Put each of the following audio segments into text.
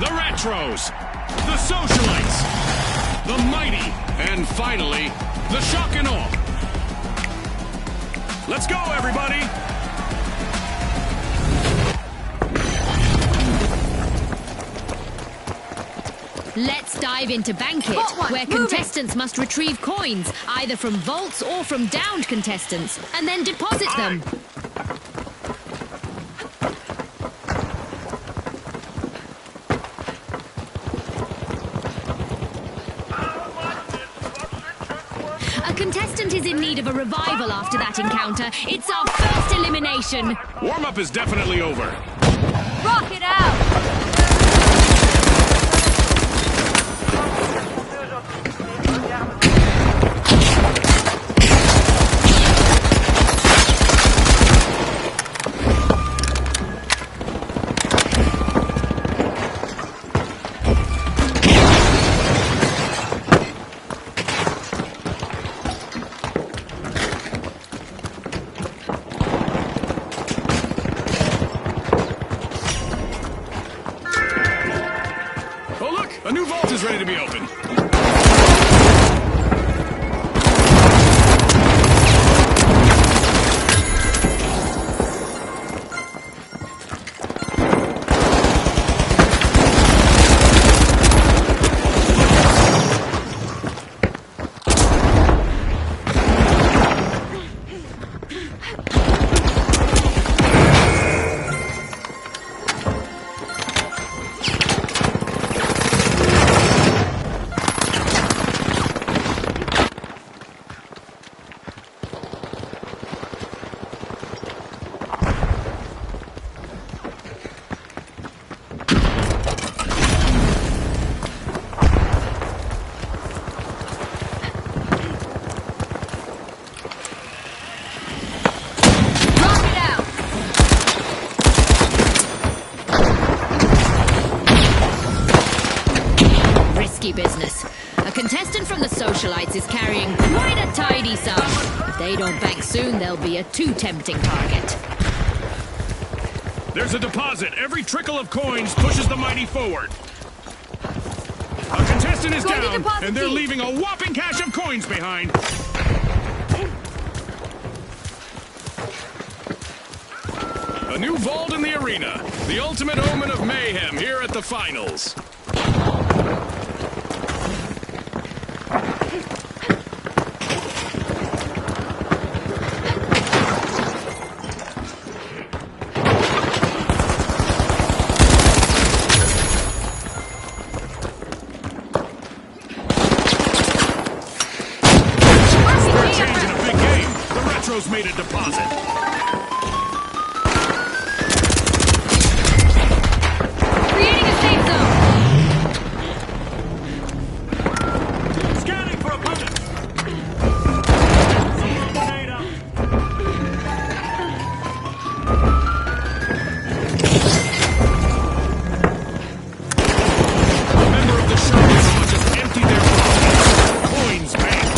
the retros, the socialites, the mighty, and finally, the shock and awe. Let's go, everybody! Let's dive into Banquet, where contestants must retrieve coins, either from vaults or from downed contestants, and then deposit them. A contestant is in need of a revival after that encounter. It's our first elimination. Warm-up is definitely over. Rock it out! A new vault is ready to be opened. Business. A contestant from the socialites is carrying quite a tidy sum. If they don't bank soon, they'll be a too tempting target. There's a deposit. Every trickle of coins pushes the mighty forward. A contestant is down, and they're leaving a whopping cache of coins behind. A new vault in the arena. The ultimate omen of mayhem here at the finals. Made a deposit. Creating a safe zone. Scanning for opponents. A member of the show just emptied their pockets. Coins banked.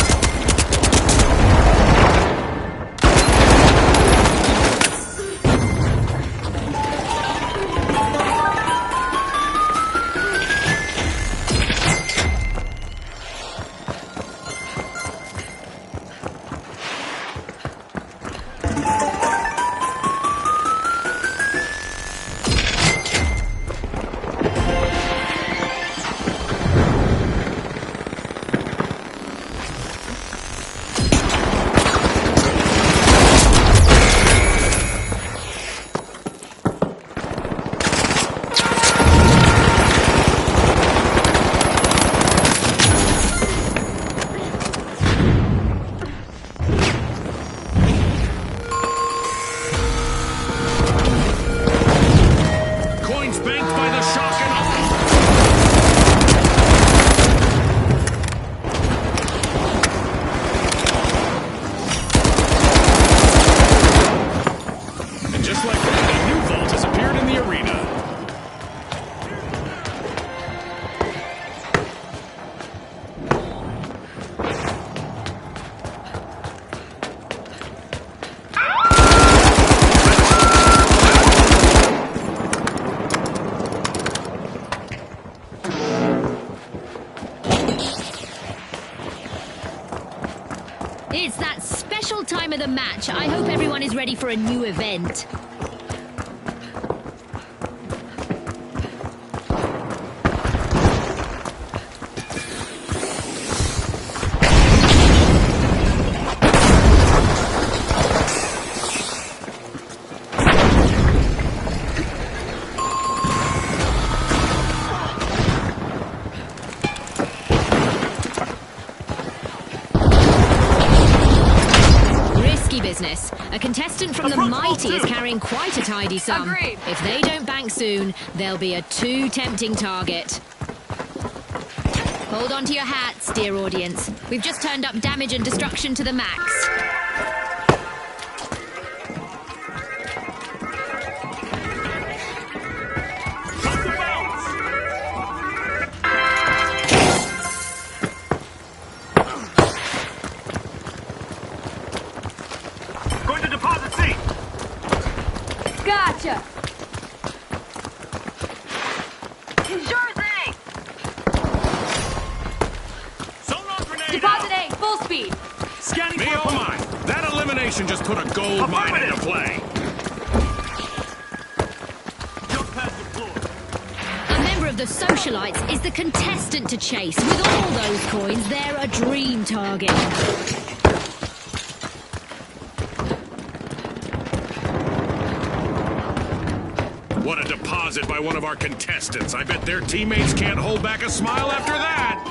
that special time of the match. I hope everyone is ready for a new event. Business. A contestant from the Mighty is carrying quite a tidy sum. Agreed. If they don't bank soon, they'll be a too tempting target. Hold on to your hats, dear audience. We've just turned up damage and destruction to the max. Gotcha! Sure thing! Sonar grenade Deposit out. A, full speed! Scanning me, oh my! That elimination just put a gold mine into play. Jump past the floor. A member of the Socialites is the contestant to chase. With all those coins, they're a dream target. What a deposit by one of our contestants. I bet their teammates can't hold back a smile after that.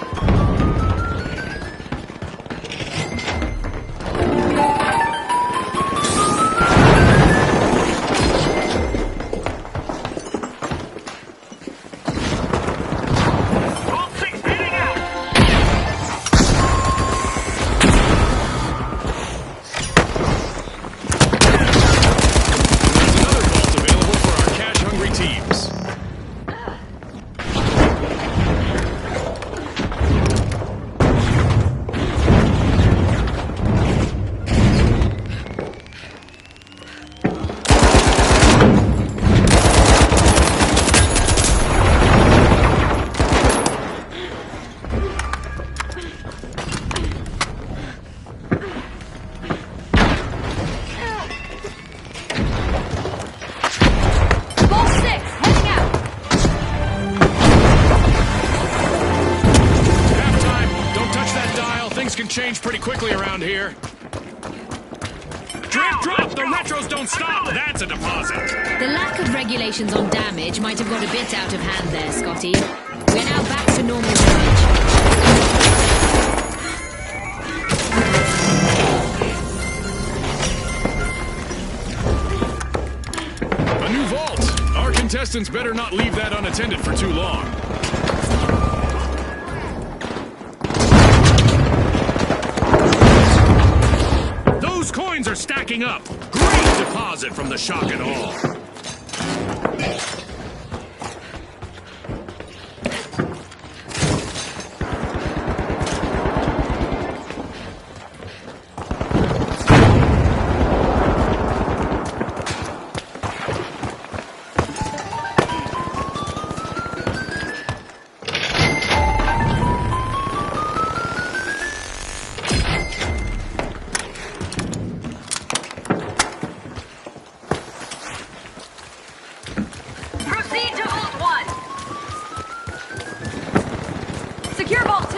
All six heading out. Teams. Can change pretty quickly around here. Drop! The retros don't stop! That's a deposit! The lack of regulations on damage might have got a bit out of hand there, Scotty. We're now back to normal damage. A new vault! Our contestants better not leave that unattended for too long. Coins are stacking up. Great deposit from the shock and awe. Secure Vault 2!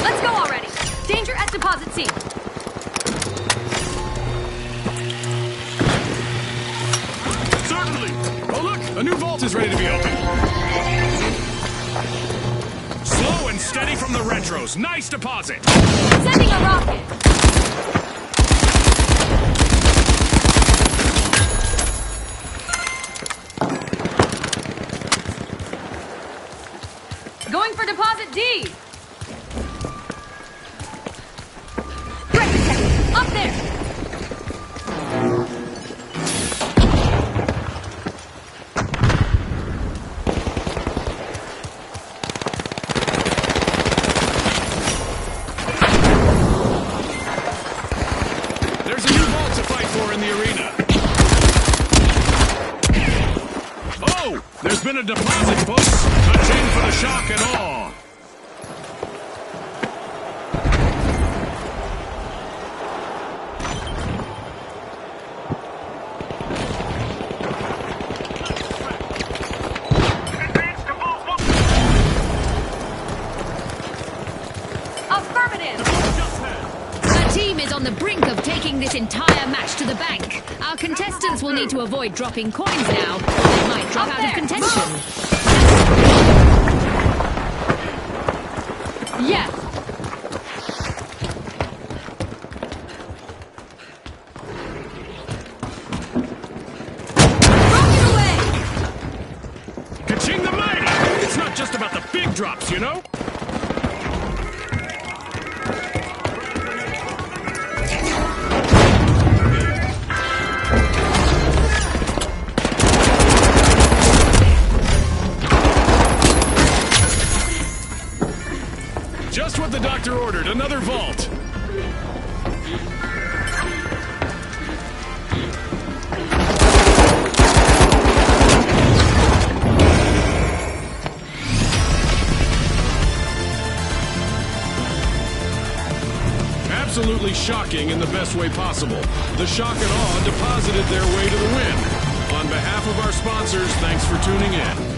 Let's go already! Danger at Deposit C! Certainly! Oh look! A new vault is ready to be opened! Slow and steady from the retros. Nice deposit! Sending a rocket! Going for Deposit D! Threat detected! Up there! There's a new vault to fight for in the arena. Oh! There's been a deposit, folks! A chain for the shock and all. on the brink of taking this entire match to the bank. Our contestants will need to avoid dropping coins now, or they might drop out of contention. Yes. Rocket away! Ka-ching the mighty! It's not just about the big drops, you know? Just what the doctor ordered, another vault. Absolutely shocking in the best way possible. The shock and awe deposited their way to the win. On behalf of our sponsors, thanks for tuning in.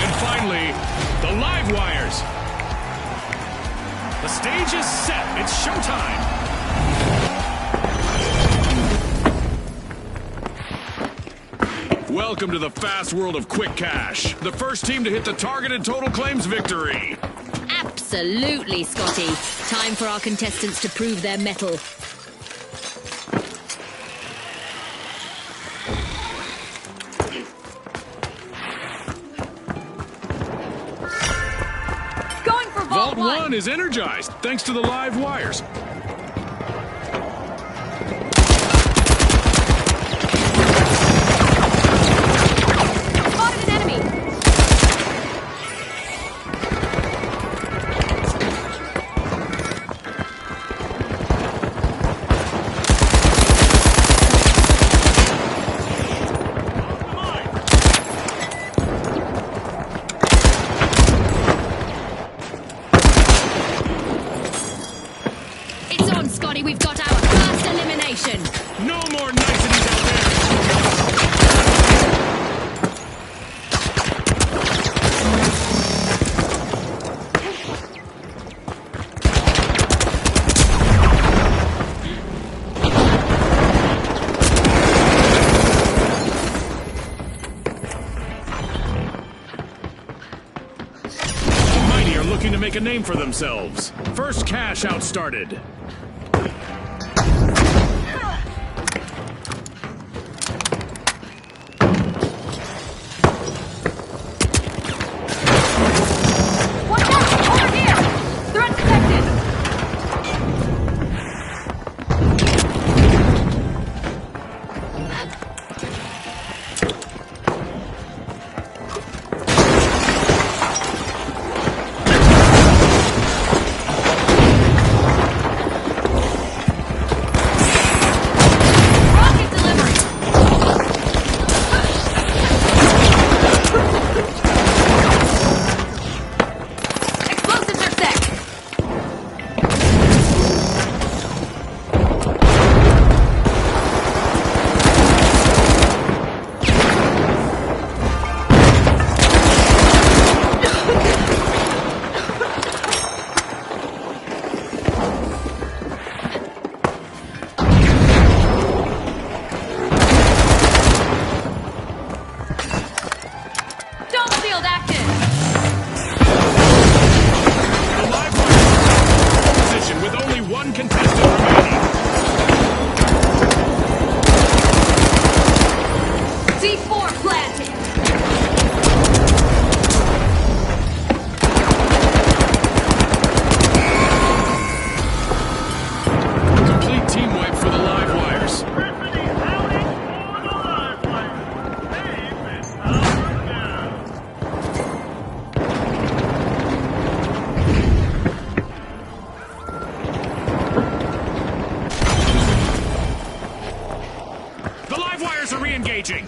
And finally, the live wires. The stage is set. It's showtime. Welcome to the fast world of quick cash. The first team to hit the targeted total claims victory. Absolutely, Scotty. Time for our contestants to prove their mettle. Going for Vault 1 is energized, thanks to the live wires. Spotted an enemy. It's on, Scotty. We've got our first elimination. No more niceties out there. The Mighty are looking to make a name for themselves. First cash out started. Watch out! Over here! Threat detected! Rocket delivery! Explosives are set! Dome field active! The live wires are in position with only one contestant remaining. D4 planted! Complete team wipe for the live wires. The live wires are re-engaging.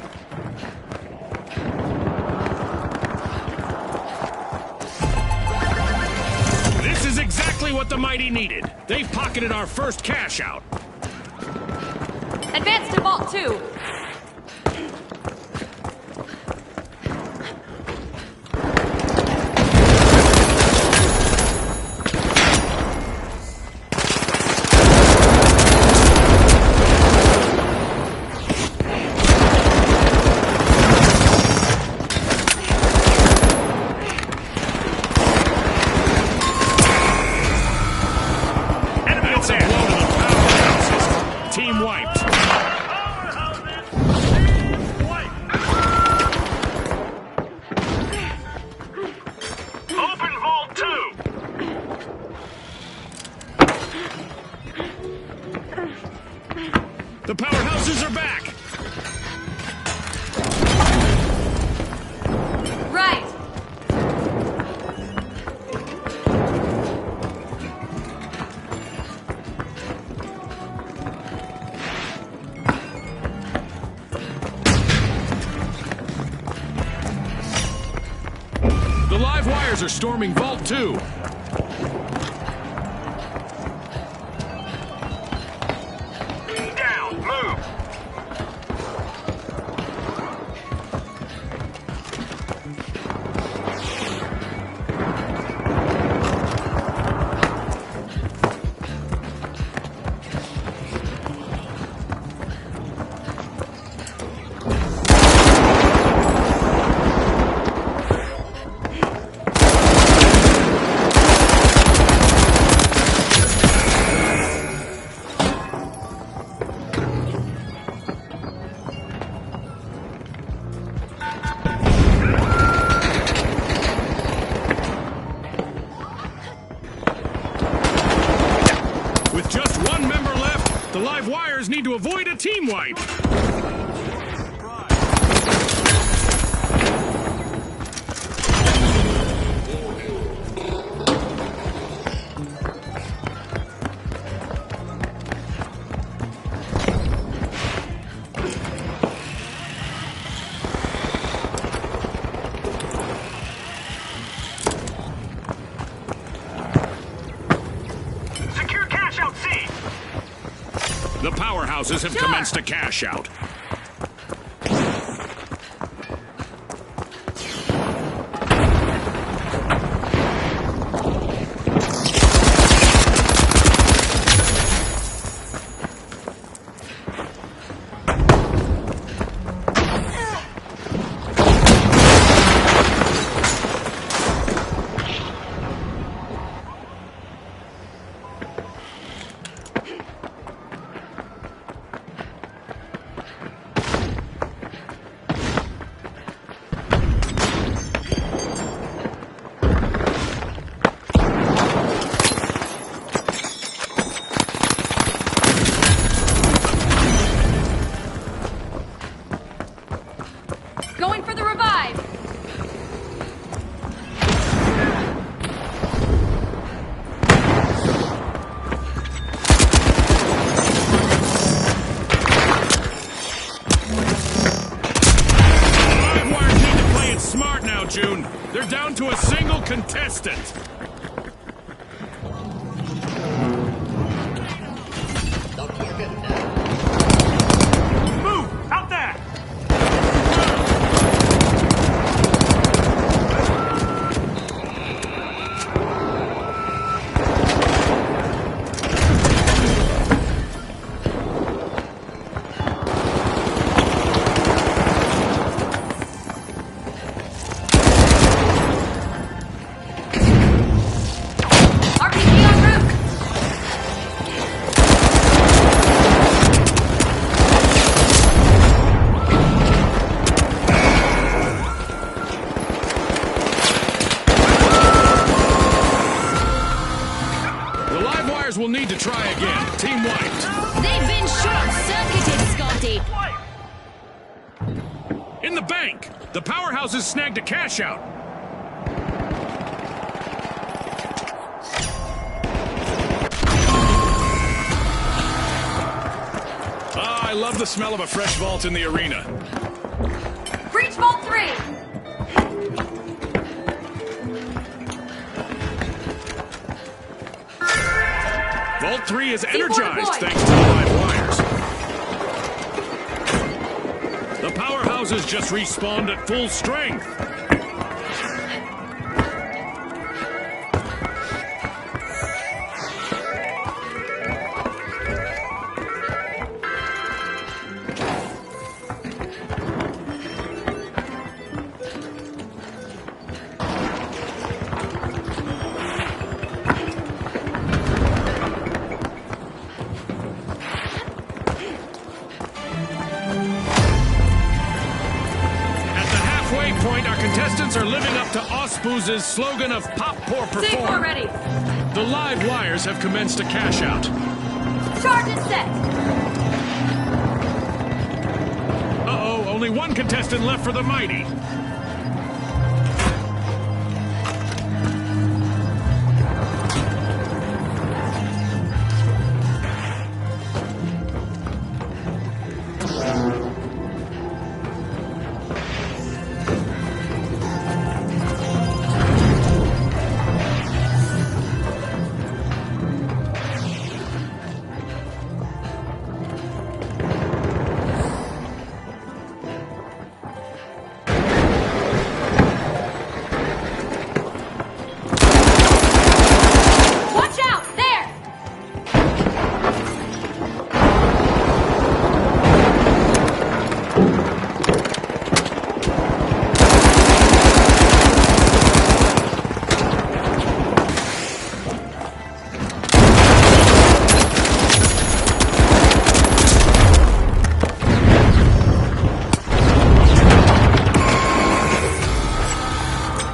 This is exactly what the Mighty needed. They've pocketed our first cash out. Advance to Vault 2! That's a blow to the powerhouses. Team wiped. Open Vault 2. The powerhouses are back. Right! The live wires are storming Vault 2. Down, move. to avoid a team wipe. The powerhouses have commenced a cash out. Going for the revive! Livewires need to play it smart now, June. They're down to a single contestant. Move! Out there! RPG en route! The Livewires will need to try again. Team wiped. They've been short-circuited, Scotty. In the bank! The powerhouses snagged a cash out. I love the smell of a fresh vault in the arena. Breach Vault 3! Vault 3 is C4 energized deployed. thanks to the live wires. The powerhouses just respawned at full strength. Point, our contestants are living up to Ospooz's slogan of Pop, Pour, C4 Perform. ready! The live wires have commenced a cash out. Charge is set! Uh-oh, only one contestant left for the mighty. Watch out! There!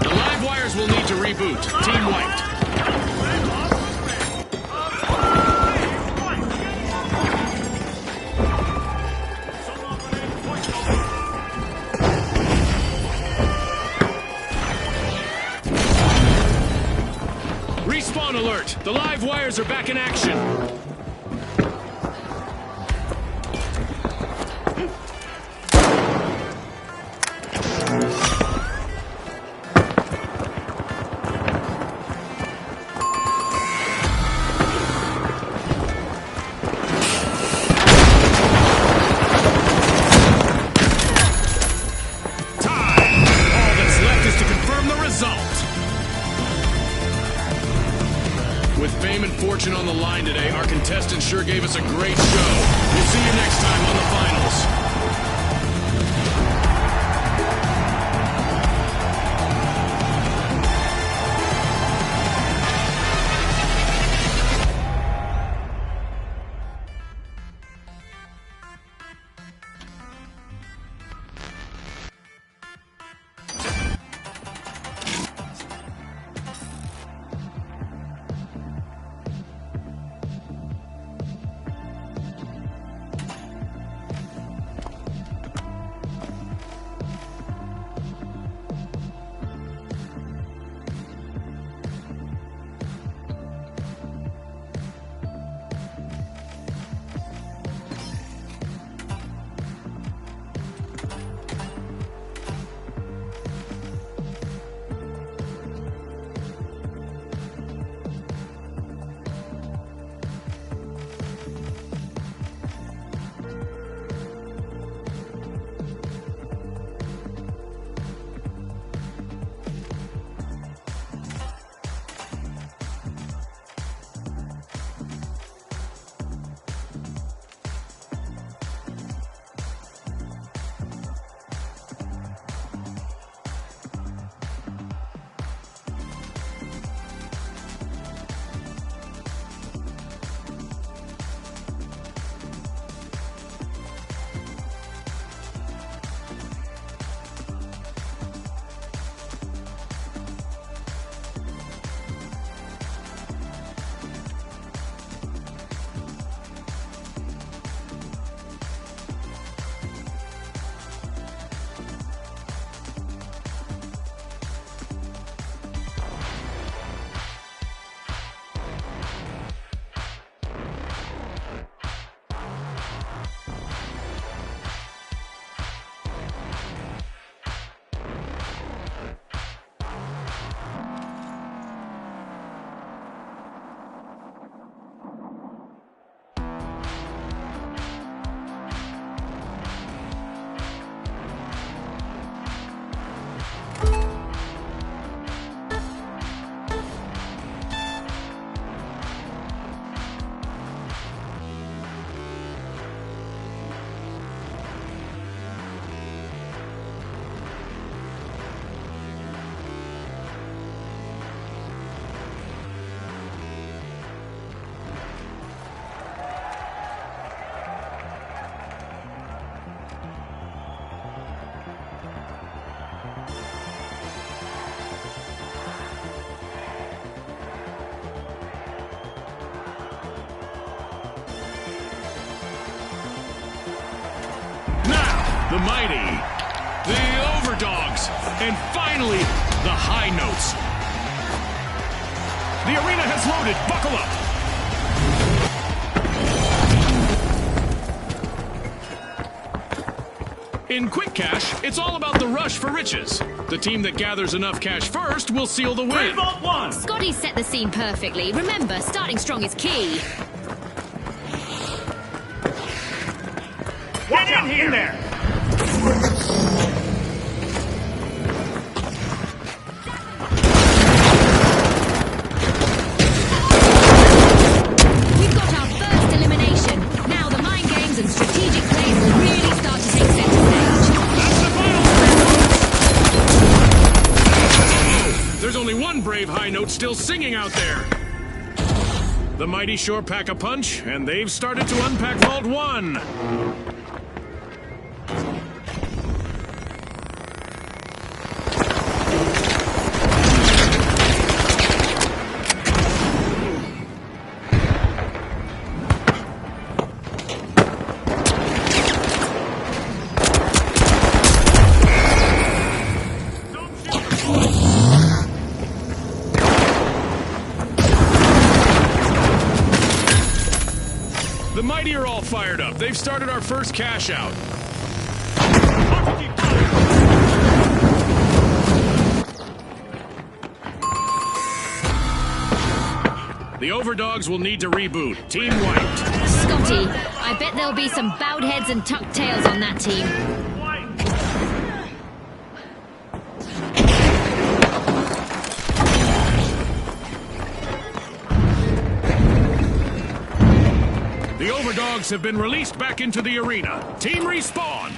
The live wires will need to reboot. Team wiped. Spawn alert! The live wires are back in action! With fame and fortune on the line today, our contestants sure gave us a great show. We'll see you next time on the finals. The mighty, the overdogs, and finally, the high notes. The arena has loaded. Buckle up. In Quick Cash, it's all about the rush for riches. The team that gathers enough cash first will seal the win. Scotty set the scene perfectly. Remember, starting strong is key. Get in here! There. We've got our first elimination. Now the mind games and strategic plays will really start to take center stage. That's the final. There's only one brave high note still singing out there. The mighty sure pack a punch, and they've started to unpack Vault 1. Mighty are all fired up. They've started our first cash out. The Overdogs will need to reboot. Team wiped. Scotty, I bet there'll be some bowed heads and tucked tails on that team. The Overdogs have been released back into the arena. Team respawn.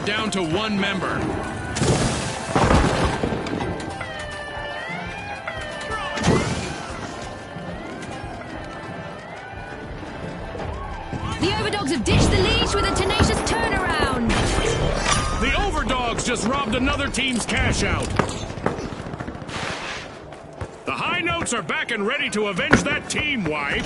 Down to one member. The Overdogs have ditched the leash with a tenacious turnaround. The Overdogs just robbed another team's cash out. The High Notes are back and ready to avenge that team wipe.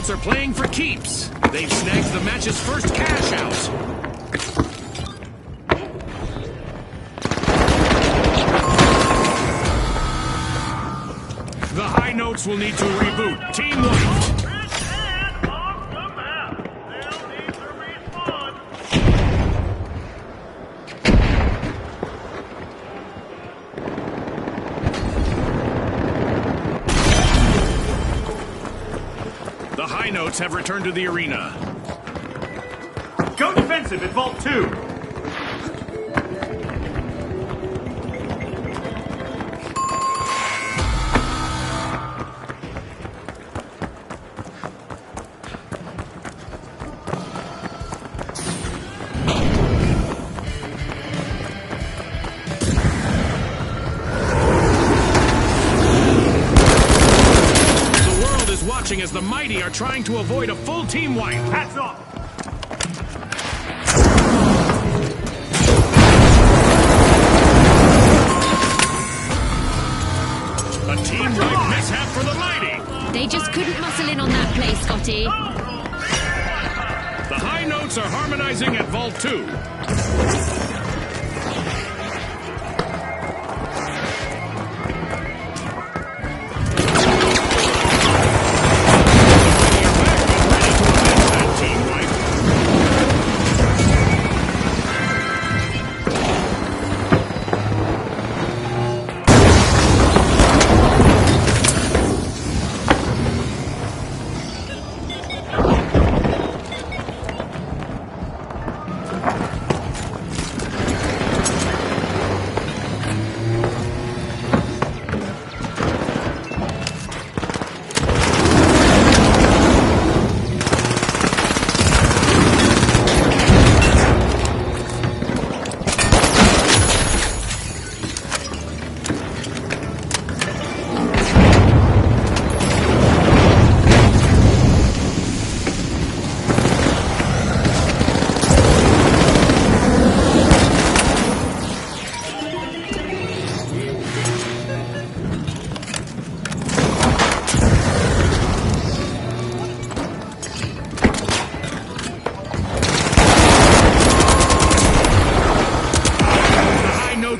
Are playing for keeps. They've snagged the match's first cash out. The High Notes will need to reboot. Team wiped. The High Notes have returned to the arena. Go defensive at Vault 2! As the Mighty are trying to avoid a full team wipe. Hats off! A team wipe mishap for the Mighty. They just couldn't muscle in on that play, Scotty. The High Notes are harmonizing at Vault 2.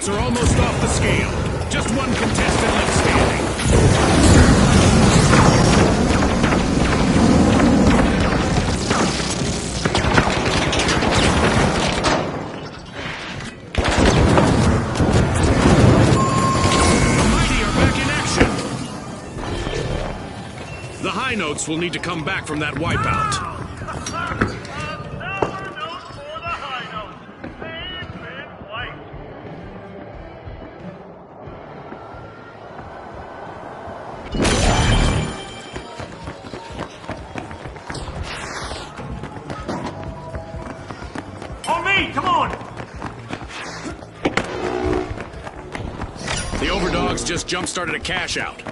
Are almost off the scale. Just one contestant left standing. The Mighty are back in action. notes will need to come back from that wipeout. On me! Come on! The overdogs just jump-started a cash out.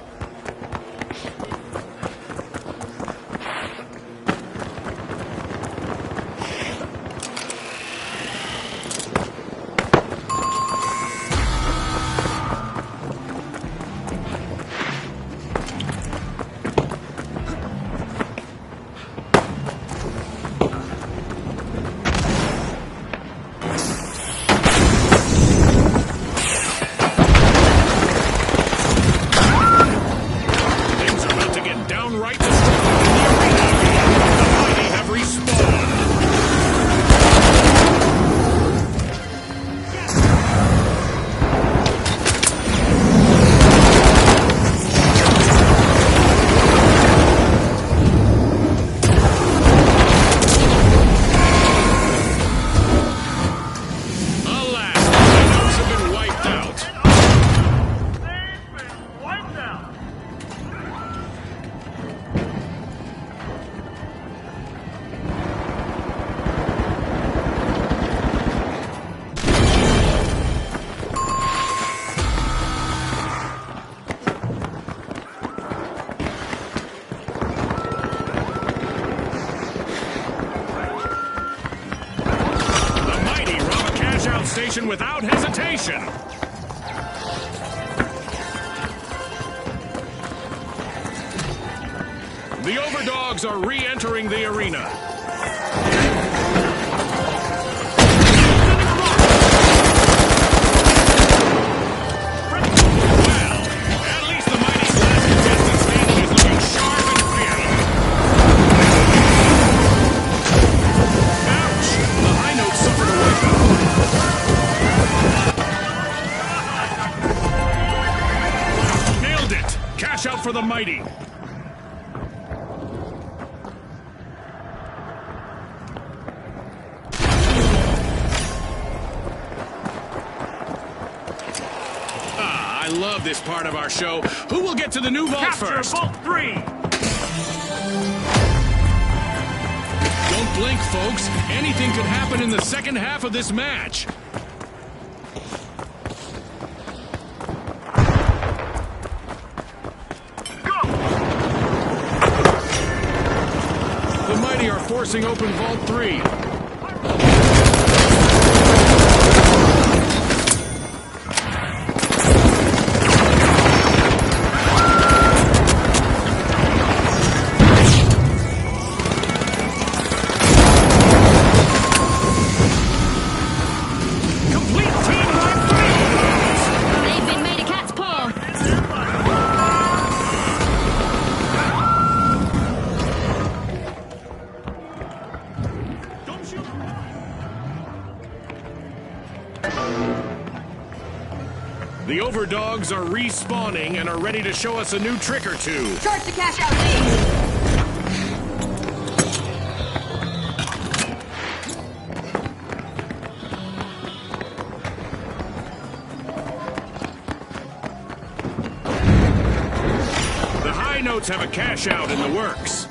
Station without hesitation. The overdogs are re-entering the arena. Well, at least the mighty's last contestant standing is looking sharp and fearless. Ouch! The high note suffered a wipeout. Cash out for the mighty. I love this part of our show. Who will get to the new vault Capture first? Vault 3! Don't blink, folks. Anything could happen in the second half of this match. The mighty are forcing open Vault 3. The overdogs are respawning and are ready to show us a new trick or two. Charge the cash out, please. The high notes have a cash out in the works.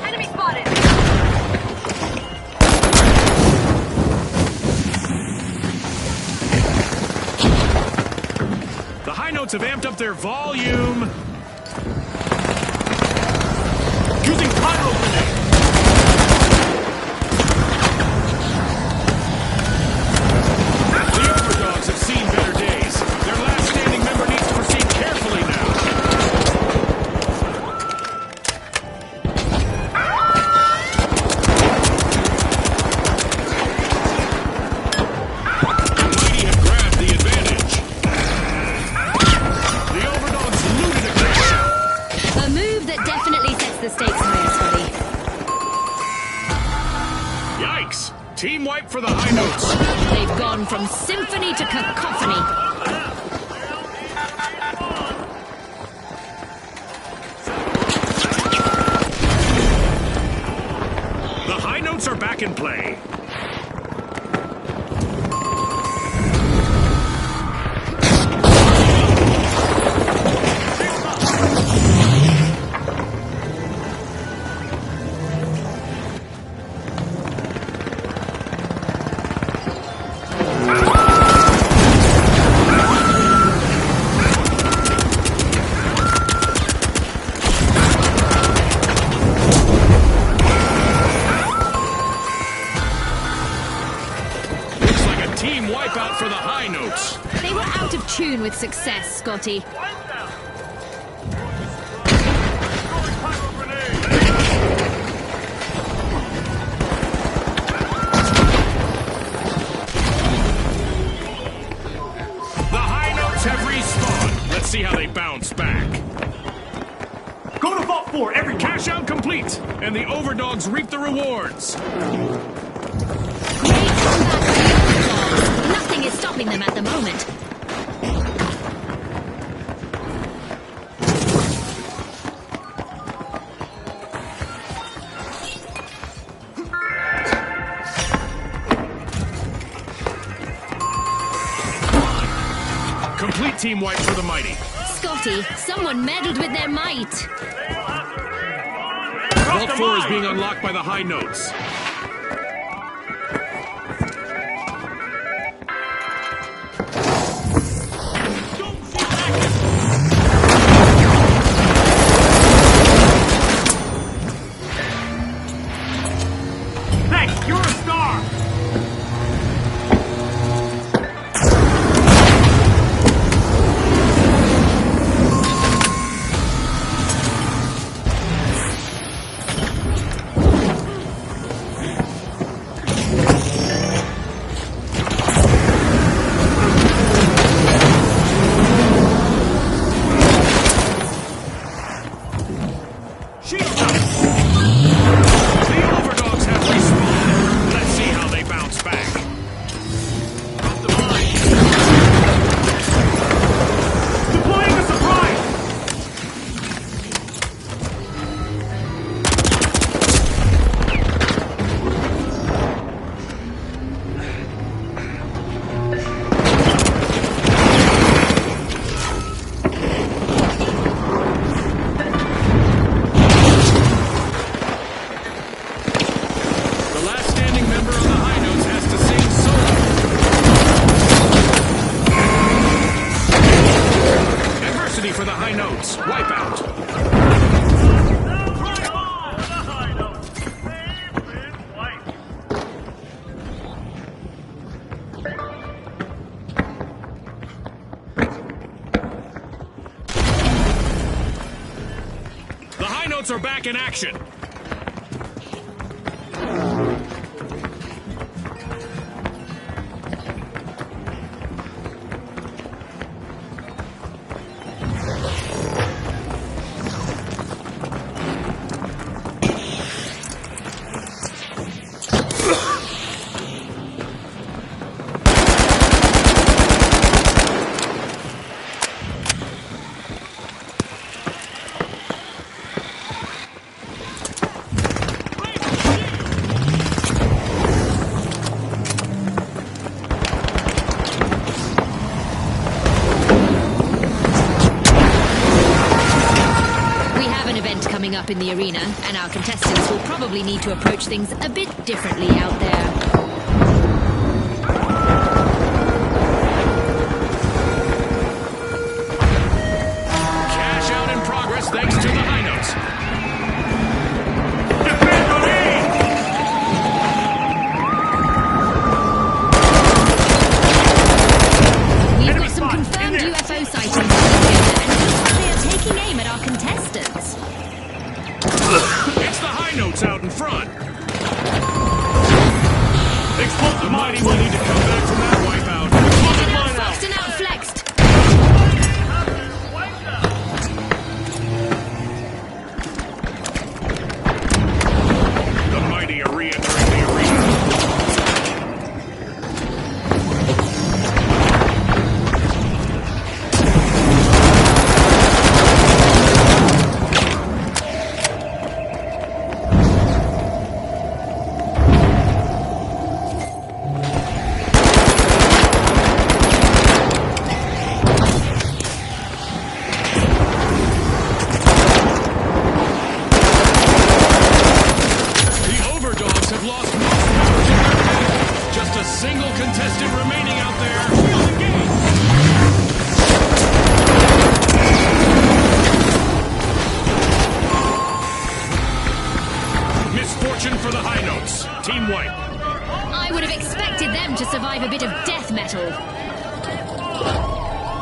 Enemy spotted. The high notes have amped up their volume. Using pyro grenade. The overdogs have seen better days. Their last standing member needs to proceed carefully now. The mighty have grabbed the advantage. The overdogs looted a cash out. A move that definitely sets the stakes higher, Scully. Yikes! Team wipe for the high notes. They've gone from symphony to cacophony. The high notes are back in play. Team wipeout for the high notes. They were out of tune with success, Scotty. The high notes have respawned. Let's see how they bounce back. Go to Vault 4, everyone! Cash out complete, and the overdogs reap the rewards. Great comeback by the Overdogs. Nothing is stopping them at the moment. Complete team wipe for the mighty. Scotty, someone meddled with their might. Vault 4 is being unlocked by the high notes. Thanks, you're a star! Shield up! The overdogs have respawned. Let's see how they bounce back. Deploying a surprise! The last standing member on the high notes has to sing solo. Adversity for the high notes. Wipeout. The high notes are back in action. Coming up in the arena, and our contestants will probably need to approach things a bit differently out there. Cash out in progress thanks to the high notes. Defend on A! We've Enemy got some spot, in confirmed there. UFO sightings in the area, and it looks like they are taking aim at our contestants. It's the high notes out in front. Explosive The mighty will need to come back from that wipeout. They're outfoxed and outflexed. The mighty are re-entering the arena. for the high notes. Team White. I would have expected them to survive a bit of death metal.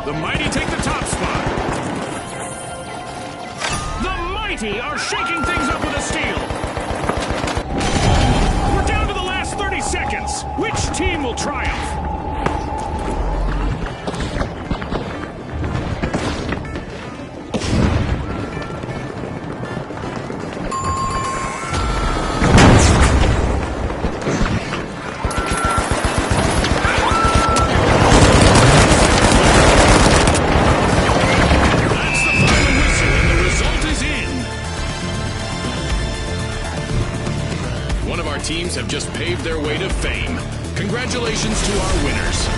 The Mighty take the top spot. The Mighty are shaking things up with a steal. We're down to the last 30 seconds. Which team will triumph? Teams have just paved their way to fame. Congratulations to our winners.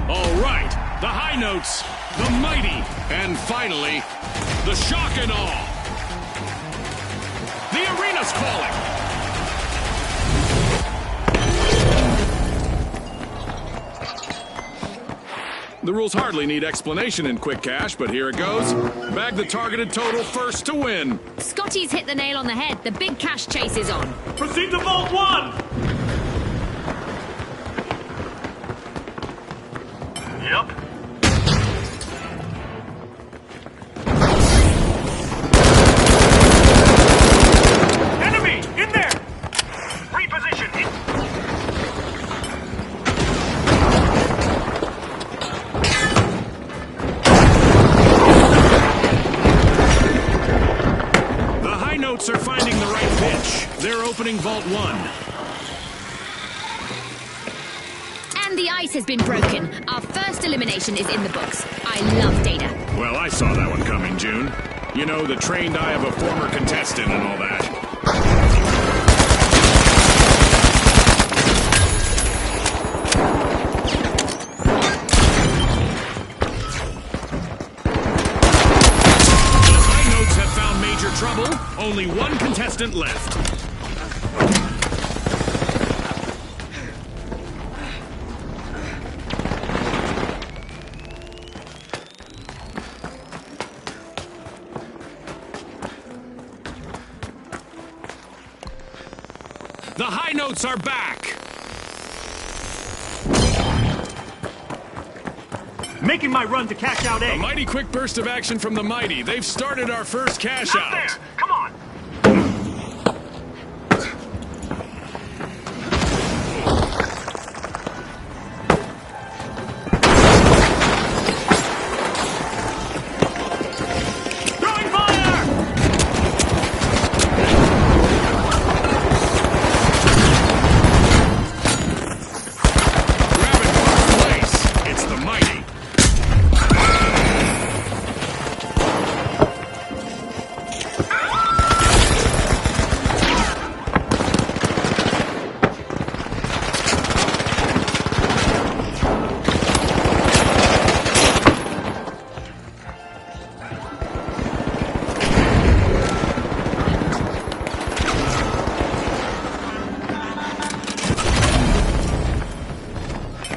All right, the high notes, the mighty, and finally, the shock and awe. The arena's calling. The rules hardly need explanation in Quick Cash, but here it goes. Bag the targeted total first to win. Scotty's hit the nail on the head. The big cash chase is on. Proceed to Vault 1! Yep. Enemy! In there! Reposition! The high notes are finding the right pitch. They're opening Vault 1. And the ice has been broken. Our first elimination is in the books. I love data. Well, I saw that one coming, June. You know, the trained eye of a former contestant and all that. Only one contestant left. The high notes are back! Making my run to cash out A. A mighty quick burst of action from the mighty. They've started our first cash Not out. there! Come on! Throwing fire! Grabbing first place. It's the mighty.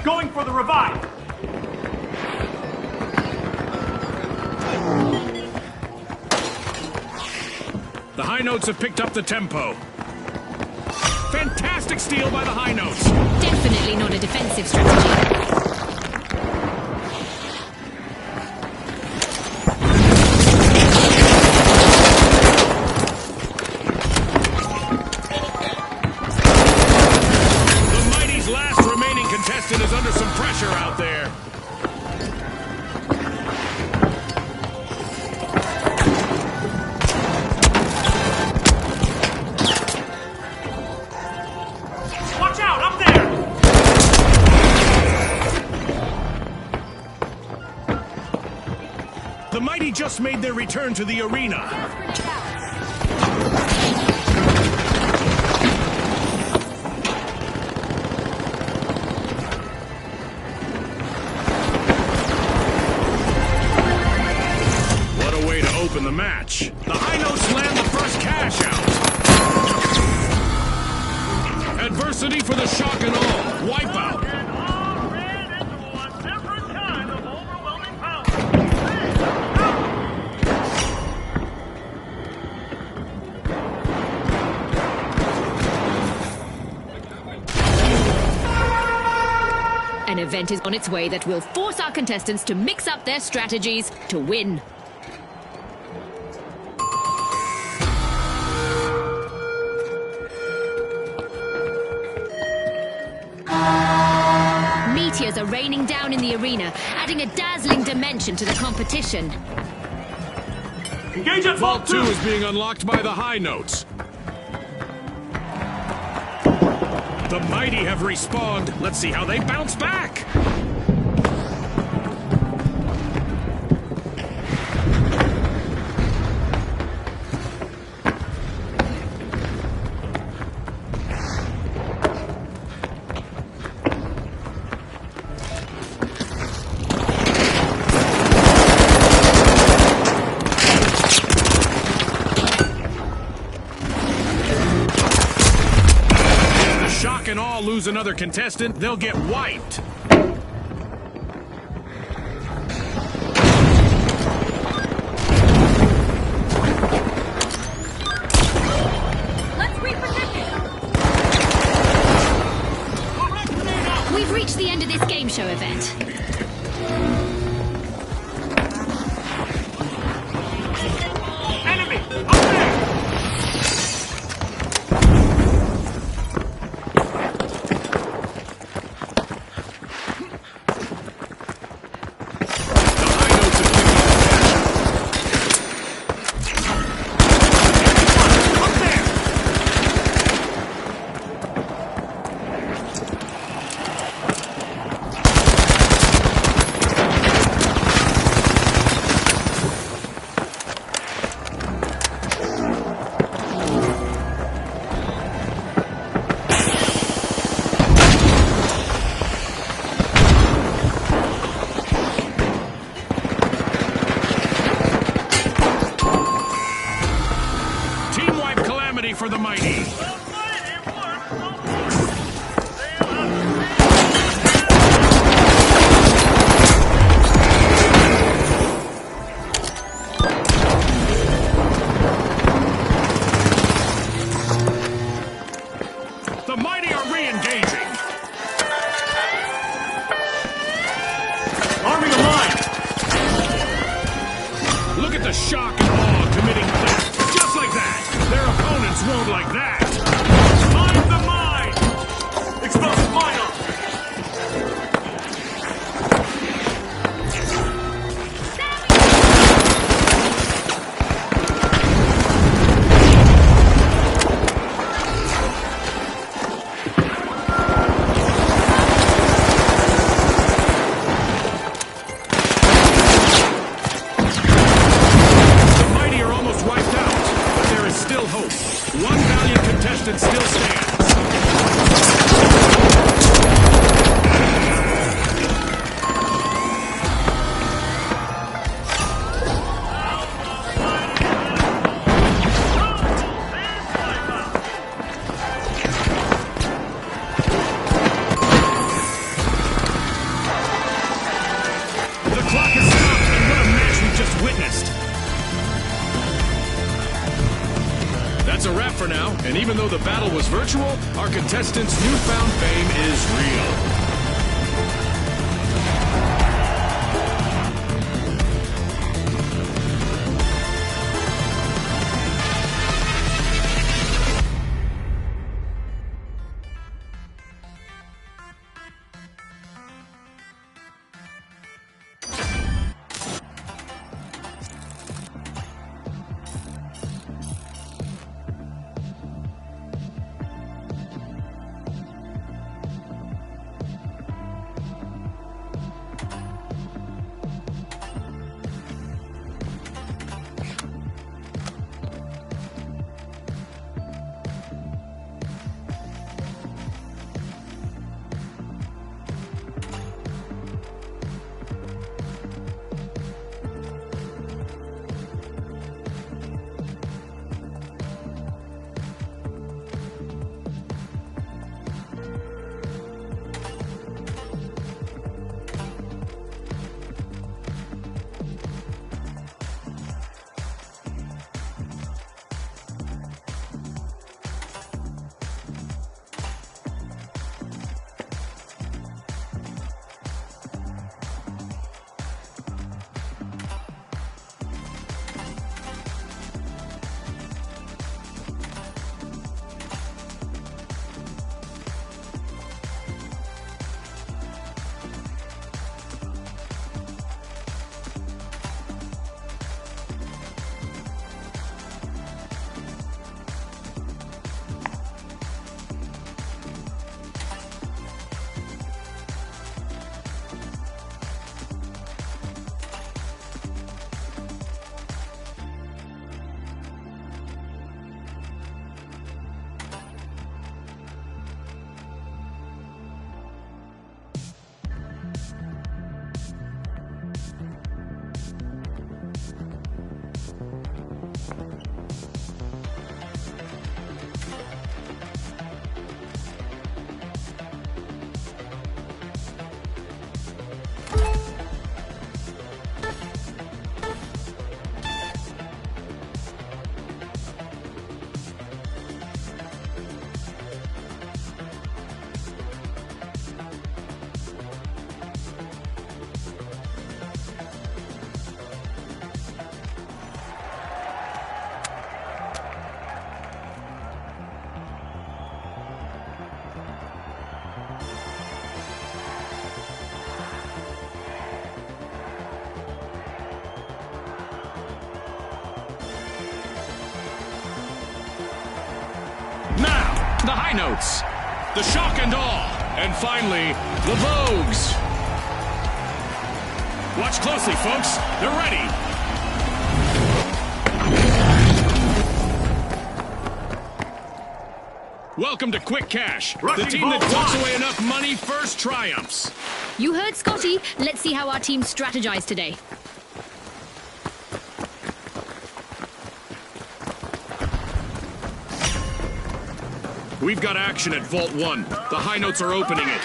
Going for the revive! The high notes have picked up the tempo. Fantastic steal by the high notes. Definitely not a defensive strategy. The mighty's last remaining contestant is under some pressure out there. Watch out! Up there! The mighty just made their return to the arena. What a way to open the match. The high notes land the first cash out. Adversity for the shock and all. Wipeout. And all ran into a different kind of overwhelming power. An event is on its way that will force our contestants to mix up their strategies to win. Meteors are raining down in the arena, adding a dazzling dimension to the competition. Engage at Vault Vault 2 2! is being unlocked by the high notes. The mighty have respawned. Let's see how they bounce back. Shock and all lose another contestant, they'll get wiped. Let's reposition. We've reached the end of this game show event. Enemy! Up there! for the mighty. The mighty work so hard. They The mighty are re-engaging. Army alive! Look at the shock and awe committing theft. Just like that. Their opponents won't like that. Mine the mine! Explosive mine up! The mighty are almost wiped out, but there is still hope. One valiant contestant still stands. The clock has stopped, and what a match we've just witnessed. That's a wrap for now, and even though the battle was virtual, our contestants' newfound fame is real. The high notes, the shock and awe, and finally, the boyzz. Watch closely, folks. They're ready. Welcome to Quick Cash. The team that tucks away enough money first triumphs. You heard Scotty. Let's see how our team strategized today. We've got action at Vault 1. The high notes are opening it.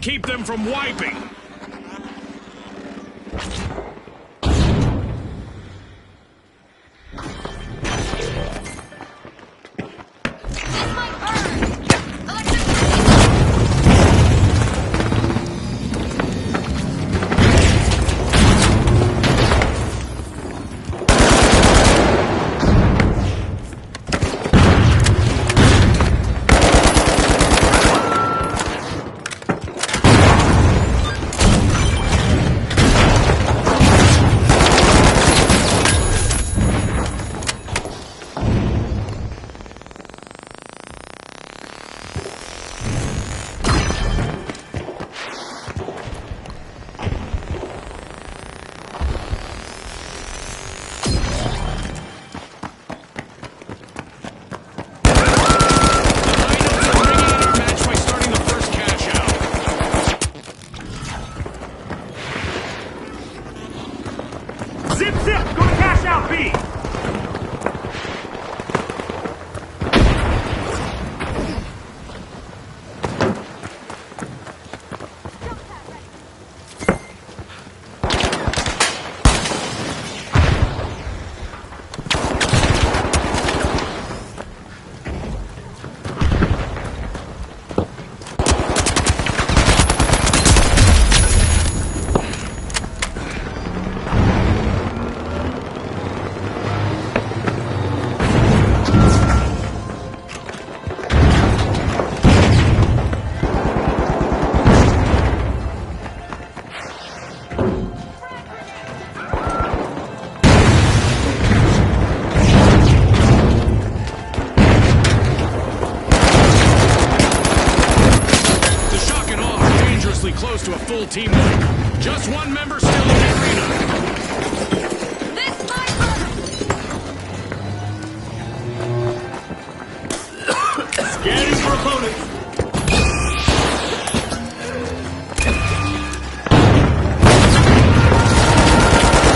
Keep them from wiping. Zip, zip! Go to cash out, B! Close to a full team wipe. Just one member still in the arena. This sniper! Scanning for opponents.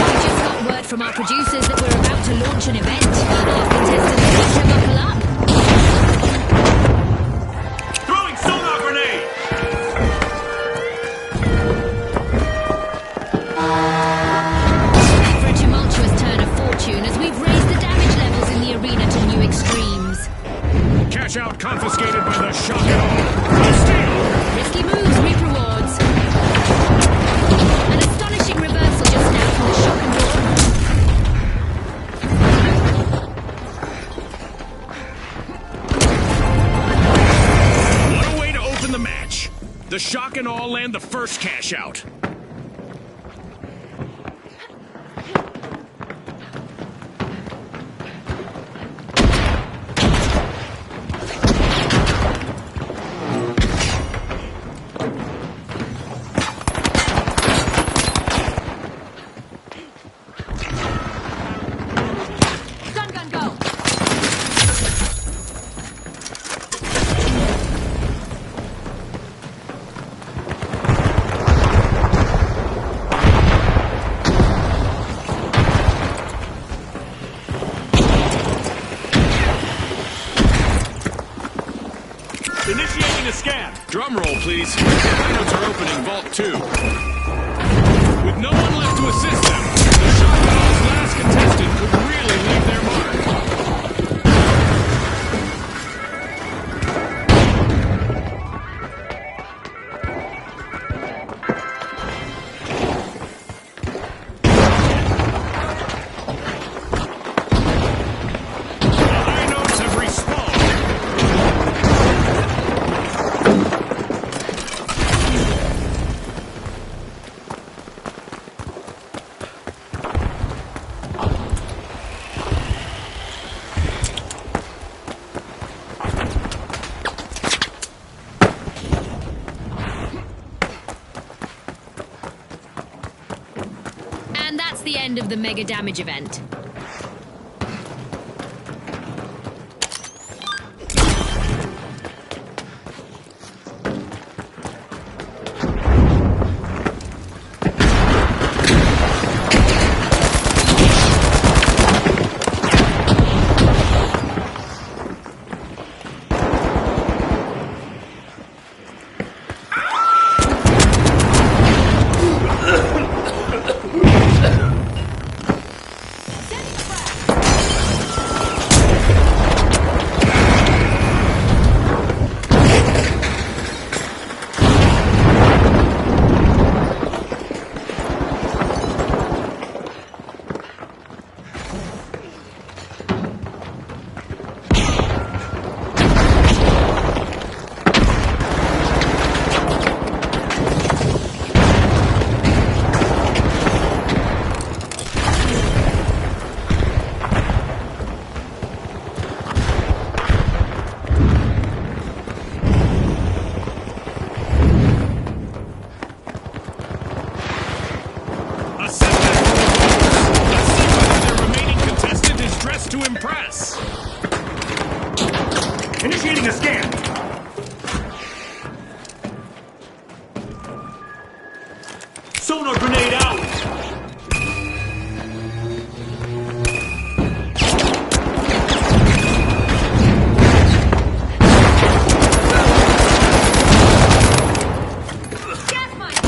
We just got word from our producers that we're about to launch an event. Our contestants need to buckle up. Throwing sonar grenade! For a tumultuous turn of fortune as we've raised the damage levels in the arena to new extremes. Cash out confiscated by the shock and awe. A steal! Risky moves reap rewards. An astonishing reversal just now from the shock and awe. What a way to open the match. The shock and awe land the first cash out. Stun gun, go! scan. Drum roll, please. The high notes are opening Vault 2. With no one left to assist them, the Shotgun's last contestant could really leave their mark. And that's the end of the mega damage event. To impress. Initiating a scan. Sonar grenade out. Gas mine.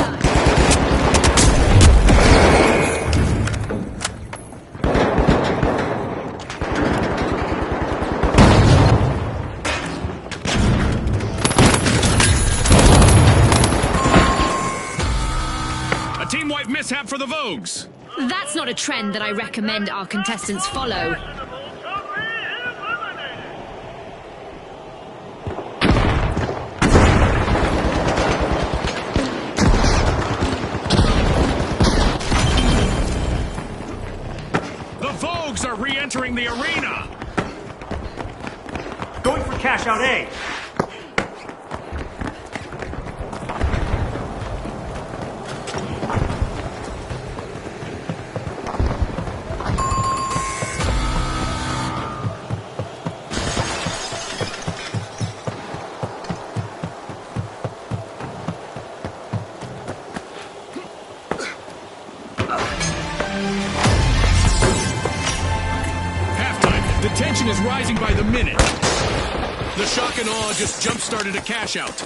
A team-wide mishap for the Vogues. That's not a trend that I recommend our contestants follow. The Vogues are re-entering the arena. Going for cash out A. Halftime. The tension is rising by the minute. The shock and awe just jump-started a cash out.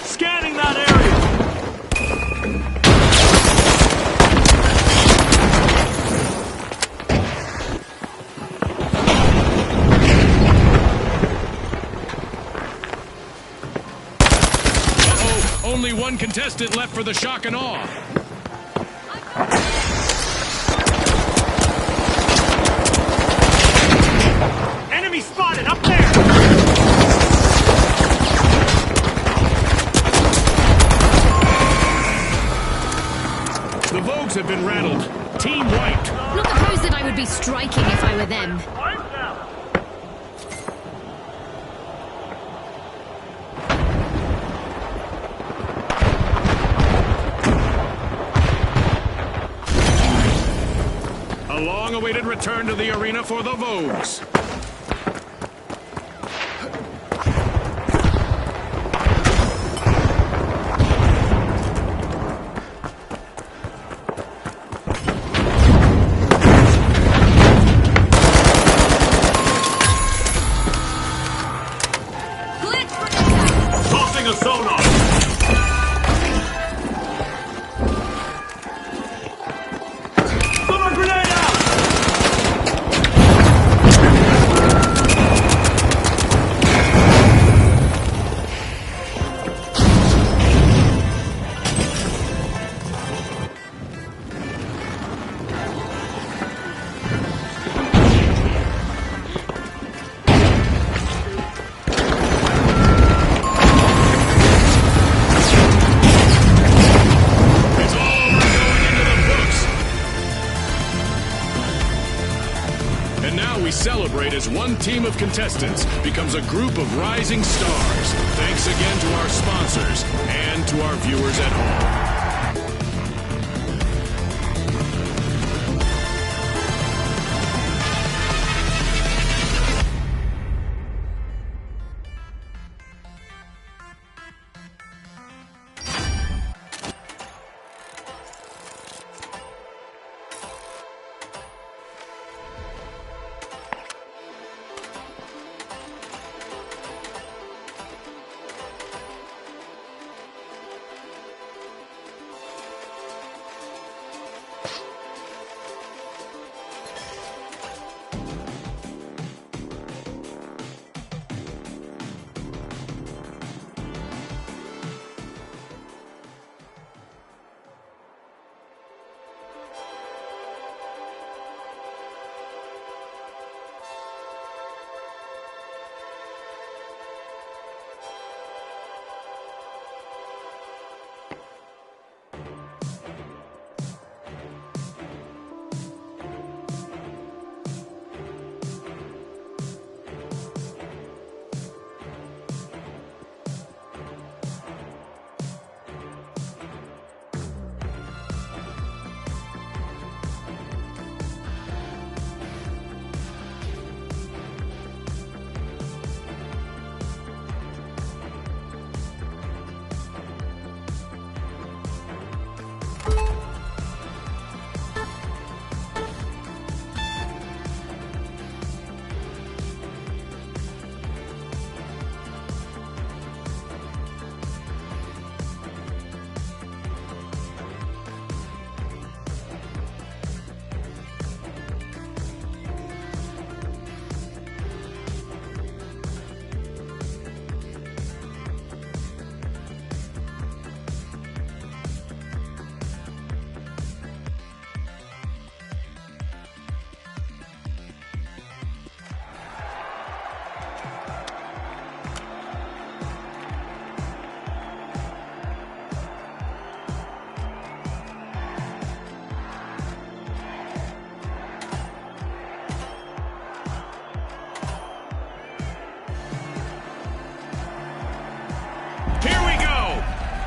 Scanning that area. Uh-oh, only one contestant left for the shock and awe. Enemy spotted up there. The Vogues have been rattled. Team wiped. Not the pose that I would be striking if I were them. Wiped out. A long-awaited return to the arena for the Vogues. one team of contestants becomes a group of rising stars. Thanks again to our sponsors and to our viewers at home.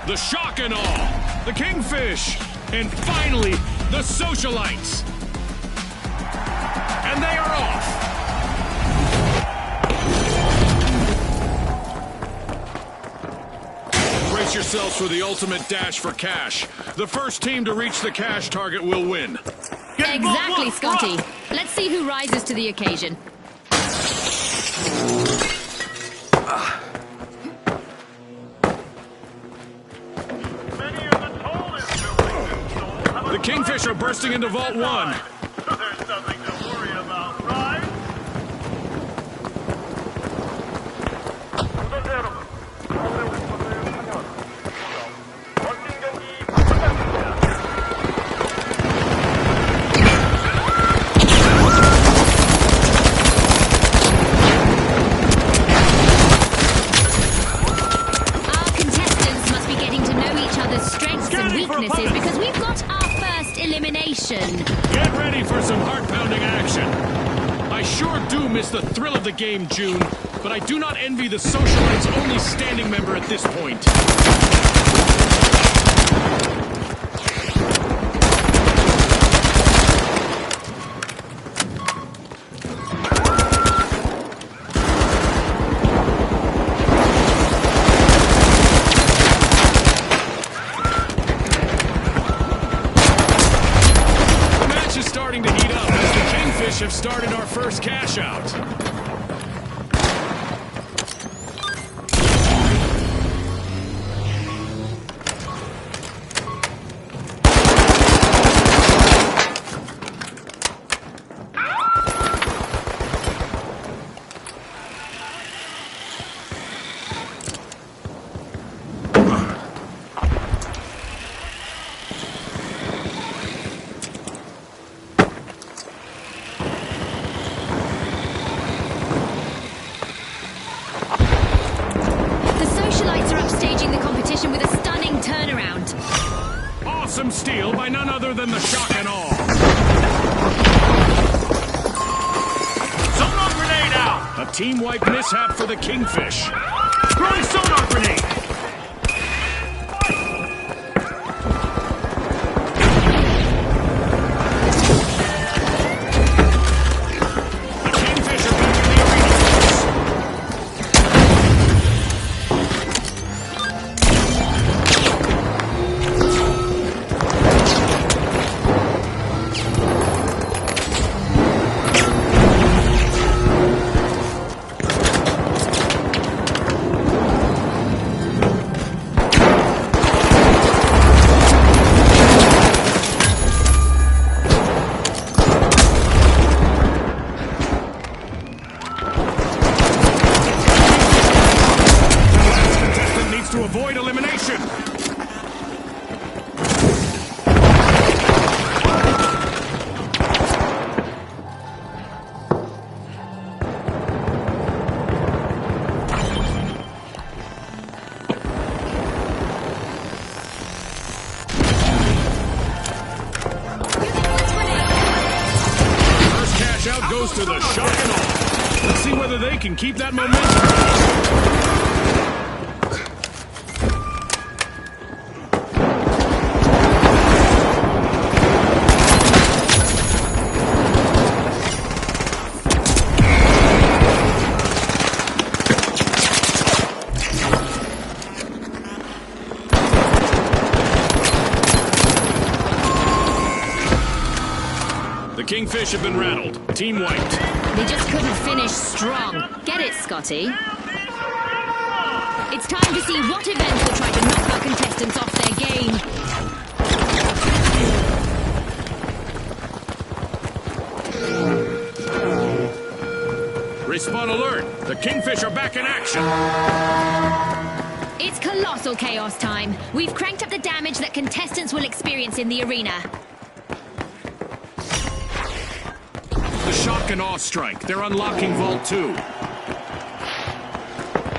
The shock and awe, the kingfish, and finally, the socialites. And they are off. Brace yourselves for the ultimate dash for cash. The first team to reach the cash target will win. Exactly, Scotty. Let's see who rises to the occasion. The kingfish are bursting into Vault 1. There's nothing to worry about, right? Our contestants must be getting to know each other's strengths and weaknesses because we've got our first elimination. Get ready for some heart-pounding action. I sure do miss the thrill of the game, June, but I do not envy the socialites' only standing member at this point. Have started our first cash out. Awesome steal by none other than the shock and awe. Sonar grenade out! team wipe mishap for the Kingfish. Throwing sonar grenade. The Kingfish are back in the arena. Contestant needs to avoid elimination. First cash out goes to the shock and awe. Let's see whether they can keep that momentum. The Kingfish have been rattled. Team wiped. They just couldn't finish strong. Get it, Scotty? It's time to see what event will try to knock our contestants off their game. Respawn alert. The Kingfish are back in action. It's colossal chaos time. We've cranked up the damage that contestants will experience in the arena. The shock and awe strike. They're unlocking Vault 2.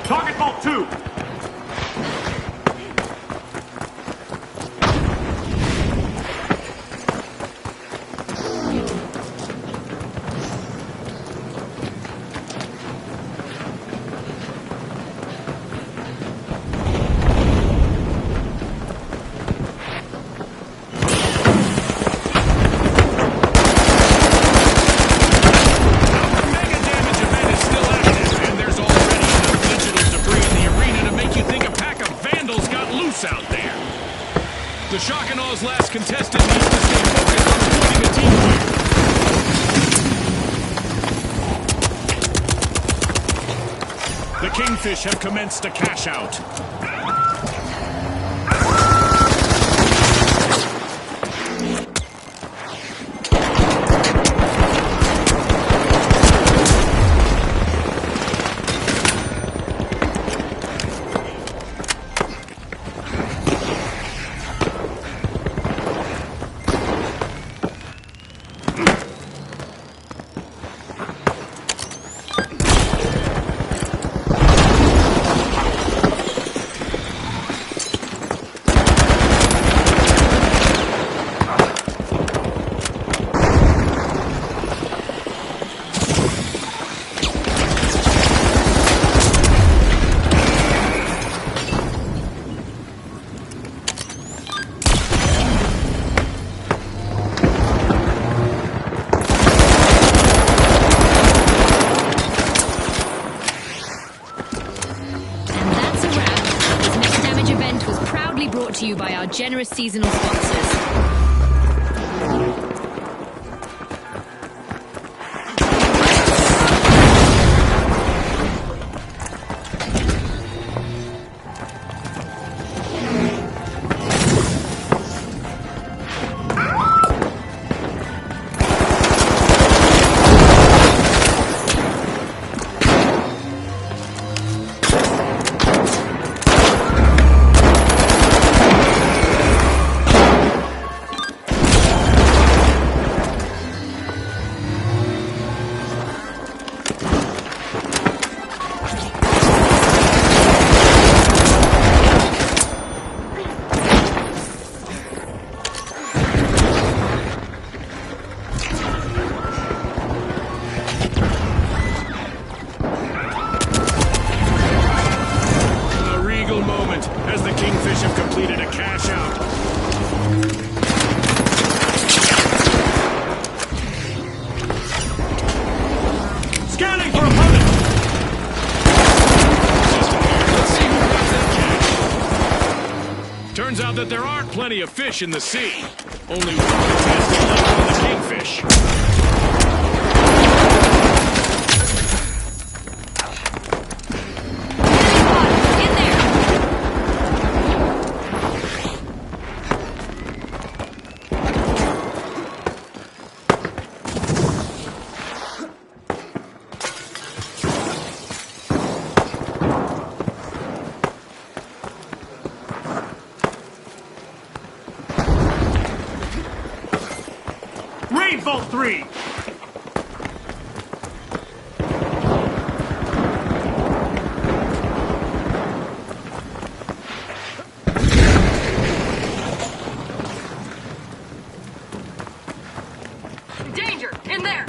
Target Vault 2. Mega damage event is still active, and there's already enough digital debris in the arena to make you think a pack of vandals got loose out there. The shock and aw's last contestant needs to stay focused on avoiding a team fight. The Kingfish have commenced a cash out. Brought to you by our generous seasonal sponsors. Kingfish have completed a cash out. Scanning for opponent. Let's see who grabs that cash. Turns out that there aren't plenty of fish in the sea. Only one contestant left on the Kingfish. In there. Raid Vault 3! Danger! In there.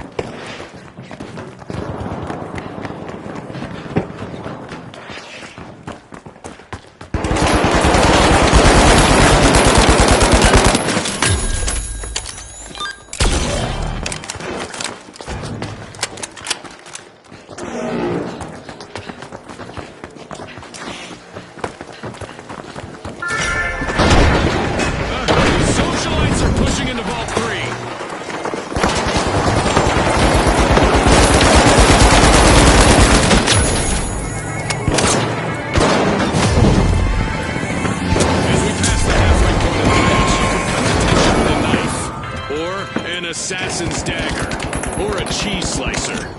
Socialites are pushing into Vault 3. As we pass the halfway point of the match, you can cut the tension with a knife, or an assassin's dagger, or a cheese slicer.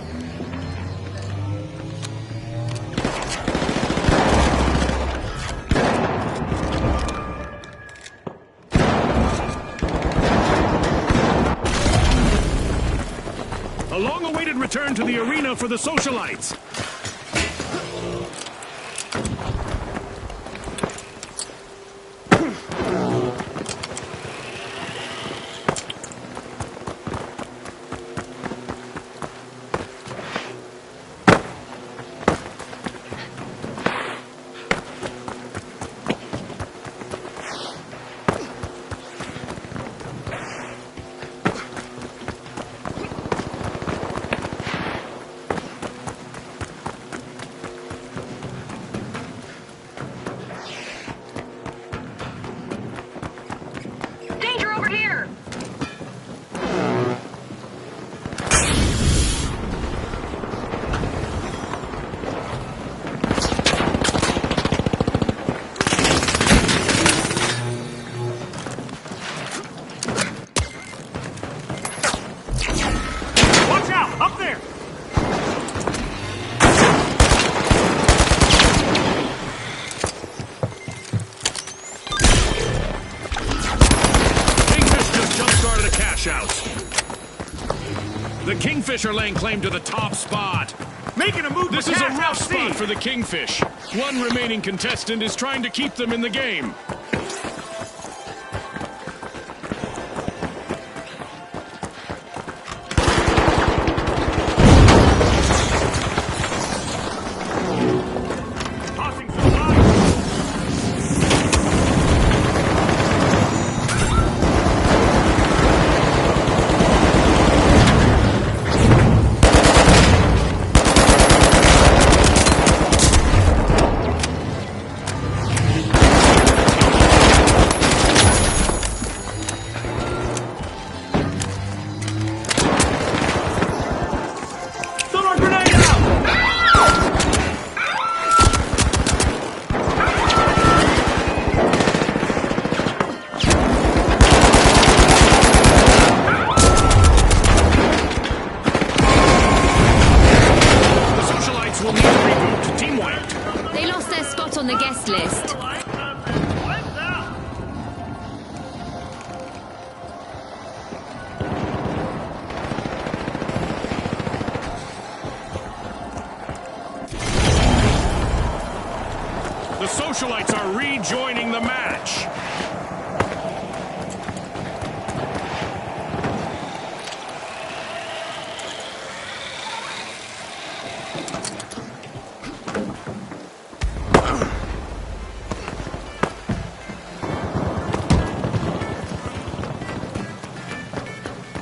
A long-awaited return to the arena for the Socialites. Danger over here. Watch out! Up there! Kingfish just jump-started a cash out. The Kingfish are laying claim to the top spot. Making a move This for is a cash rough out C. spot for the Kingfish. One remaining contestant is trying to keep them in the game. Tossing some light. Sonar grenade out! The Socialites will need to reboot. Team wiped. They lost their spot on the guest list. Lights have been wiped out. The Socialites are rejoining the match.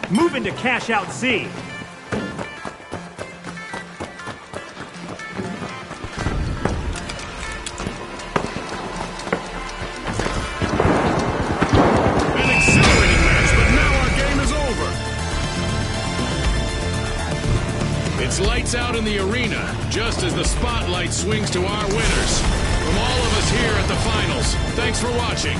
Moving to cash out Z. An exhilarating match, but now our game is over. It's lights out in the arena, just as the spotlight swings to our winners. From all of us here at the finals, thanks for watching.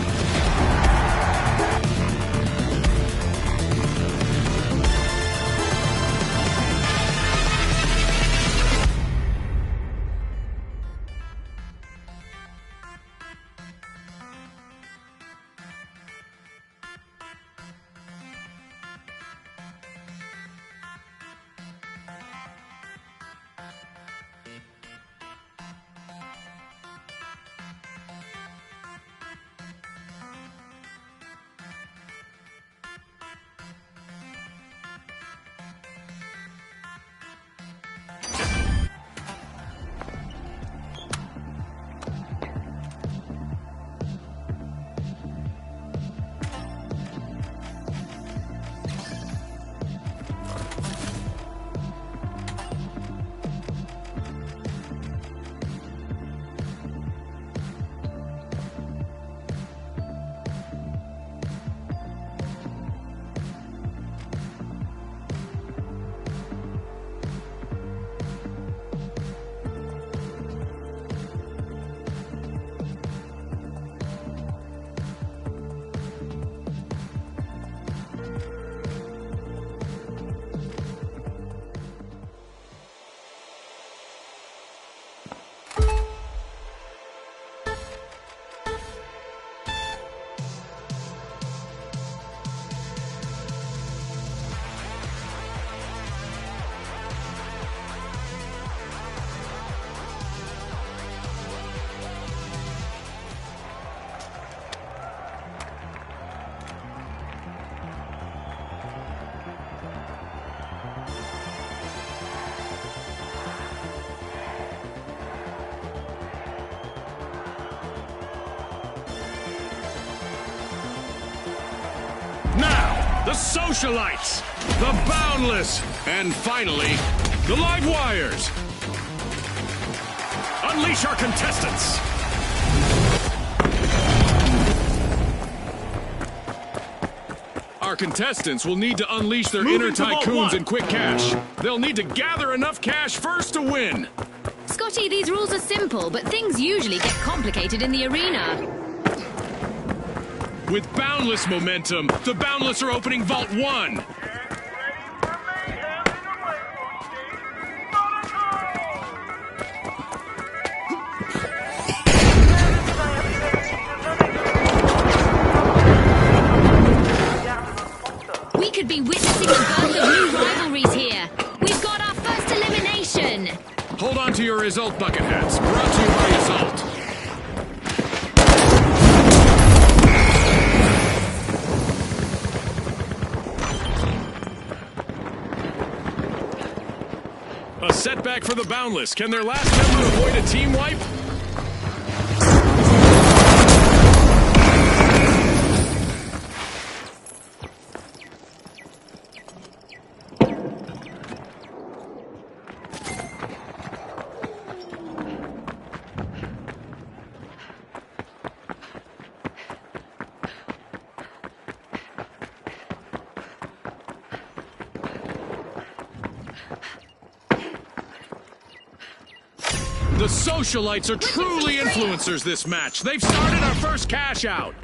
The Socialites, the Boundless, and finally, the Live Wires. Unleash our contestants. Our contestants will need to unleash their inner tycoons and quick cash. They'll need to gather enough cash first to win. Scotty, these rules are simple, but things usually get complicated in the arena. With boundless momentum, the Boundless are opening Vault 1. We could be witnessing the birth of new rivalries here. We've got our first elimination. Hold on to your result bucket hats. Brought to you by Result. A setback for the Boundless. Can their last member avoid a team wipe? The Socialites are truly influencers this match. They've started our first cash out.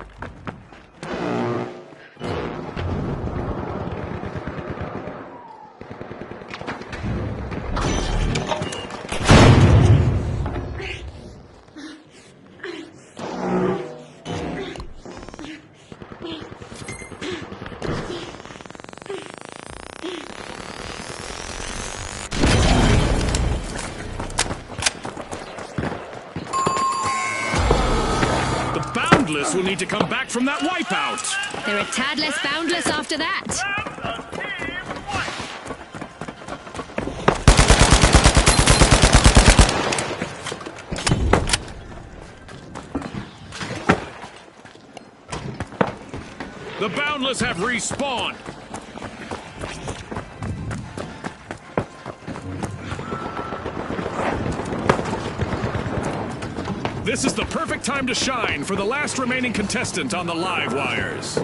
Will need to come back from that wipeout. They're a tad less boundless after that. The Boundless have respawned. This is the perfect time to shine for the last remaining contestant on the live wires.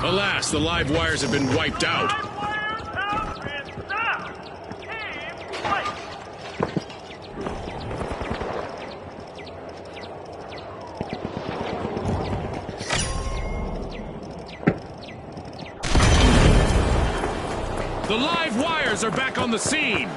Alas, the live wires have been wiped out. Wires have been stopped. Team fight. The live wires are back on the scene.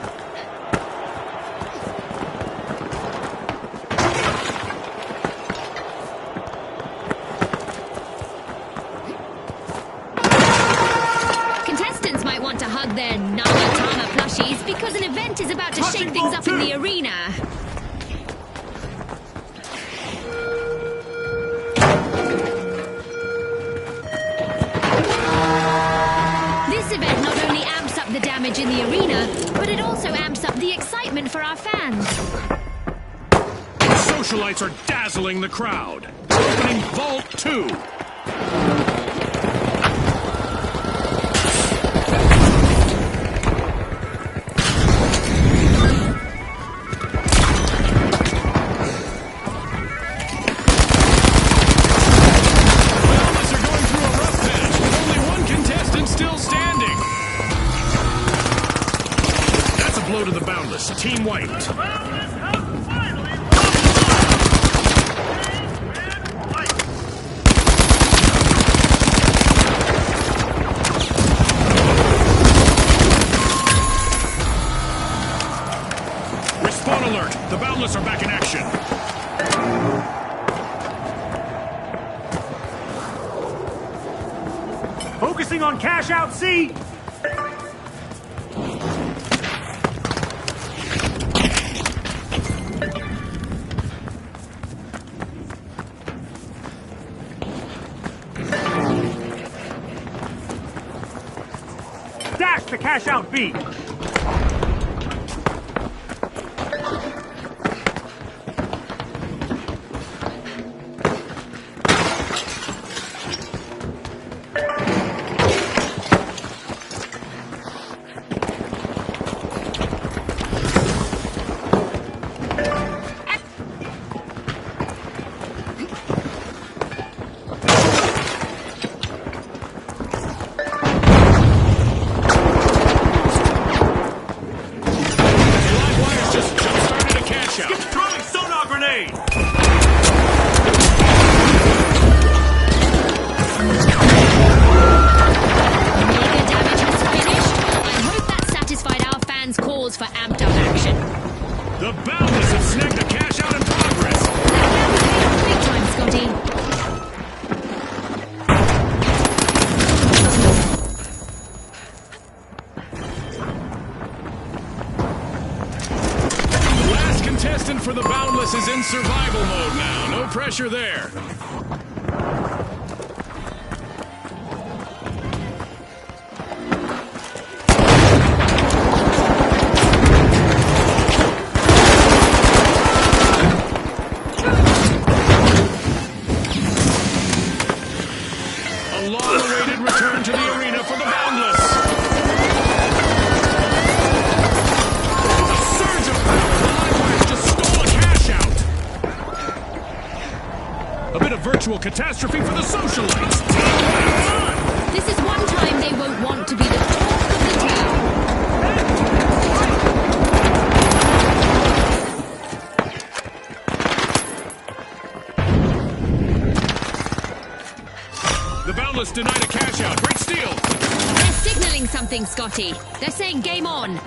Contestants might want to hug their Nagatama plushies because an event is about to shake things up in the arena. This event not only amps up the damage in the arena, but it also amps up the excitement for our fans. Socialites are dazzling the crowd. Opening Vault 2. Blow to the Boundless. Team wiped. Boundless have finally won. Fight. Respawn alert. The Boundless are back in action. Focusing on cash out C. Dash to cash out B. For amped up action. The Boundless have snagged a cash out in progress. Big time, Scotty. The last contestant for the Boundless is in survival mode now. No pressure there. A long-awaited return to the arena for the Boundless. A surge of power. The Livewires just stole a cash out. A bit of virtual catastrophe for the Socialites. This is one time they won't want to be the talk of the town. something, Scotty. They're saying game on.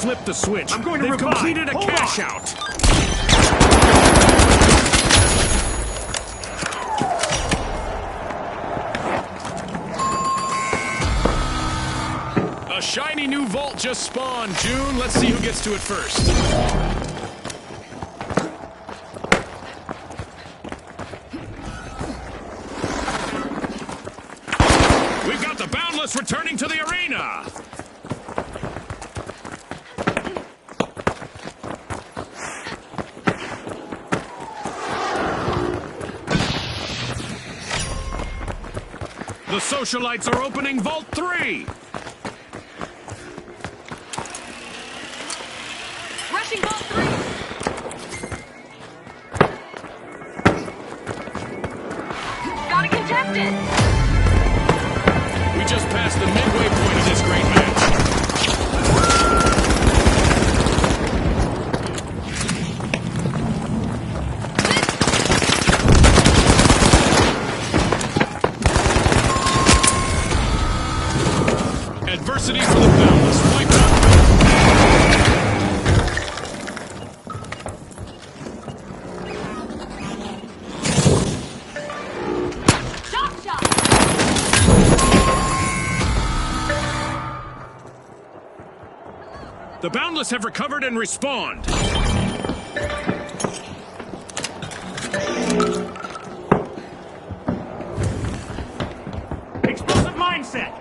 Flip the switch. I'm going to They've revive. completed a Hold cash on. out. A shiny new vault just spawned, June. Let's see who gets to it first. We've got the Boundless returning to the arena. The Socialites are opening Vault 3! Rushing Vault 3! Got a contestant! We just passed the midway point of this great match. Adversity for the Boundless. Wipe out. Shot shot! The Boundless have recovered and respawned. Explosive mindset.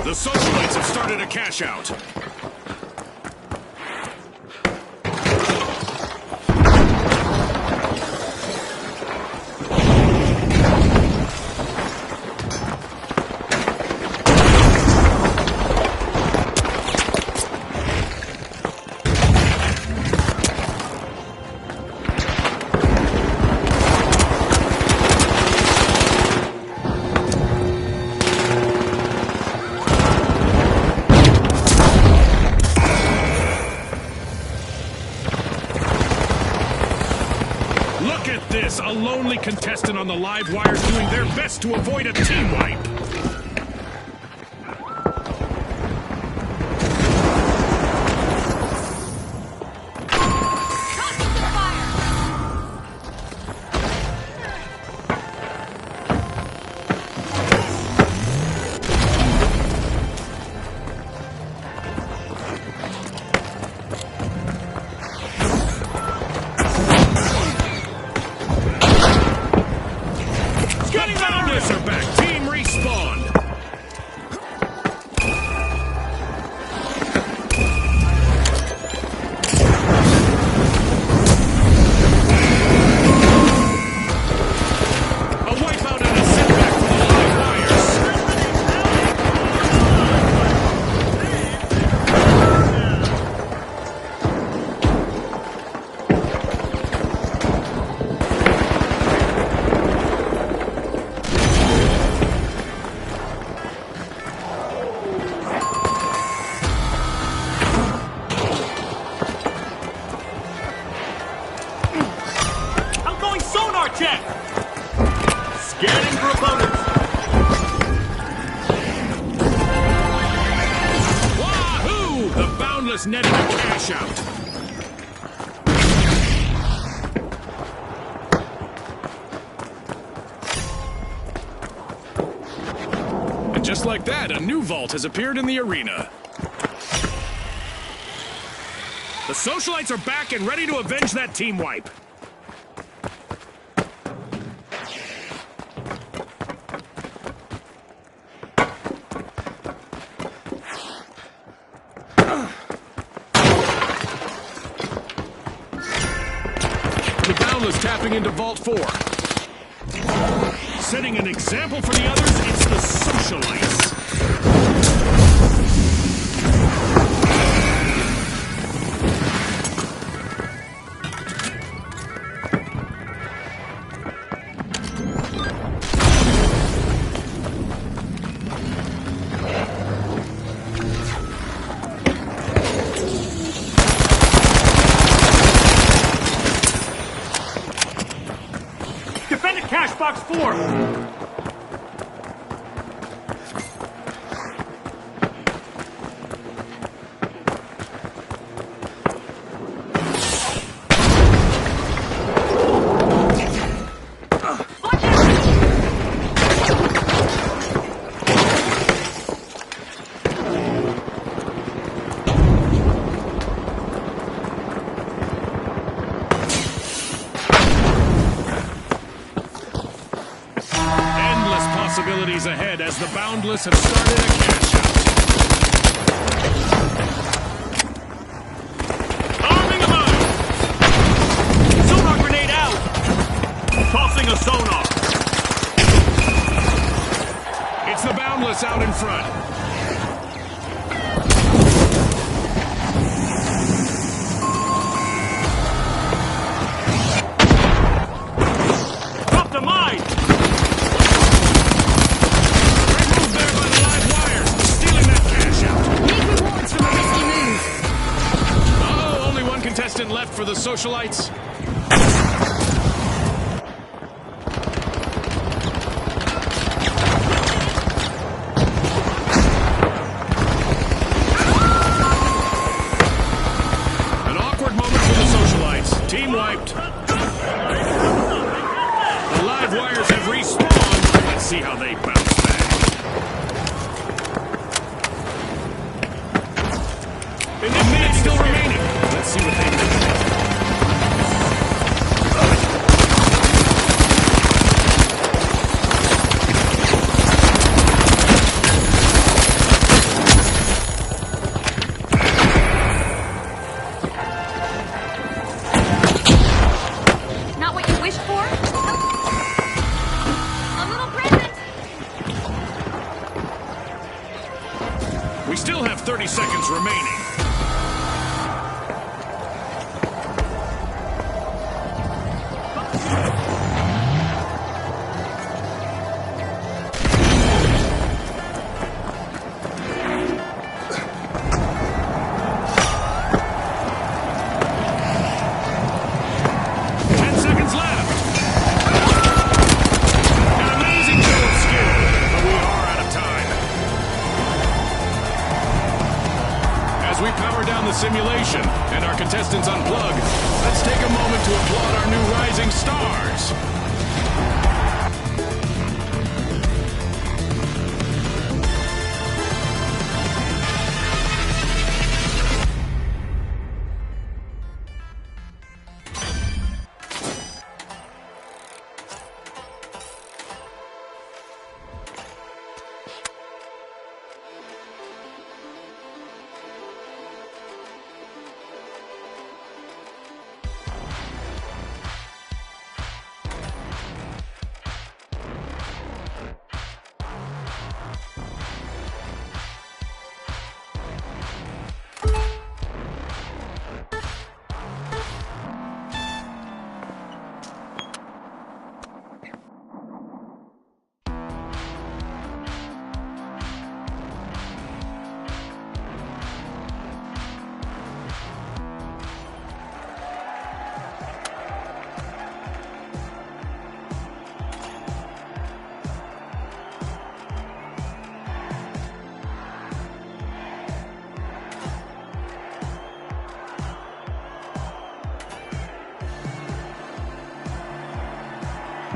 The Socialites have started a cash out. Look at this! A lonely contestant on the live wire doing their best to avoid a team wipe. Boundless are back. Team respawned. A wipeout and a setback for the live wires. I'm going sonar check. Scanning for opponents. Wahoo! The Boundless netted a cash out. And just like that, a new vault has appeared in the arena. The Socialites are back and ready to avenge that team wipe. Boundless tapping into Vault 4. Setting an example for the others, it's the socialites. Defended cash box 4. Possibilities ahead as the Boundless have started a cash out. Arming a mine. Sonar grenade out. Tossing a sonar. It's the Boundless out in front. Dropped a mine. Contestant left for the socialites. An awkward moment for the socialites. Team wiped. The live wires have respawned. Let's see how they bounce back. A minute still remaining. Let's see what they do. Not what you wished for? A little present! We still have 30 seconds remaining. As we power down the simulation and our contestants unplug, let's take a moment to applaud our new rising stars.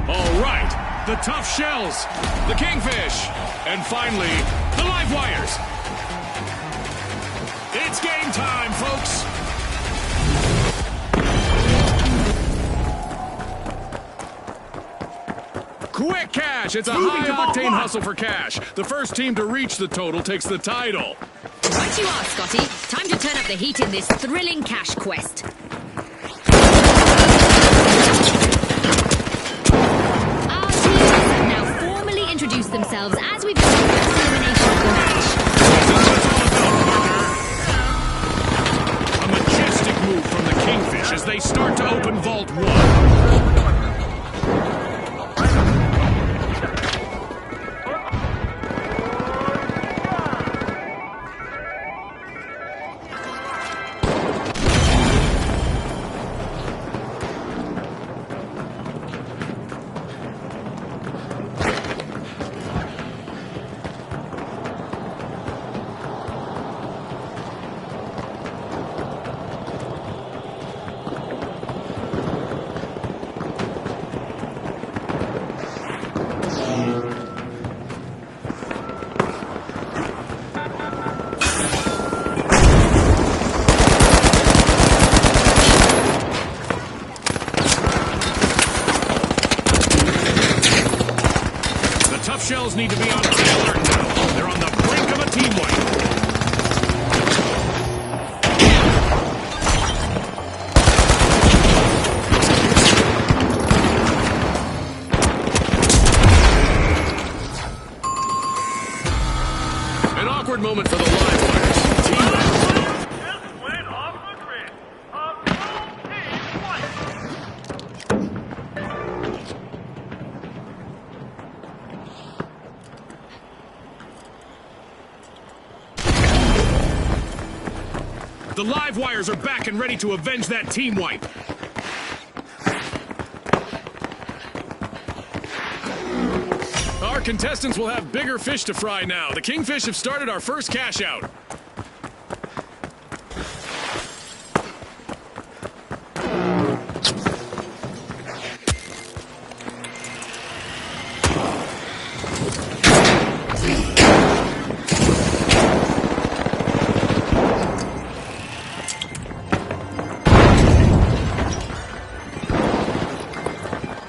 All right, the tough shells, the kingfish, and finally, the live wires. It's game time, folks. Quick cash! It's a high-octane hustle for cash. The first team to reach the total takes the title. Right you are, Scotty. Time to turn up the heat in this thrilling cash quest. yourselves as we begin the first elimination of the match. A majestic move from the Kingfish as they start to open Vault 1. Shells need to be on high alert now. They're on the brink of a team wipe. An awkward moment for the live wires. Team wipe. Just went off the grid. A full team wipe. The live wires are back and ready to avenge that team wipe. Our contestants will have bigger fish to fry now. The Kingfish have started our first cash out.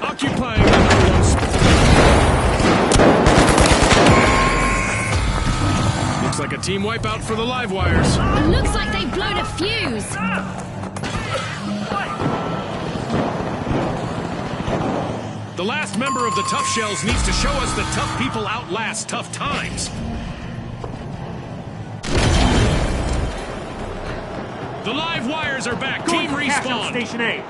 Occupying the number one spot. Looks like a team wipeout for the live wires. It looks like they've blown a fuse. The last member of the Tough Shells needs to show us that tough people outlast tough times. The live wires are back. Going Team for cash out respawn. Station A.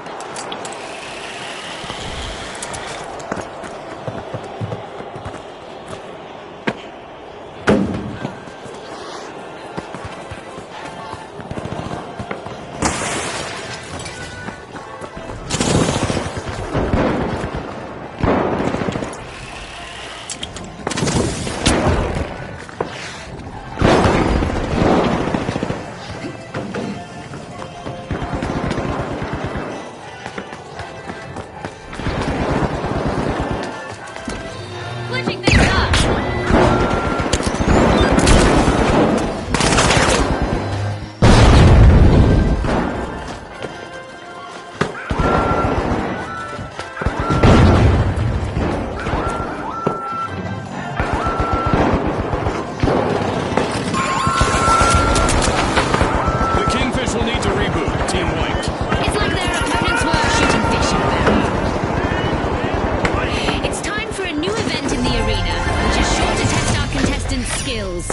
Switching things up. The Kingfish will need to reboot. Team wiped. It's like their opponents were shooting fish in a barrel. It's time for a new event in the arena, which is sure to test our contestants' skills.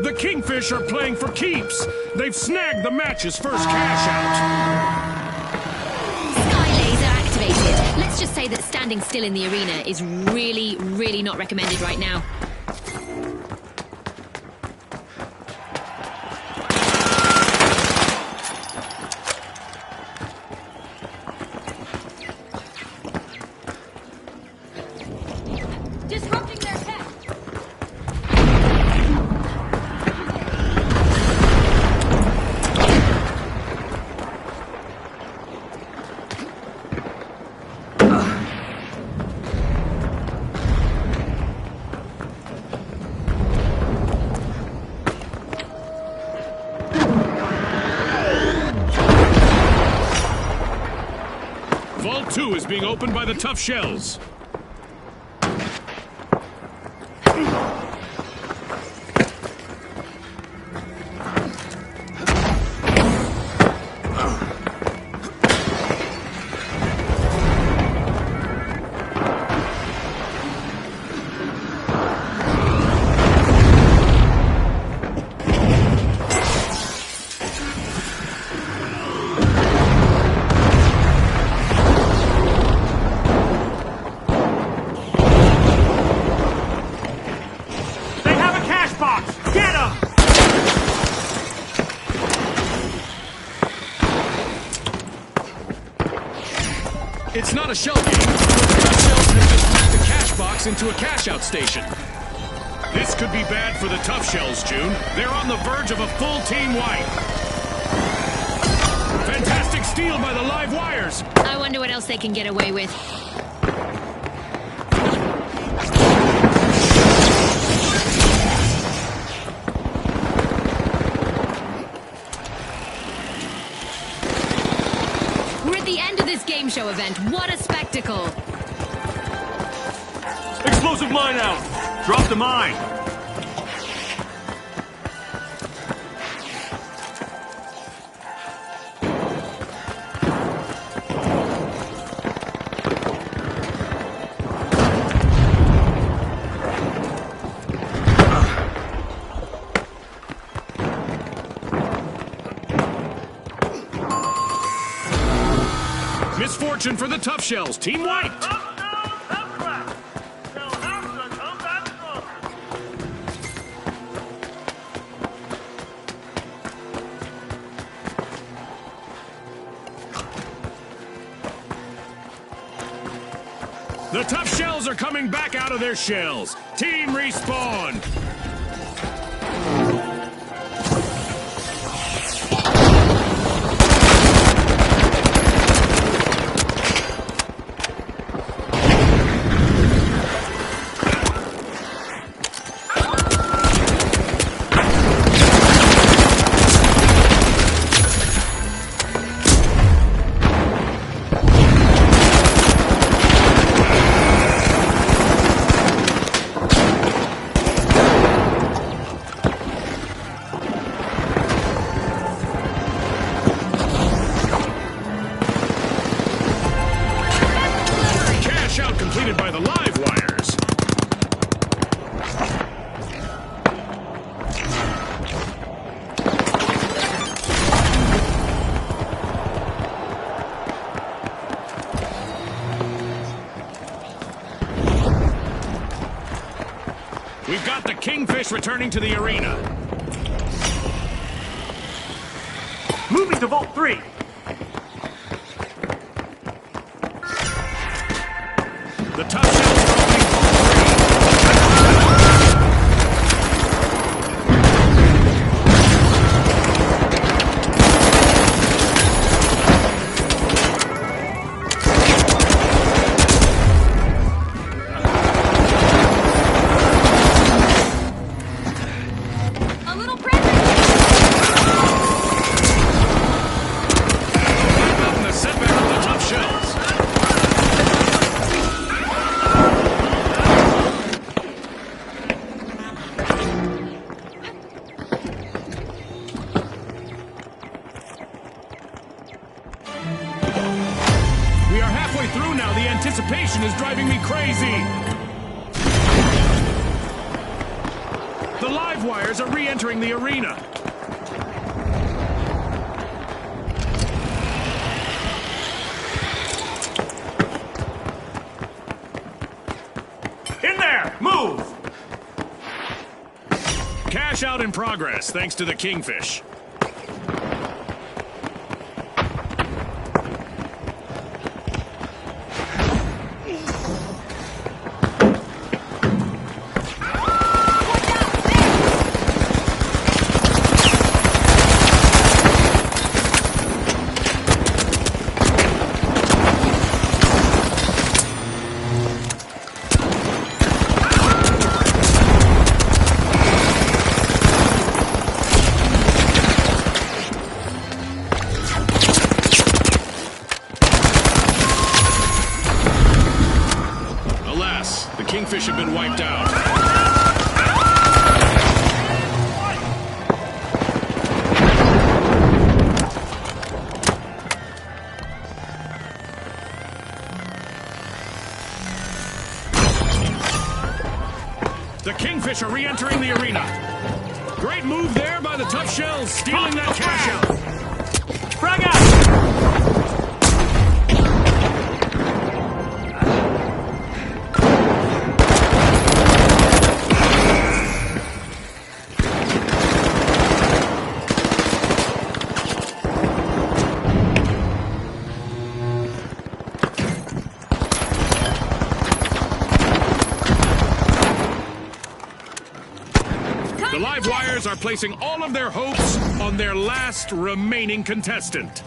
The Kingfish are playing for keeps. They've snagged the match's first cash out. Sky laser activated. Let's just say that standing still in the arena is really, really not recommended right now. Disrupting their tech. Vault 2 is being opened by the Tough Shells. It's not a shell game, but the tough shells have just turned the cash box into a cash-out station. This could be bad for the tough shells, June. They're on the verge of a full team wipe. Fantastic steal by the live wires. I wonder what else they can get away with. We're at the end of this game show event. What a spectacle! Explosive mine out! Drop the mine! Misfortune for the tough shells. Team wiped. The tough shells are coming back out of their shells. Team respawn. Completed by the live wires. We've got the Kingfish returning to the arena. Moving to Vault 3. The tough shells are opening A little present. the setback of the tough shells. We are halfway through now. The anticipation is driving me crazy. The live wires are re-entering the arena. In there! Move! Cash out in progress, thanks to the Kingfish. Alas, the Kingfish have been wiped out. The Kingfish are re-entering the arena. Great move there by the tough shells, stealing that cash out. Frag out! Wires are placing all of their hopes on their last remaining contestant.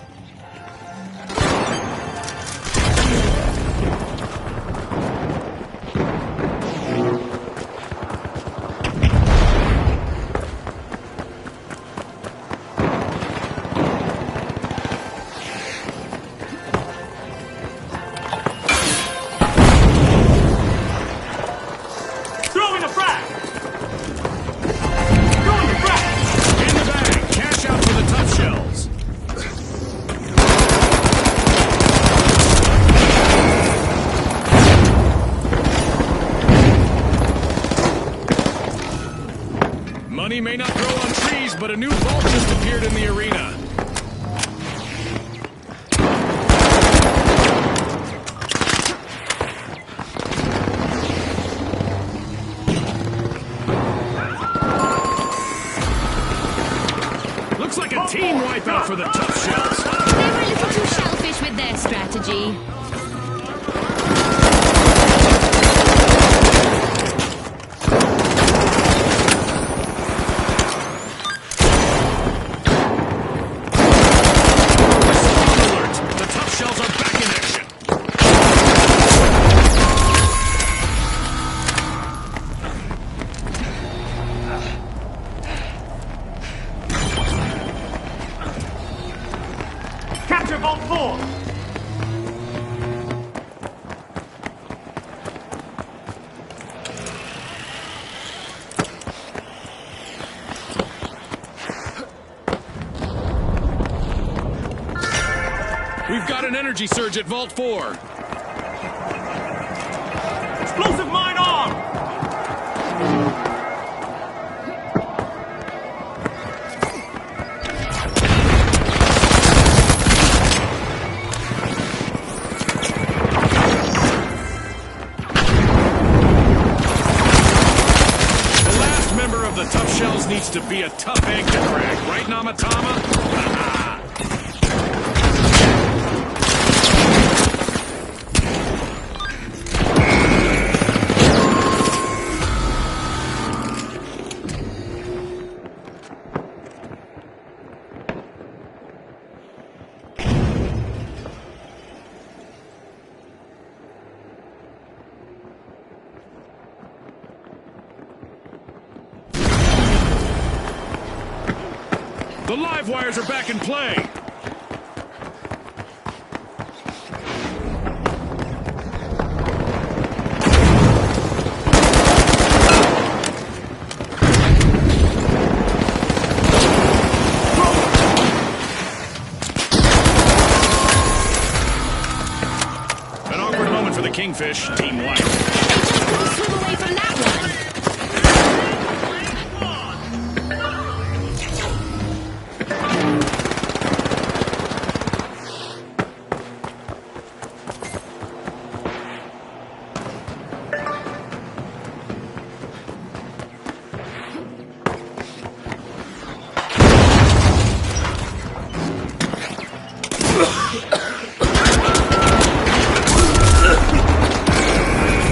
Throwing a frag! Throwing a frag! In the bag, cash out for the tough shells. Money may not grow on trees, but a new vault just appeared in the arena. Looks like a team wipeout for the tough shells. They were a little too shellfish with their strategy. Alert! The tough shells are back in action. Capture Vault 4! We've got an energy surge at Vault 4. Explosive mine armed! The last member of the tough shells needs to be a tough egg to crack, right, Namatama? The live wires are back in play. An awkward moment for the Kingfish, team white. We'll swim away from that one.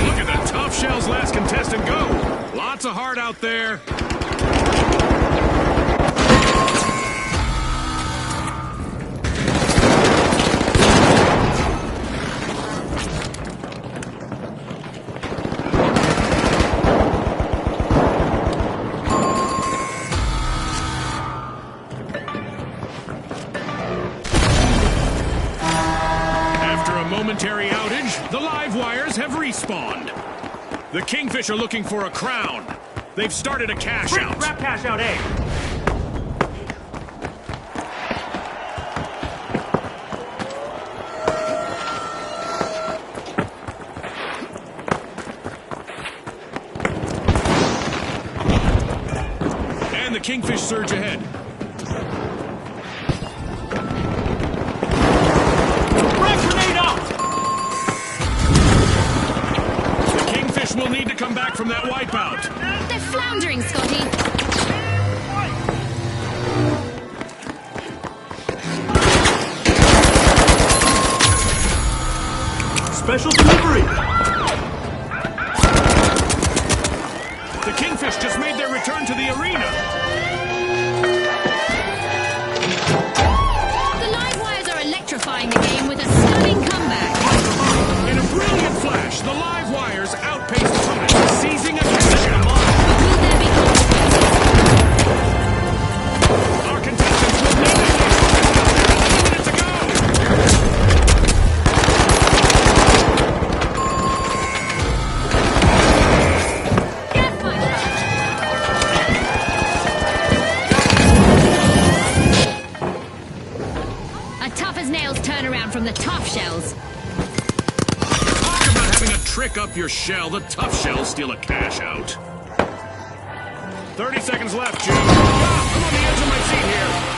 Look at the tough shells last contestant go. Lots of heart out there. After a momentary outage, the live wires have respawned. The Kingfish are looking for a crown. They've started a cash out. Grab cash out A! And the Kingfish surge ahead. Frag grenade out! The Kingfish will need to come back from that wipeout. They're floundering, Scotty. Special delivery! The Kingfish just made their return to the arena. A tough-as-nails turnaround from the tough shells. Talk about having a trick up your shell. The tough shells steal a cash out. 30 seconds left, Jim. Ah, I'm on the edge of my seat here.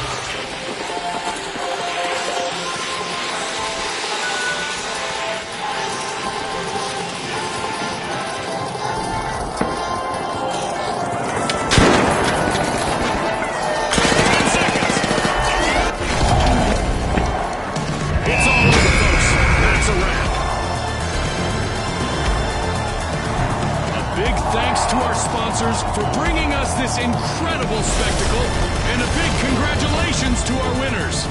To our sponsors for bringing us this incredible spectacle, and a big congratulations to our winners.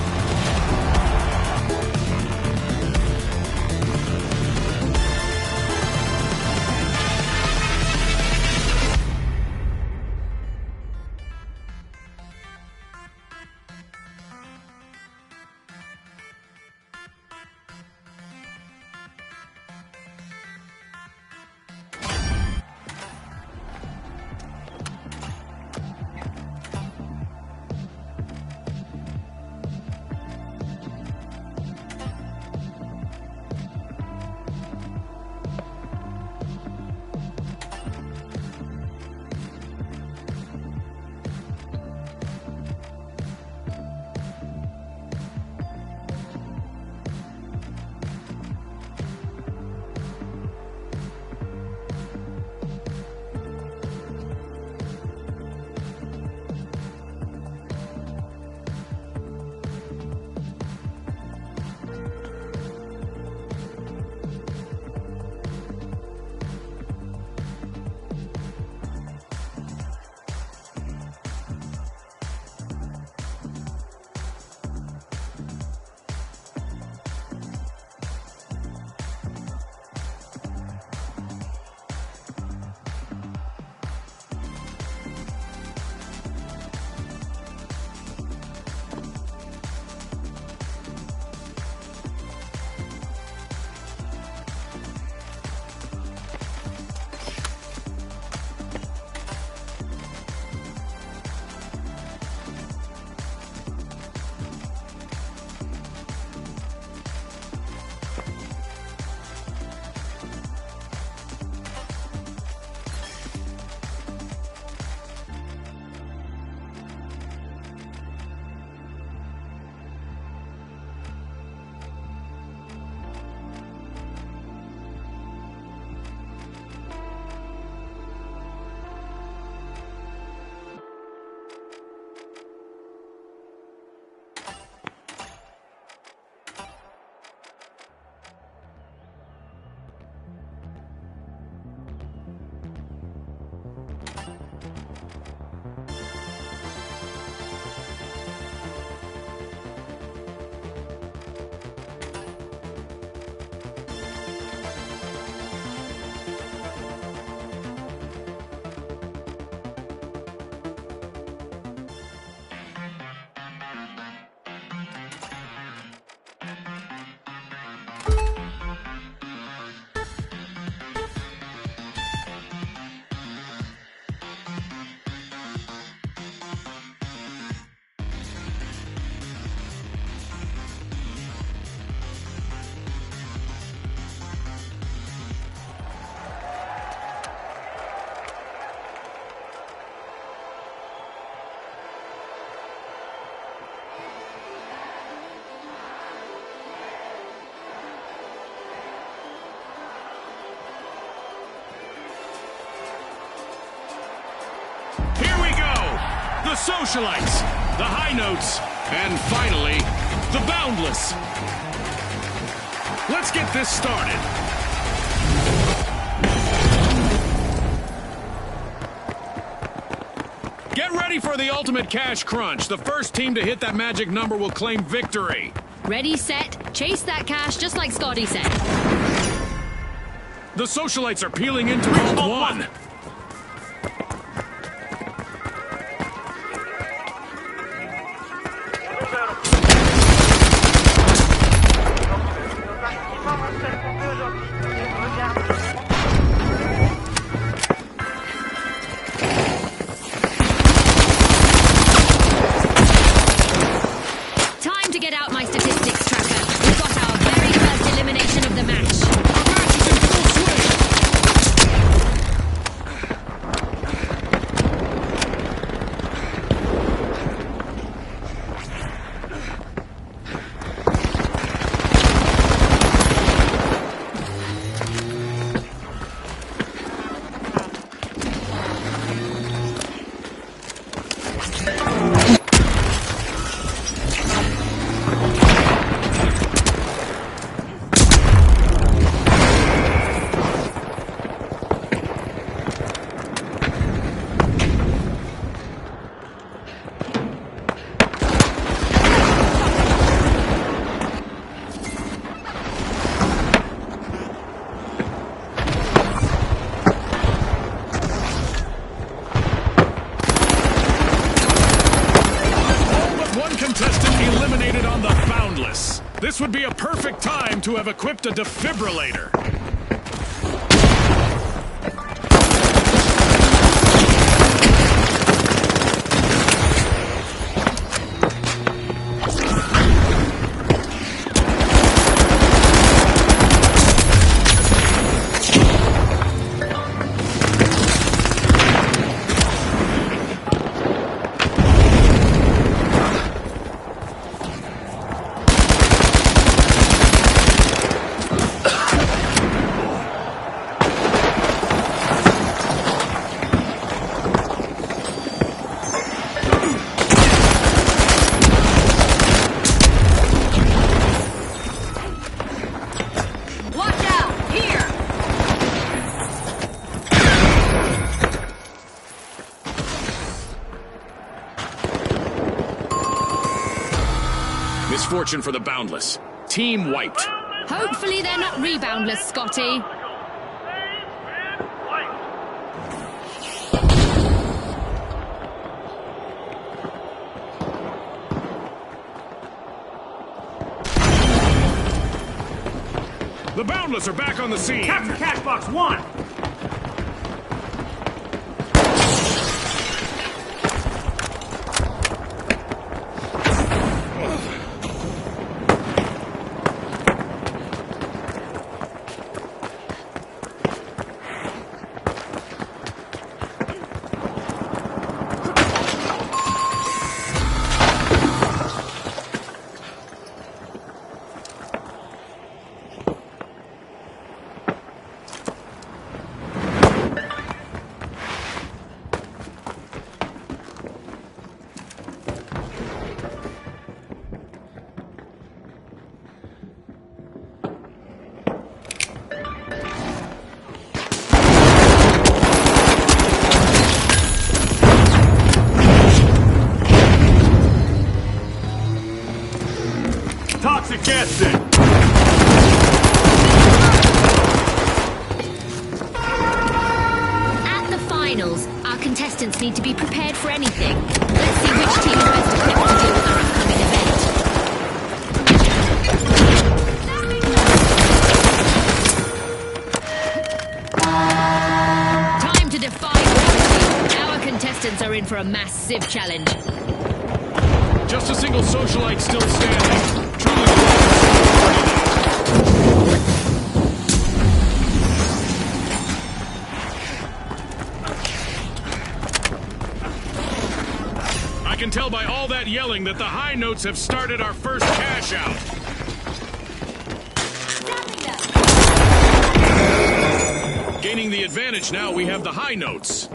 The socialites, the high notes, and finally, the boundless. Let's get this started. Get ready for the ultimate cash crunch. The first team to hit that magic number will claim victory. Ready, set, chase that cash just like Scotty said. The socialites are peeling into Vault 1. Time to get out my statistics. statistics tracker. We've got our very first elimination of the match. The match is in full swing. Contestant eliminated on the Boundless. This would be a perfect time to have equipped a defibrillator. Misfortune for the Boundless. Team wiped. Hopefully they're not reboundless, Scotty. The Boundless are back on the scene. Capture cash box 1. Toxic gas in. At the finals, our contestants need to be prepared for anything. Let's see which team is best equipped to deal with our upcoming event. Time to defy gravity. Our contestants are in for a massive challenge. Just a single socialite still standing. Truly. I can tell by all that yelling that the high notes have started our first cash out. Gaining the advantage now, we have the high notes.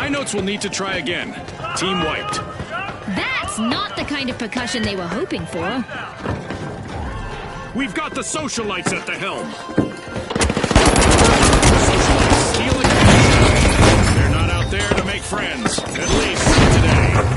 high notes will need to try again. Team wiped. That's not the kind of percussion they were hoping for. We've got the socialites at the helm. Socialites stealing. They're not out there to make friends, at least today.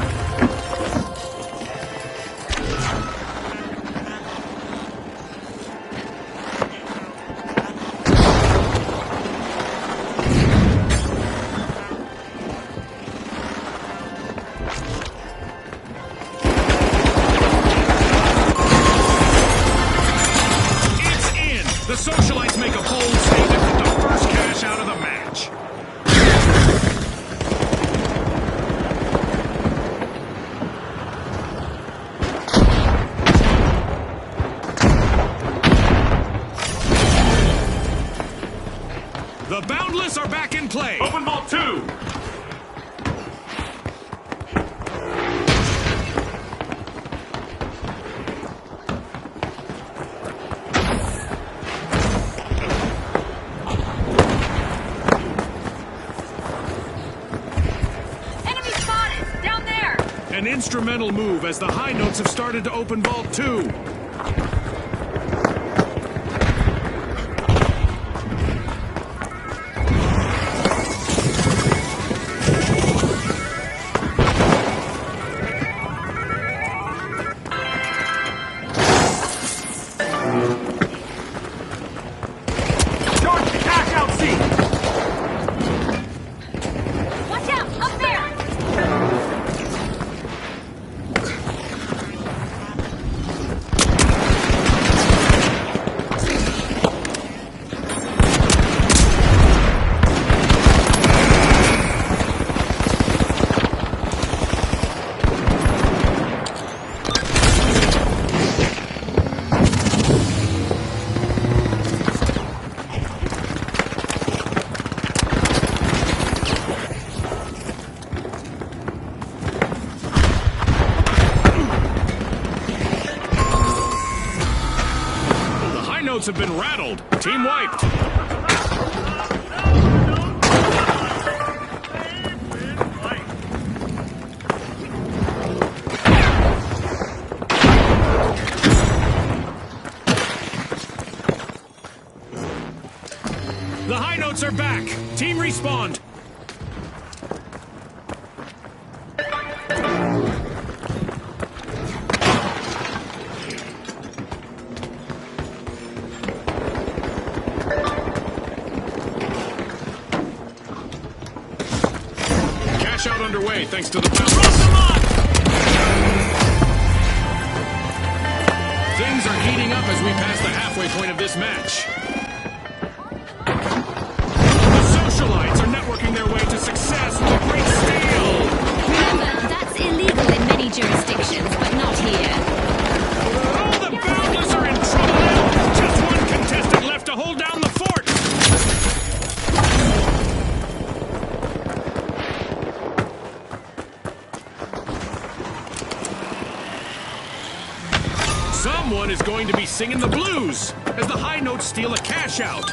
The socialites make a bold statement with the first cash out of the match. The Boundless are back in play. Open ball 2. Enemy spotted! Down there! An instrumental move as the high notes have started to open ball 2. Charge the cash out seat. Watch out! Up there! The high notes have been rattled. Team wiped. The high notes are back. Team respawned. Cash out underway thanks to the bounce. Things are heating up as we pass the halfway point of this match. The socialites are networking their way to success with a great steal. Remember, that's illegal in many jurisdictions, but not here. Oh, the Boundless are in trouble now. Just one contestant left to hold down the fort. Someone is going to be singing the blues as the high notes steal a cash out.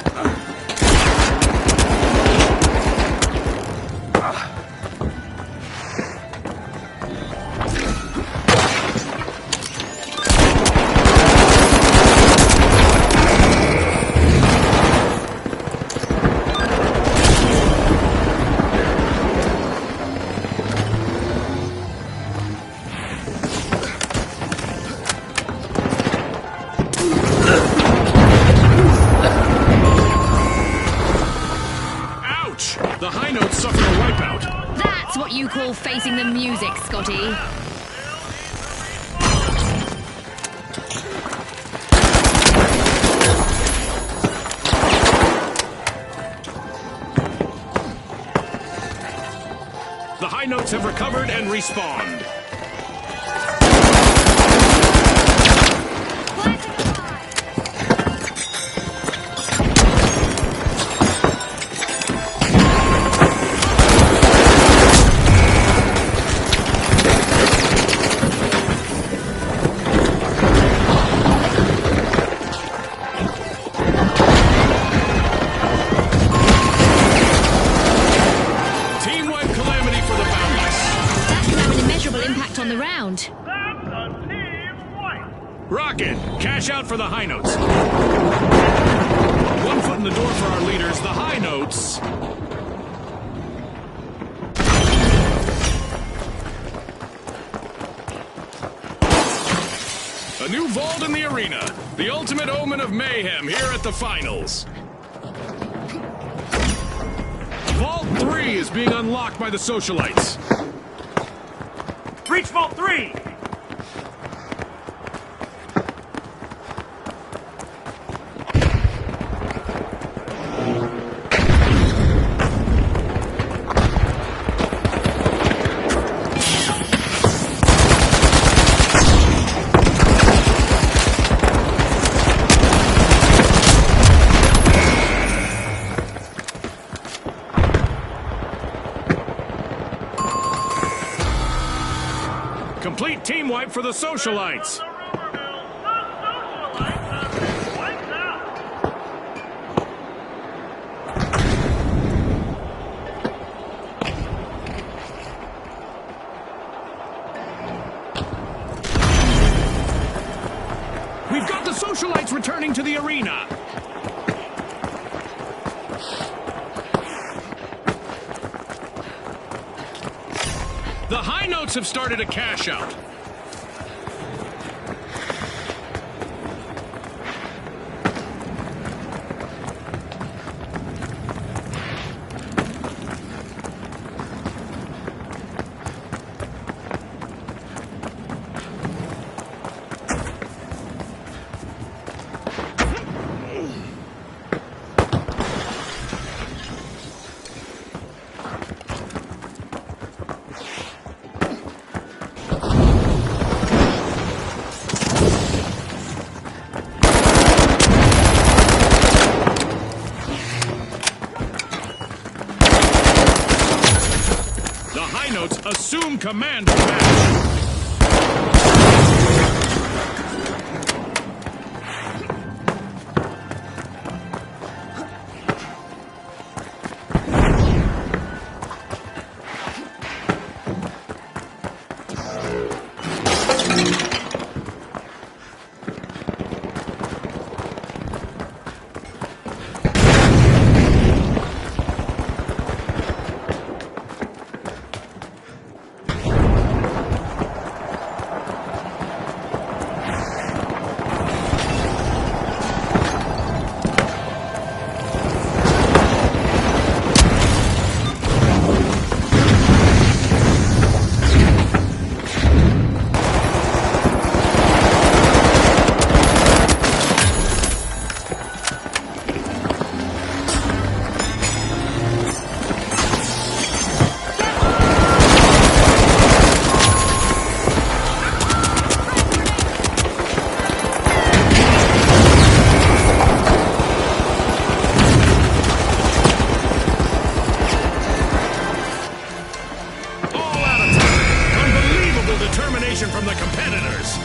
Ouch! The high notes suffered a wipeout. That's what you call facing the music, Scotty. The high notes have recovered and respawned. Team White Calamity Rocket, cash out for the high notes. One foot in the door for our leaders, the high notes. A new vault in the arena. The ultimate omen of mayhem here at the finals. Vault 3 is being unlocked by the socialites. Breach Vault 3! Complete team wipe for the socialites. We've got the socialites returning to the arena. The high notes have started a cash out. Assume command of the match. From the competitors.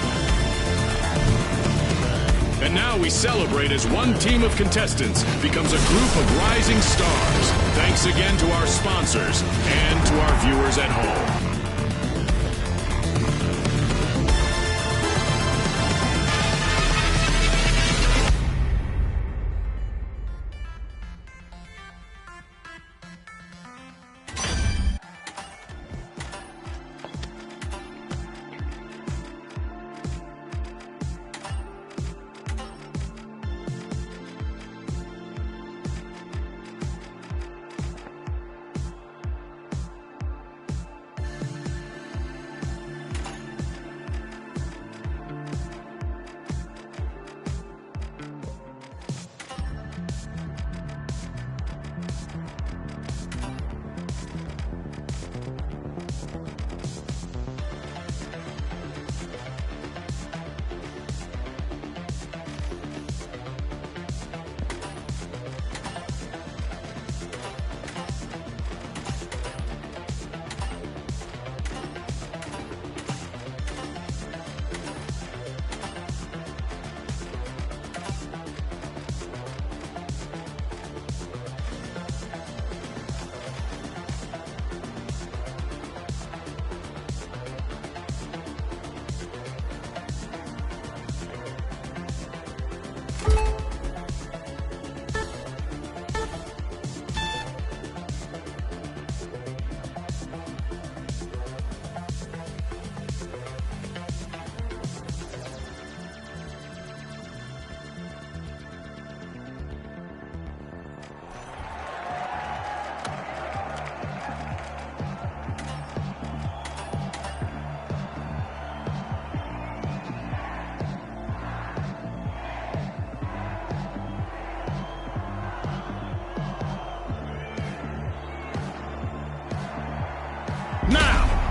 And now we celebrate as one team of contestants becomes a group of rising stars. Thanks again to our sponsors and to our viewers at home.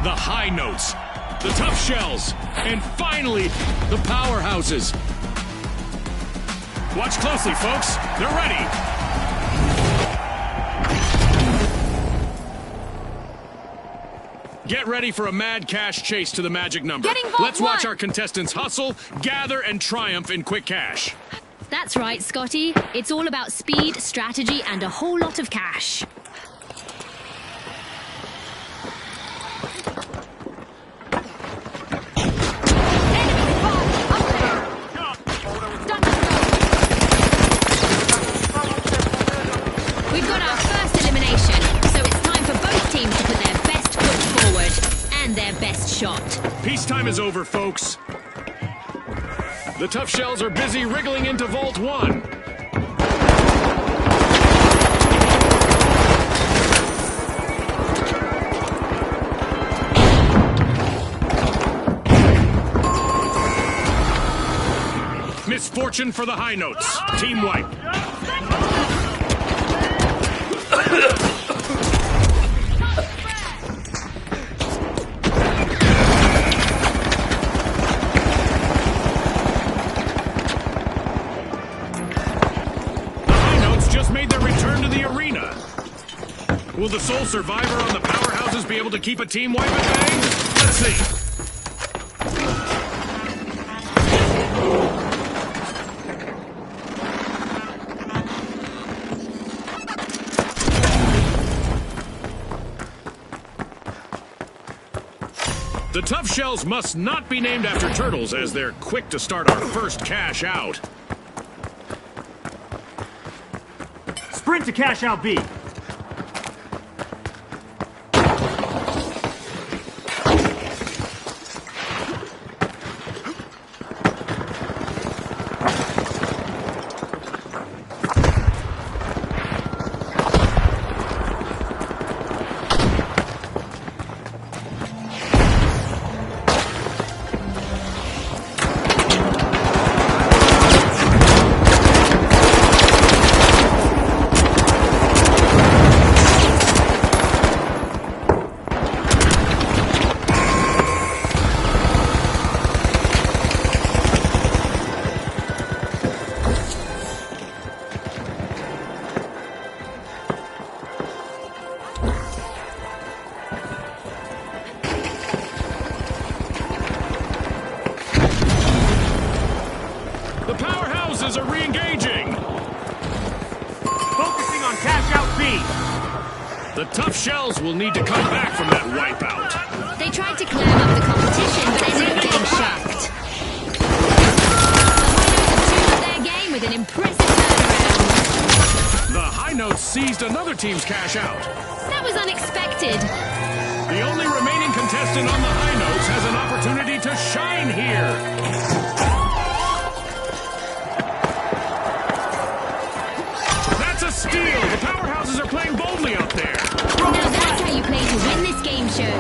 the high notes, the tough shells, and finally, the powerhouses. Watch closely, folks. They're ready. Get ready for a mad cash chase to the magic number. Getting vault Let's watch one. our contestants hustle, gather, and triumph in quick cash. That's right, Scotty. It's all about speed, strategy, and a whole lot of cash. We've got our first elimination, so it's time for both teams to put their best foot forward and their best shot. Peacetime is over, folks. The tough shells are busy wriggling into Vault 1. Misfortune for the high notes. Team wipe. Will the sole survivor on the powerhouses be able to keep a team wipe at bay? Let's see. The tough shells must not be named after turtles, as they're quick to start our first cash out. Sprint to cash out B. Are re-engaging. Focusing on cash out B. The tough shells will need to come back from that wipeout. They tried to clam up the competition, but ended up getting shucked. The High Notes have their game with an impressive turnaround. The high notes seized another team's cash out. That was unexpected. The only remaining contestant on the high notes has an opportunity to shine here. Steal! The powerhouses are playing boldly out there. Now that's how you play to win this game show.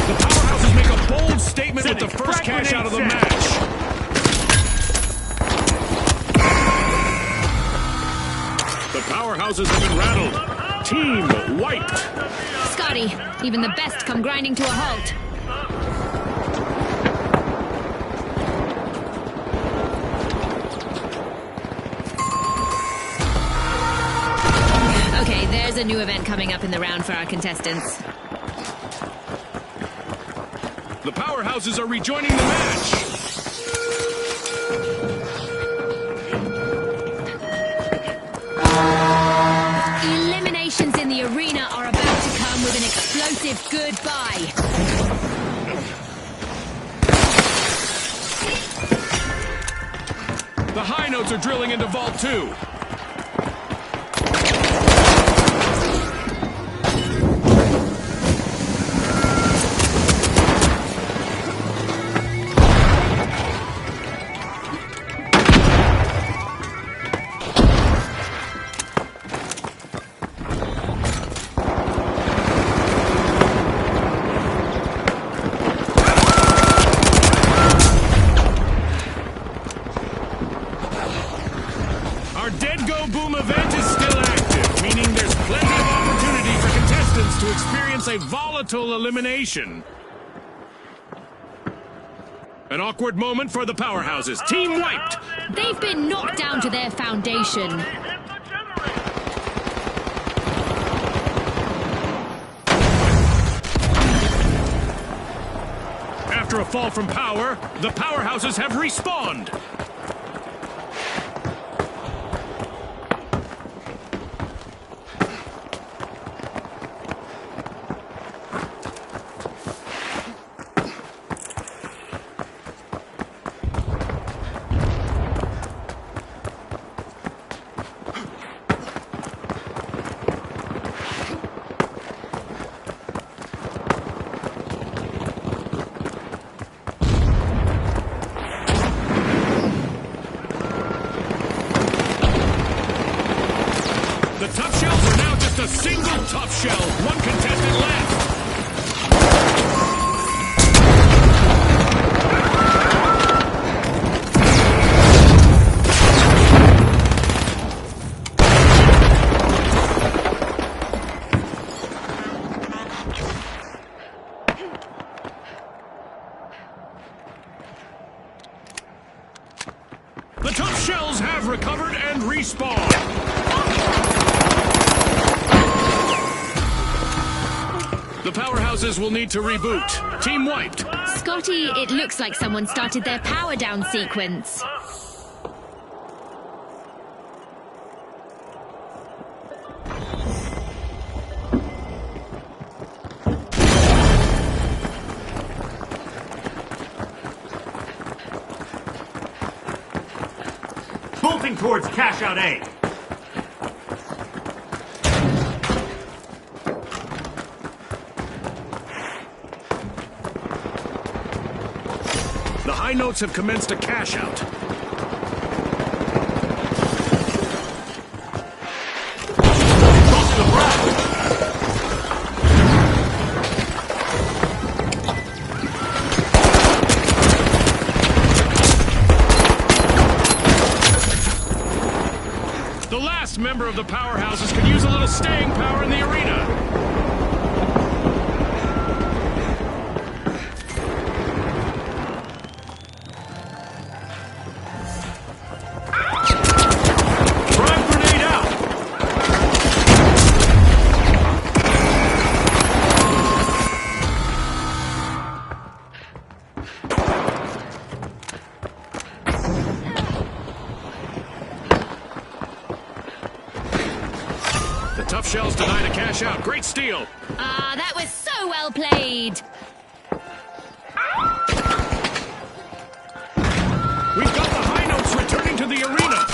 The powerhouses make a bold statement with the first cash out of the match. Powerhouses have been rattled. Team wiped. Scotty, even the best come grinding to a halt. Okay, there's a new event coming up in the round for our contestants. The powerhouses are rejoining the match. Eliminations in the arena are about to come with an explosive goodbye. The high notes are drilling into Vault 2. Our Dead Go Boom event is still active, meaning there's plenty of opportunity for contestants to experience a volatile elimination. An awkward moment for the powerhouses. Team wiped! They've been knocked down to their foundation. After a fall from power, the powerhouses have respawned. The tough shells are now just a single tough shell. One contestant left. The tough shells have recovered and respawned. The powerhouses will need to reboot. Team wiped. Scotty, it looks like someone started their power down sequence. Bolting towards cash out A. The high notes have commenced a cash out. Cross the breath. The last member of the powerhouses could use a little staying power in the arena. The tough shells denied a cash out. Great steal. Ah, that was so well played. We've got the high notes returning to the arena.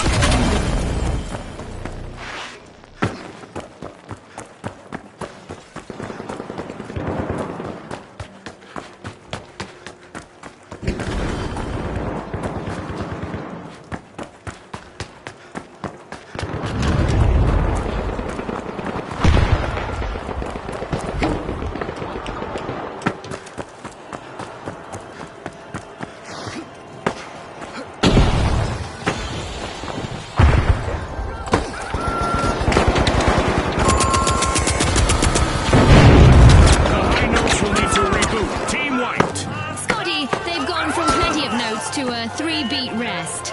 To a 3-beat rest.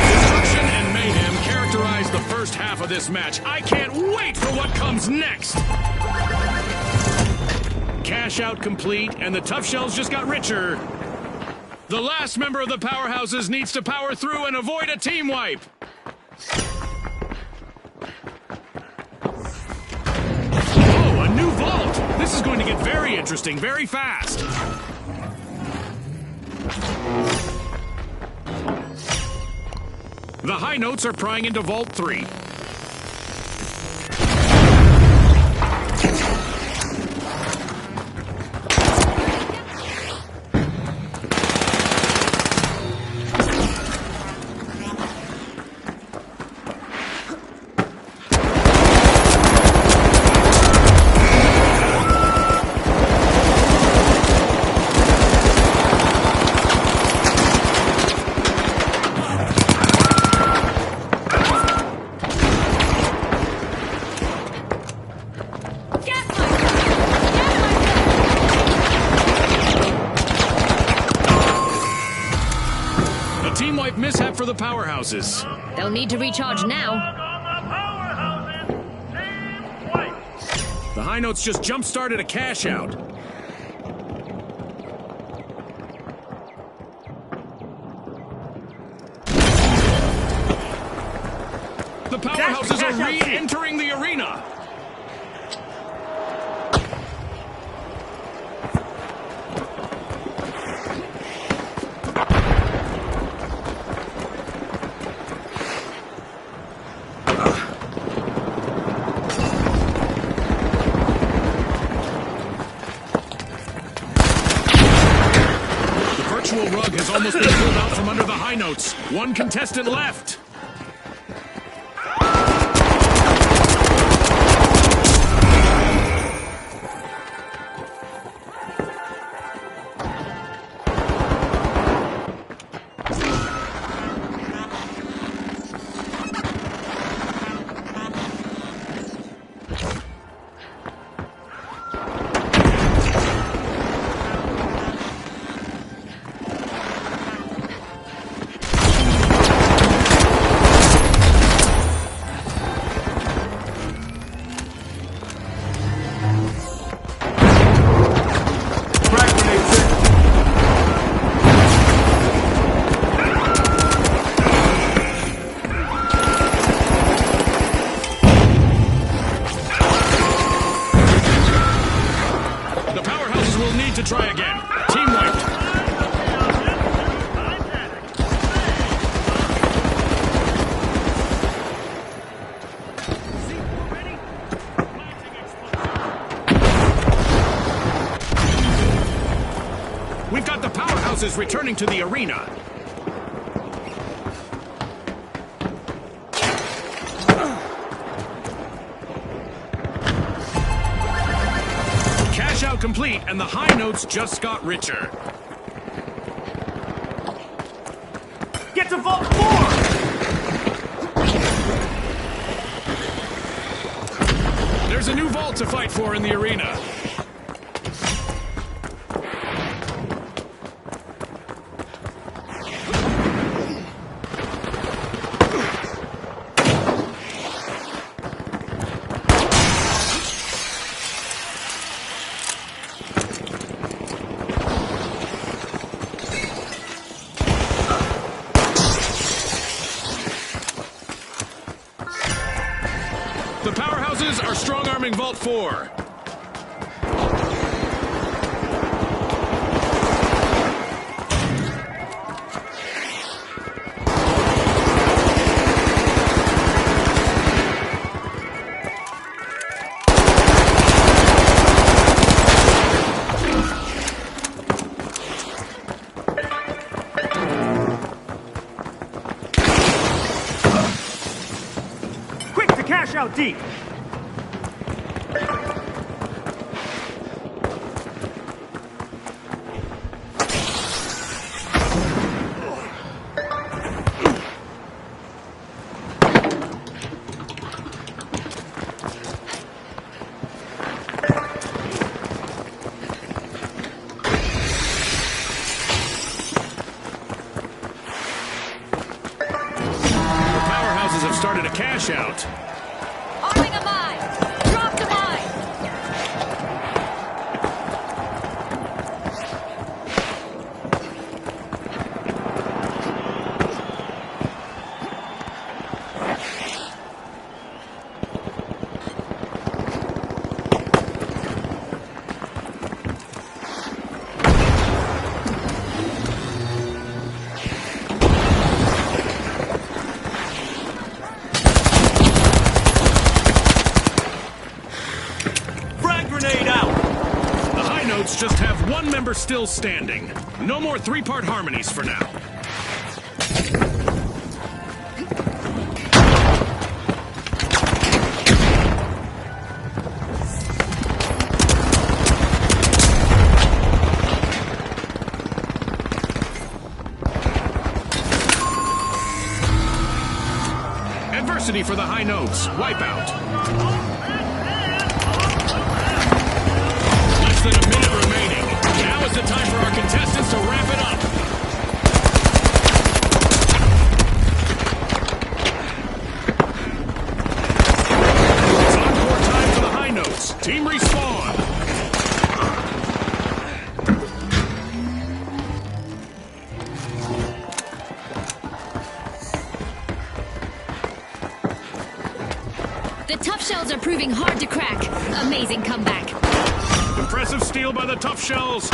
Destruction and mayhem characterize the first half of this match. I can't wait for what comes next! Cash out complete, and the tough shells just got richer. The last member of the powerhouses needs to power through and avoid a team wipe. This is going to get very interesting, very fast. The high notes are prying into Vault 3. team wipe mishap for the powerhouses. They'll need to recharge now. On the powerhouses, team wipe. The high notes just jump-started a cash out. The powerhouses are re-entering the arena. The virtual rug has almost been pulled out from under the high notes. One contestant left. To try again. Team wiped. We've got the powerhouses returning to the arena. Cash out complete, and the high notes just got richer. Get to Vault 4! There's a new vault to fight for in the arena. The powerhouses are strong-arming Vault 4. Quick to cash out deep! Started a cash out. Arming a mine! Dropped a mine! Just have one member still standing. No more three-part harmonies for now. Adversity for the high notes. Wipeout. Less than a minute remaining. Now is the time for our contestants to wrap it up. The tough shells are proving hard to crack. Amazing comeback. Impressive steal by the tough shells.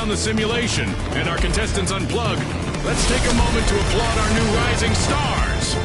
The simulation and our contestants unplug, let's take a moment to applaud our new rising stars.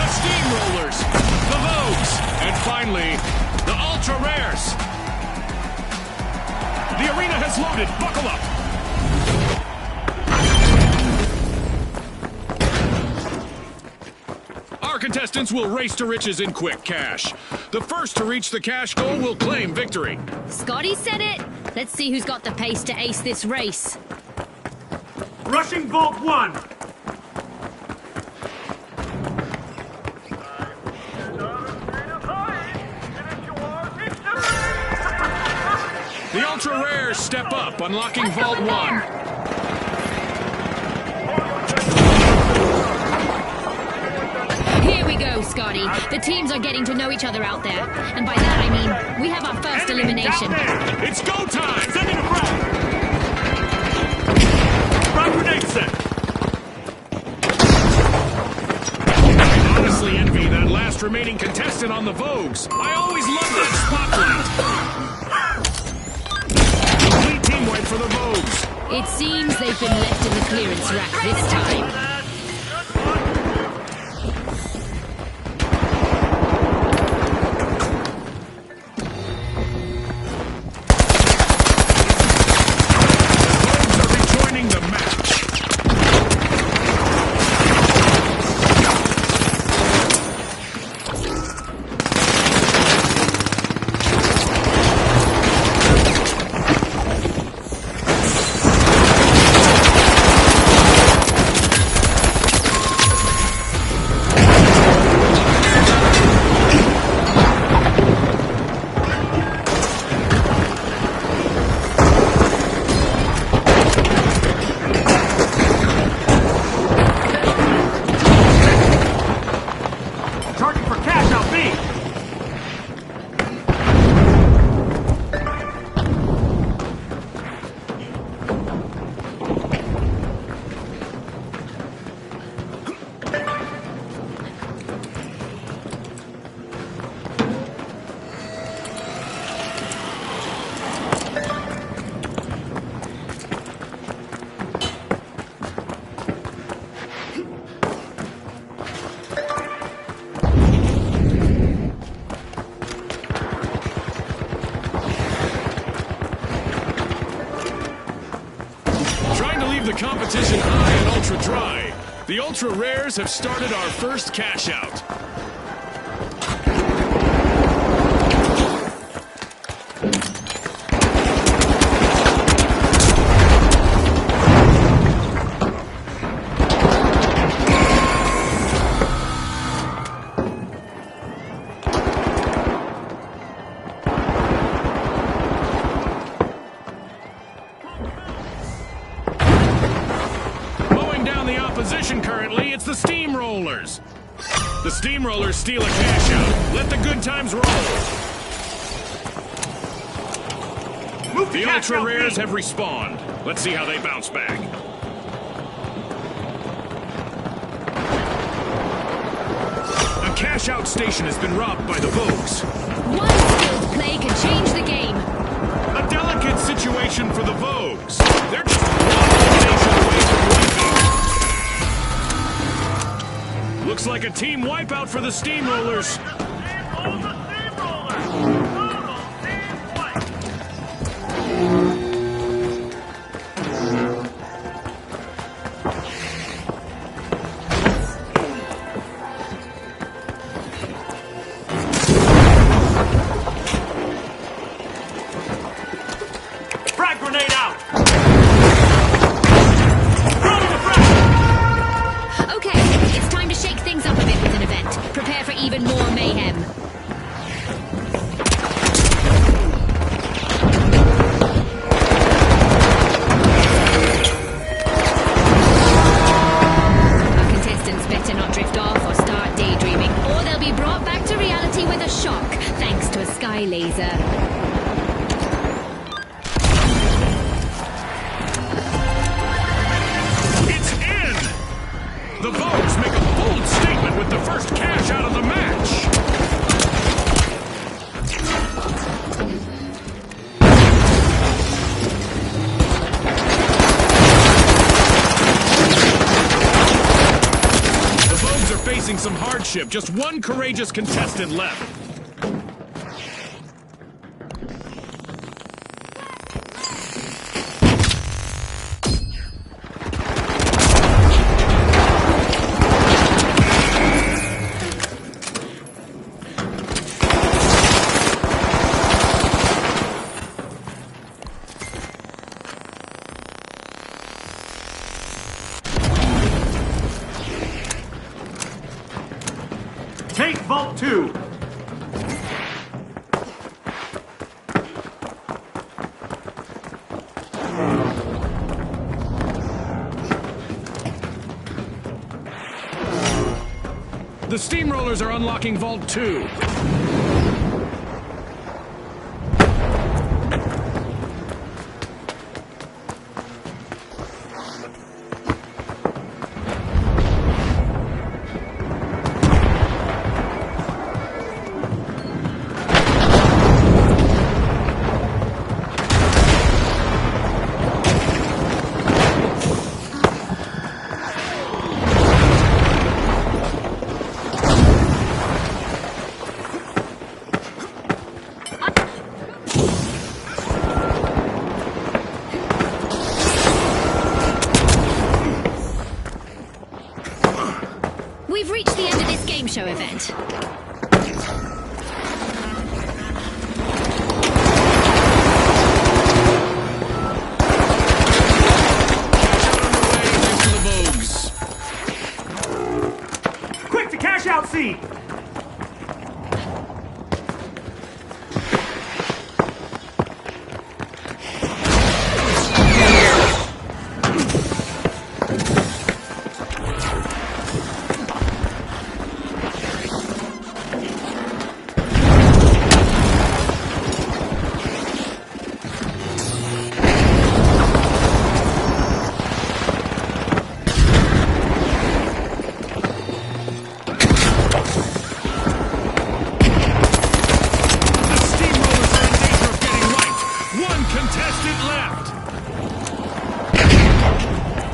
Steamrollers, the Vogues, and finally, the Ultra Rares. The arena has loaded. Buckle up. Our contestants will race to riches in quick cash. The first to reach the cash goal will claim victory. Scotty said it. Let's see who's got the pace to ace this race. Rushing Vault 1. The Ultra Rares step up, unlocking Vault 1. Here we go, Scotty. The teams are getting to know each other out there. And by that I mean, we have our first elimination. It's go time! Sending a frag! Frag grenade set! I honestly envy that last remaining contestant on the Vogues. I always loved that spotlight. Complete team wipe for the Vogues. It seems they've been left in the clearance rack this time. the competition high and ultra dry, the ultra rares have started our first cash out. Opposition currently, it's the Steamrollers. The Steamrollers steal a cash out. Let the good times roll. Move the Ultra Rares have respawned. Let's see how they bounce back. A cash out station has been robbed by the Vogues. One skilled play can change the game. A delicate situation for the Vogues. They're just one elimination away from wiping. Looks like a team wipeout for the Steamrollers. Frag grenade out! Okay, it's time to shake things up a bit with an event. Prepare for even more mayhem. Our contestants better not drift off or start daydreaming, or they'll be brought back to reality with a shock, thanks to a sky laser. The Vogues make a bold statement with the first cash out of the match. The Vogues are facing some hardship. Just one courageous contestant left. Take Vault 2! The Steamrollers are unlocking Vault 2. We've reached the end of this game show event. Quick to cash out seat!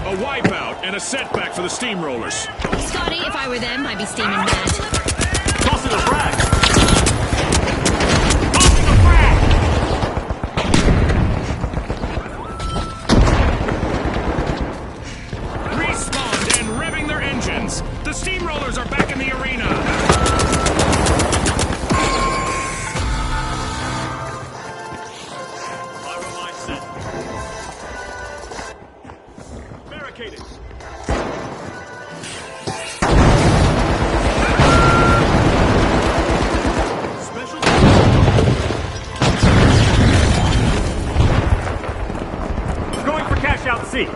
A wipeout and a setback for the Steamrollers. Scotty, if I were them, I'd be steaming mad. Tossing a frag! Tossing a frag! barricaded. Special. Going for cash out C.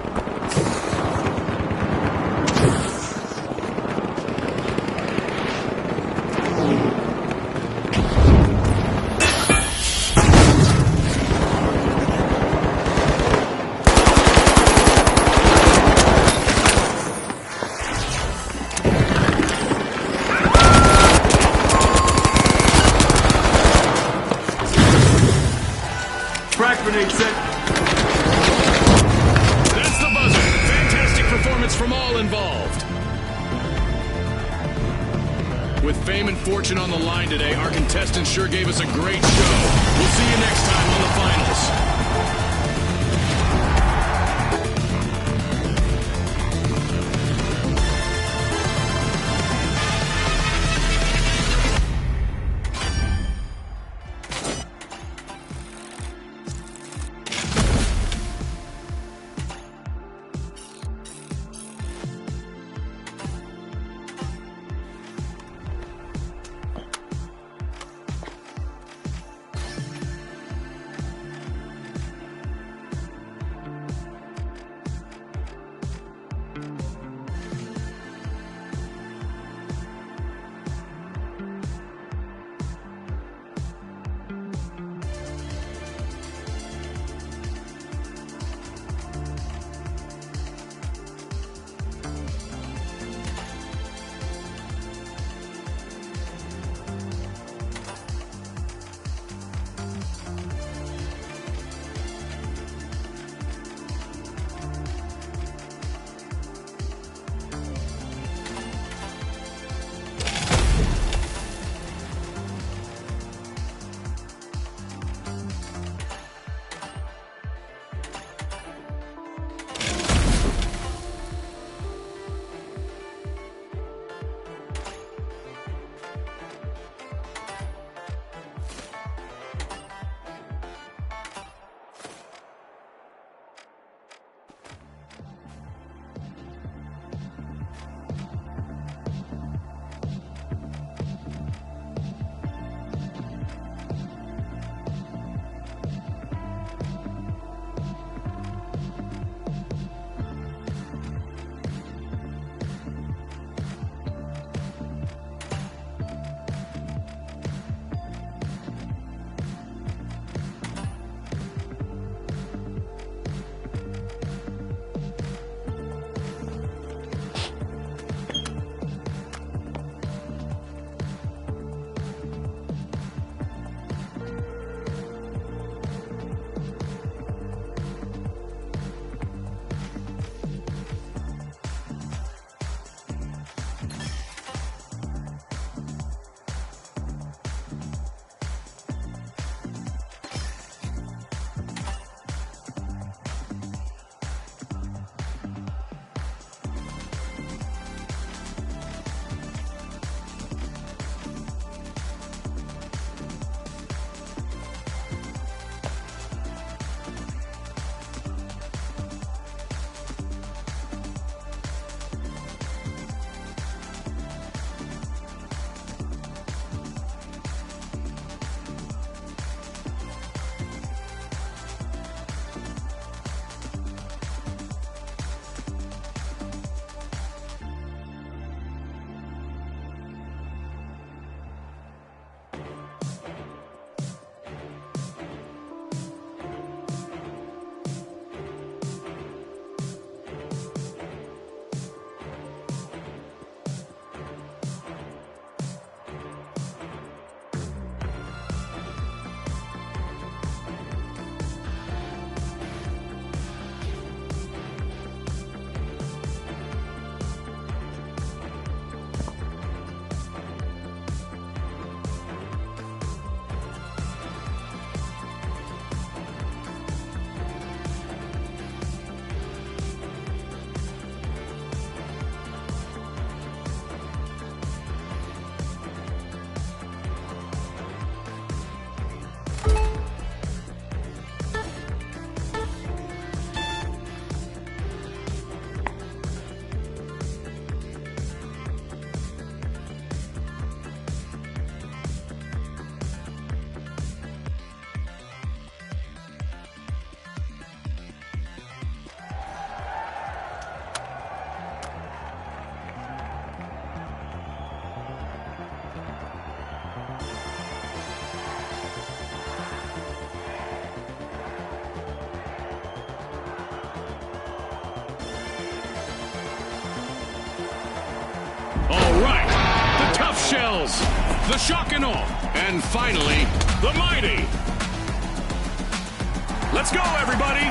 Frag grenade set. That's the buzzer. Fantastic performance from all involved. With fame and fortune on the line today, our contestants sure gave us a great show. We'll see you next time on the finals. Shells, the Shock and Awe, and finally, the Mighty. Let's go, everybody!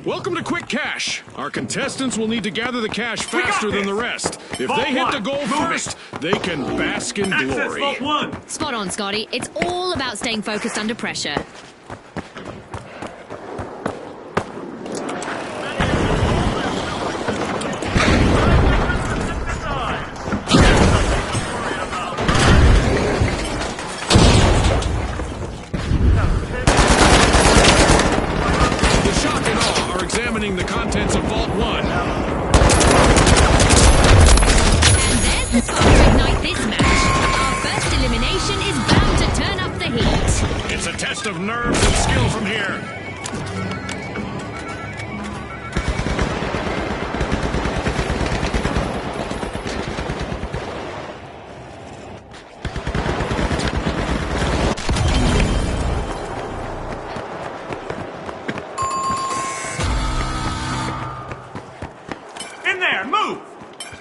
Welcome to Quick Cash. Our contestants will need to gather the cash faster than the rest. If Vault they hit one, the goal move first, they can bask in Access glory. Vault 1. Spot on, Scotty. It's all about staying focused under pressure. The contents of Vault 1. And there's the spark to ignite this match. Our first elimination is bound to turn up the heat. It's a test of nerves and skill from here.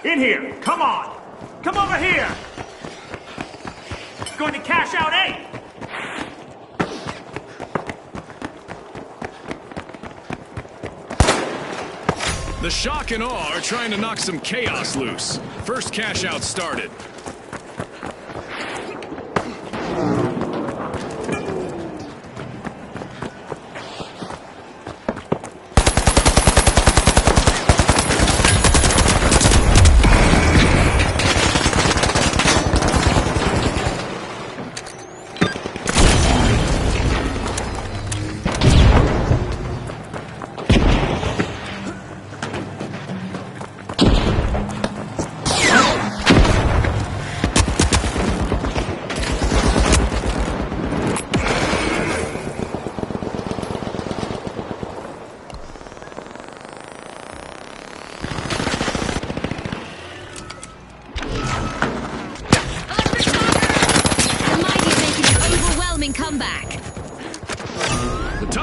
In here! Come on! Come over here! Going to cash out A! The Shock and Awe are trying to knock some chaos loose. First cash out started.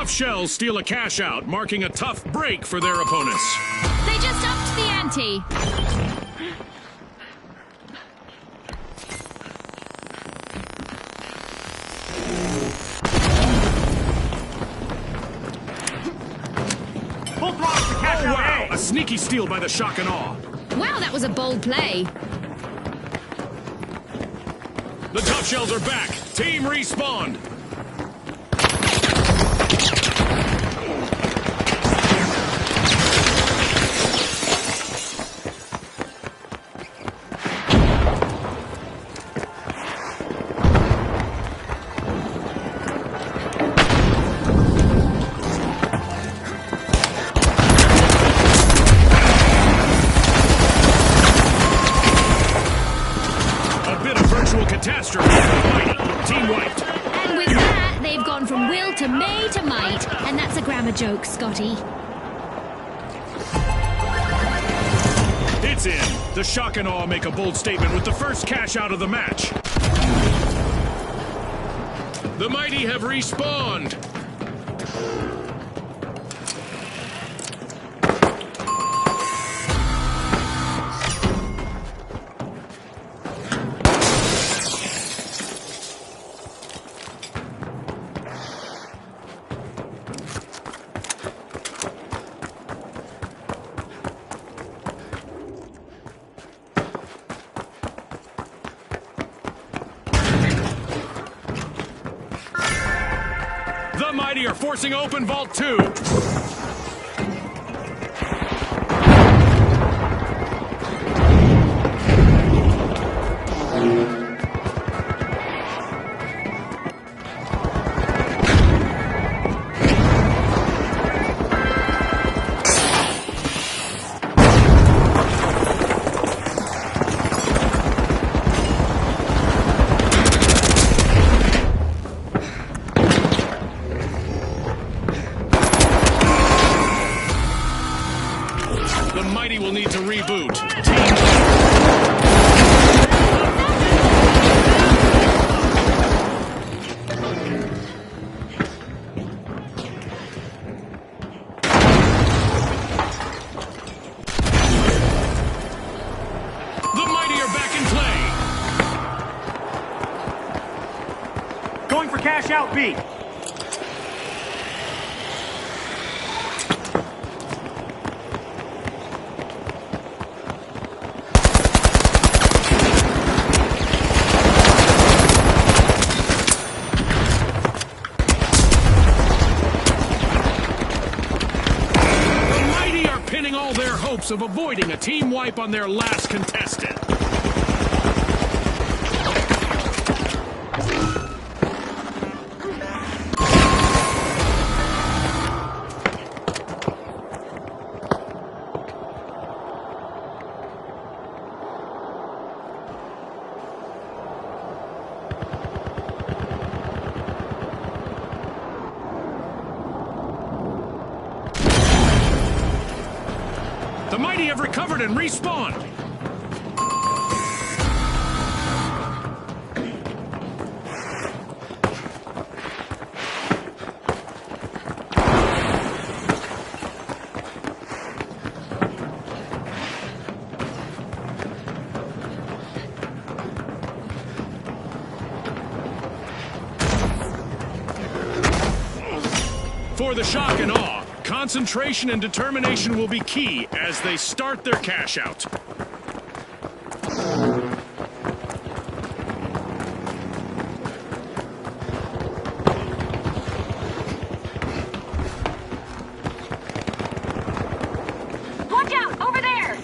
Shells steal a cash out, marking a tough break for their opponents. They just upped the ante. Full throttle to cash out wow! A. A sneaky steal by the Shock and Awe. Wow, that was a bold play. The Tough Shells are back. Team respawned. Catastrophe. Team wiped. And with that, they've gone from will to may to might. And that's a grammar joke, Scotty. It's in. The Shock and Awe make a bold statement with the first cash out of the match. The Mighty have respawned. The Mighty are forcing open Vault 2. The Mighty will need to reboot. cash out be? All their hopes of avoiding a team wipe on their last contestant. The mighty have recovered and respawned. For the shock and awe, concentration and determination will be key as they start their cash out. Watch out! Over there!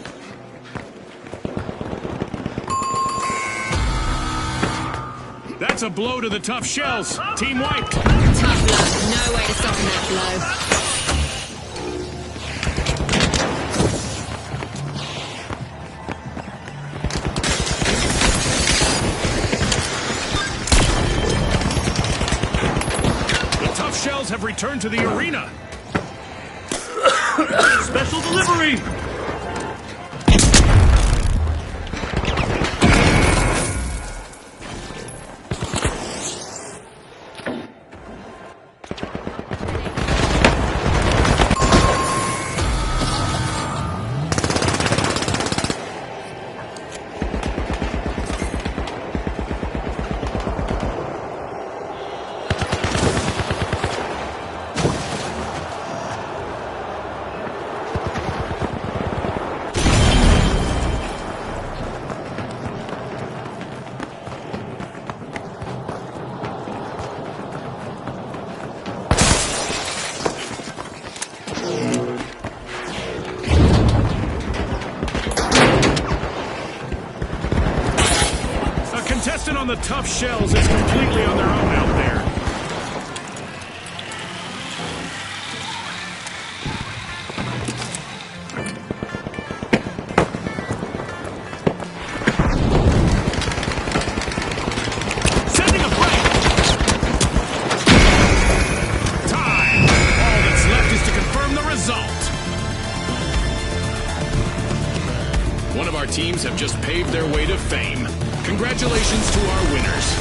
That's a blow to the tough shells. Team wiped. Tough luck. No way to soften that blow. Shells have returned to the arena. Special delivery! Contestant on the tough shells is completely on their own out there. Sending a break. Time. All that's left is to confirm the result. One of our teams have just paved their way to fame. Congratulations to our winners.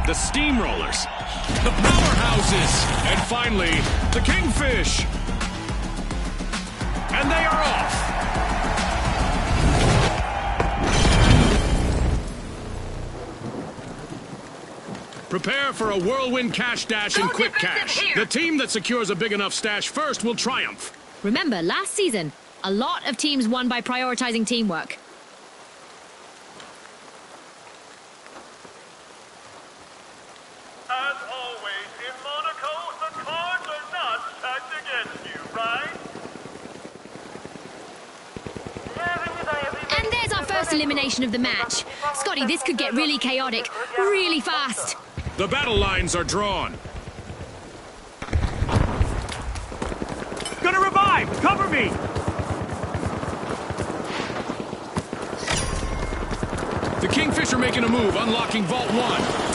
the Steamrollers, the Powerhouses, and finally, the Kingfish. And they are off. Prepare for a whirlwind cash dash and quick cash. The team that secures a big enough stash first will triumph. Remember, last season, a lot of teams won by prioritizing teamwork. As always, in Monaco, the cards are not stacked against you, right? And there's our first elimination of the match. Scotty, this could get really chaotic, really fast. The battle lines are drawn. Gonna revive! Cover me! The Kingfish are making a move, unlocking Vault 1.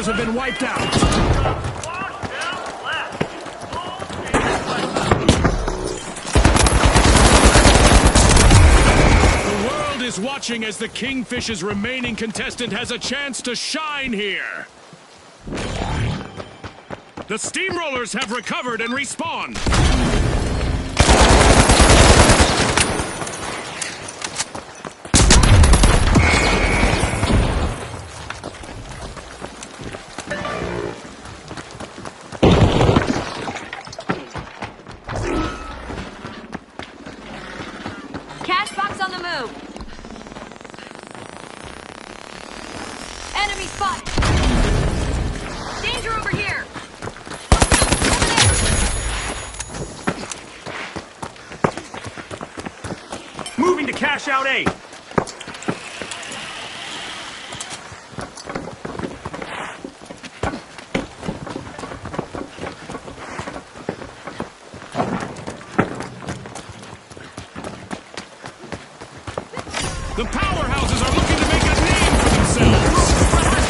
Have been wiped out. The world is watching as the Kingfish's remaining contestant has a chance to shine here. The Steamrollers have recovered and respawned. Cash box on the move. Enemy spotted. Danger over here. Moving to cash out A. The Powerhouses are looking to make a name for themselves.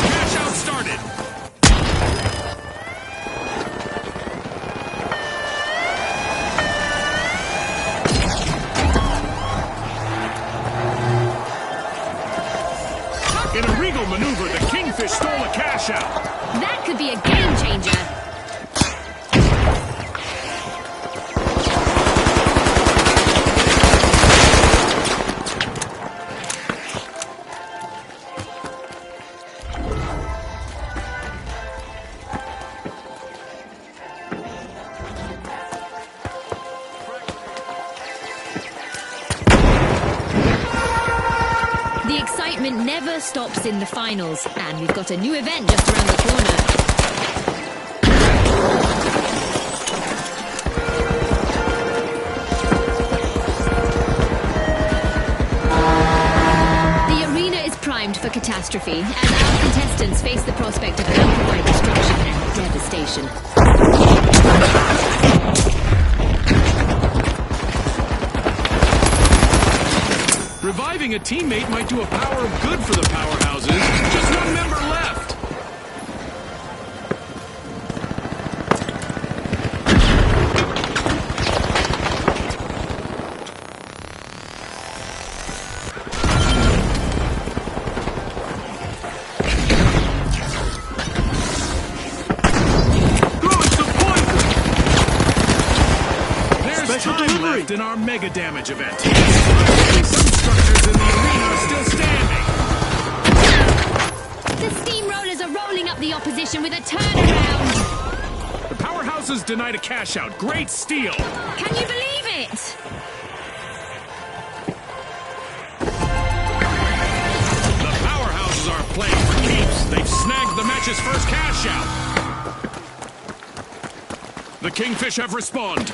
Cash out started. In a regal maneuver, the Kingfish stole a cash out. That could be a game changer. The excitement never stops in the finals, and we've got a new event just around the corner. The arena is primed for catastrophe, as our contestants face the prospect of amplified destruction and devastation. Reviving a teammate might do a power of good for the Powerhouses. Just one member left. left in our mega damage event. Some structures in the arena are still standing. The steamrollers are rolling up the opposition with a turnaround. The powerhouses denied a cash out. Great steal. Can you believe it? The powerhouses are playing for keeps. They've snagged the match's first cash out. The Kingfish have respawned.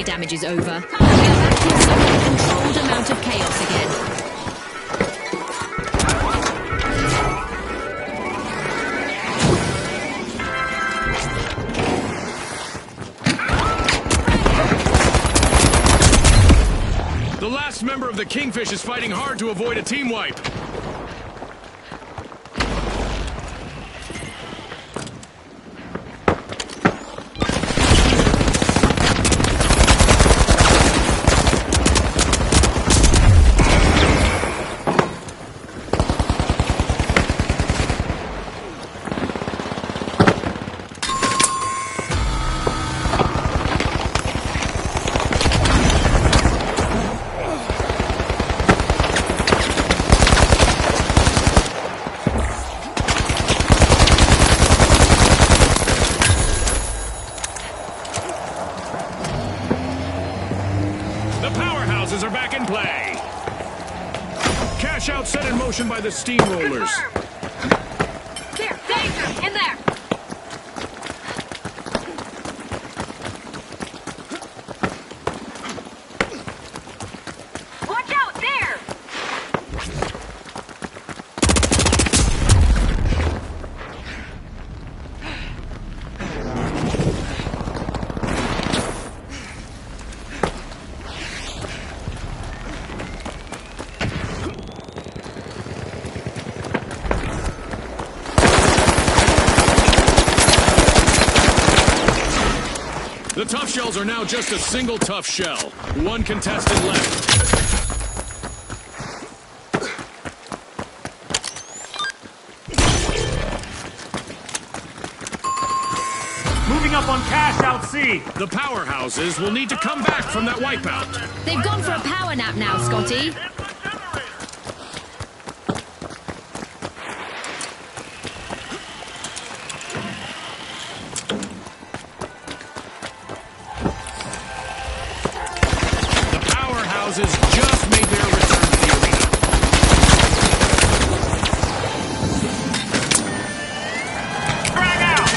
Damage is over. We are back to a controlled amount of chaos again. The last member of the Kingfish is fighting hard to avoid a team wipe. Are back in play. Cash out set in motion by the steamrollers. There, danger, in there. Watch out, there. The tough shells are now just a single tough shell. One contestant left. Moving up on cash out C. The powerhouses will need to come back from that wipeout. They've gone for a power nap now, Scotty. Just made their return to the arena. Drag out!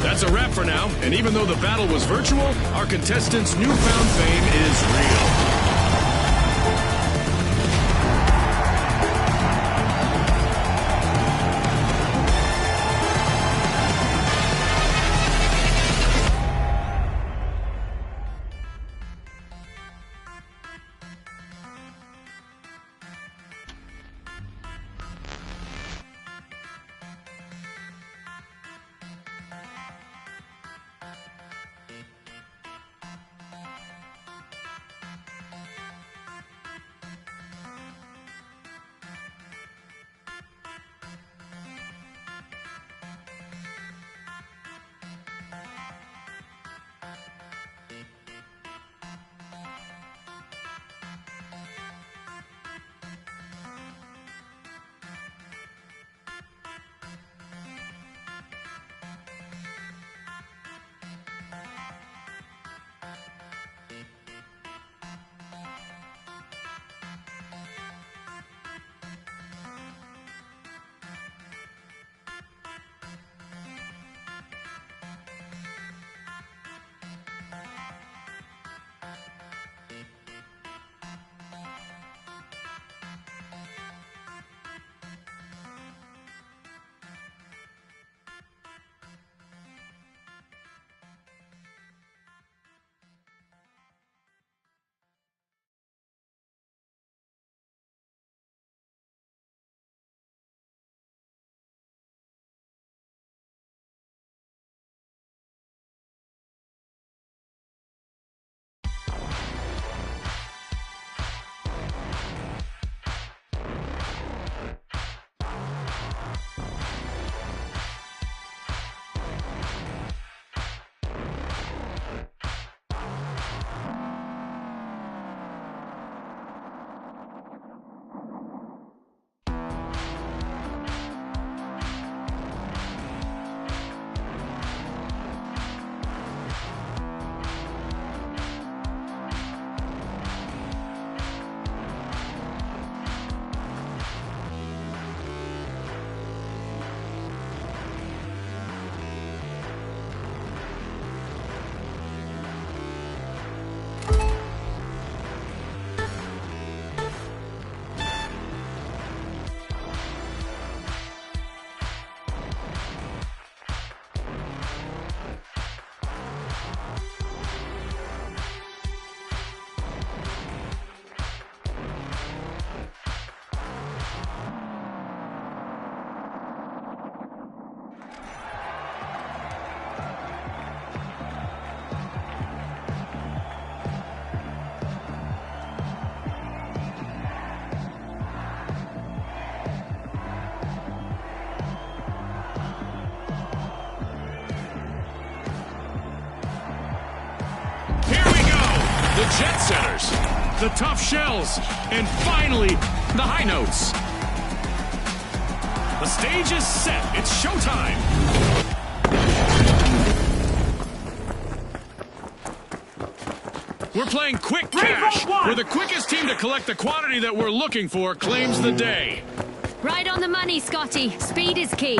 That's a wrap for now, and even though the battle was virtual, our contestants' newfound fame is real. The jet setters, the tough shells, and finally, the high notes. The stage is set. It's showtime. We're playing quick cash, where the quickest team to collect the quantity that we're looking for claims the day. Right on the money, Scotty. Speed is key.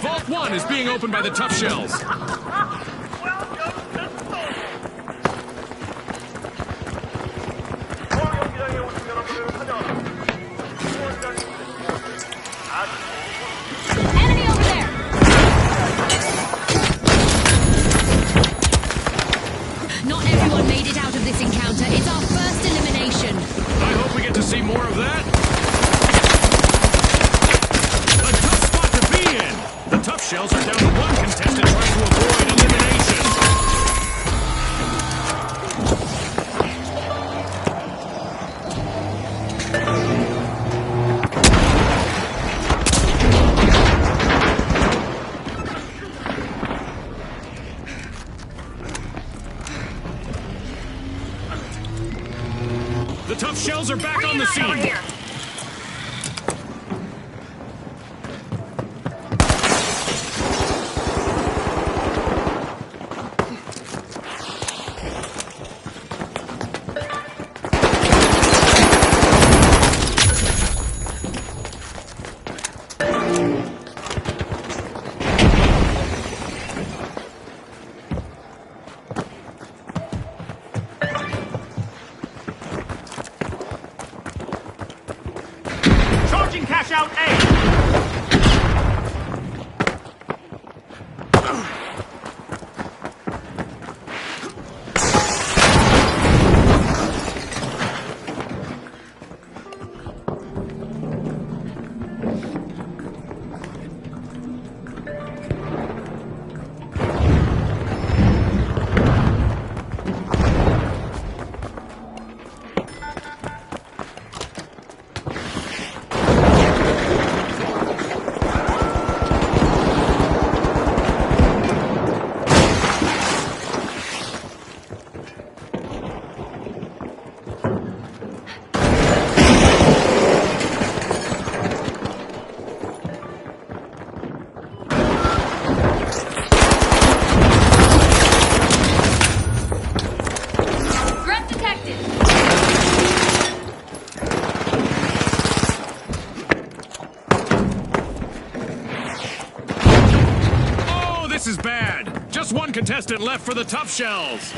Vault 1 is being opened by the tough shells. Enemy over there! Not everyone made it out of this encounter. It's our first elimination. I hope we get to see more of that. A tough spot to be in. The tough shells are down to one contestant trying to avoid elimination. The tough shells are back on the scene. Charging cash out A. Threat detected! Oh, this is bad. Just one contestant left for the tough shells.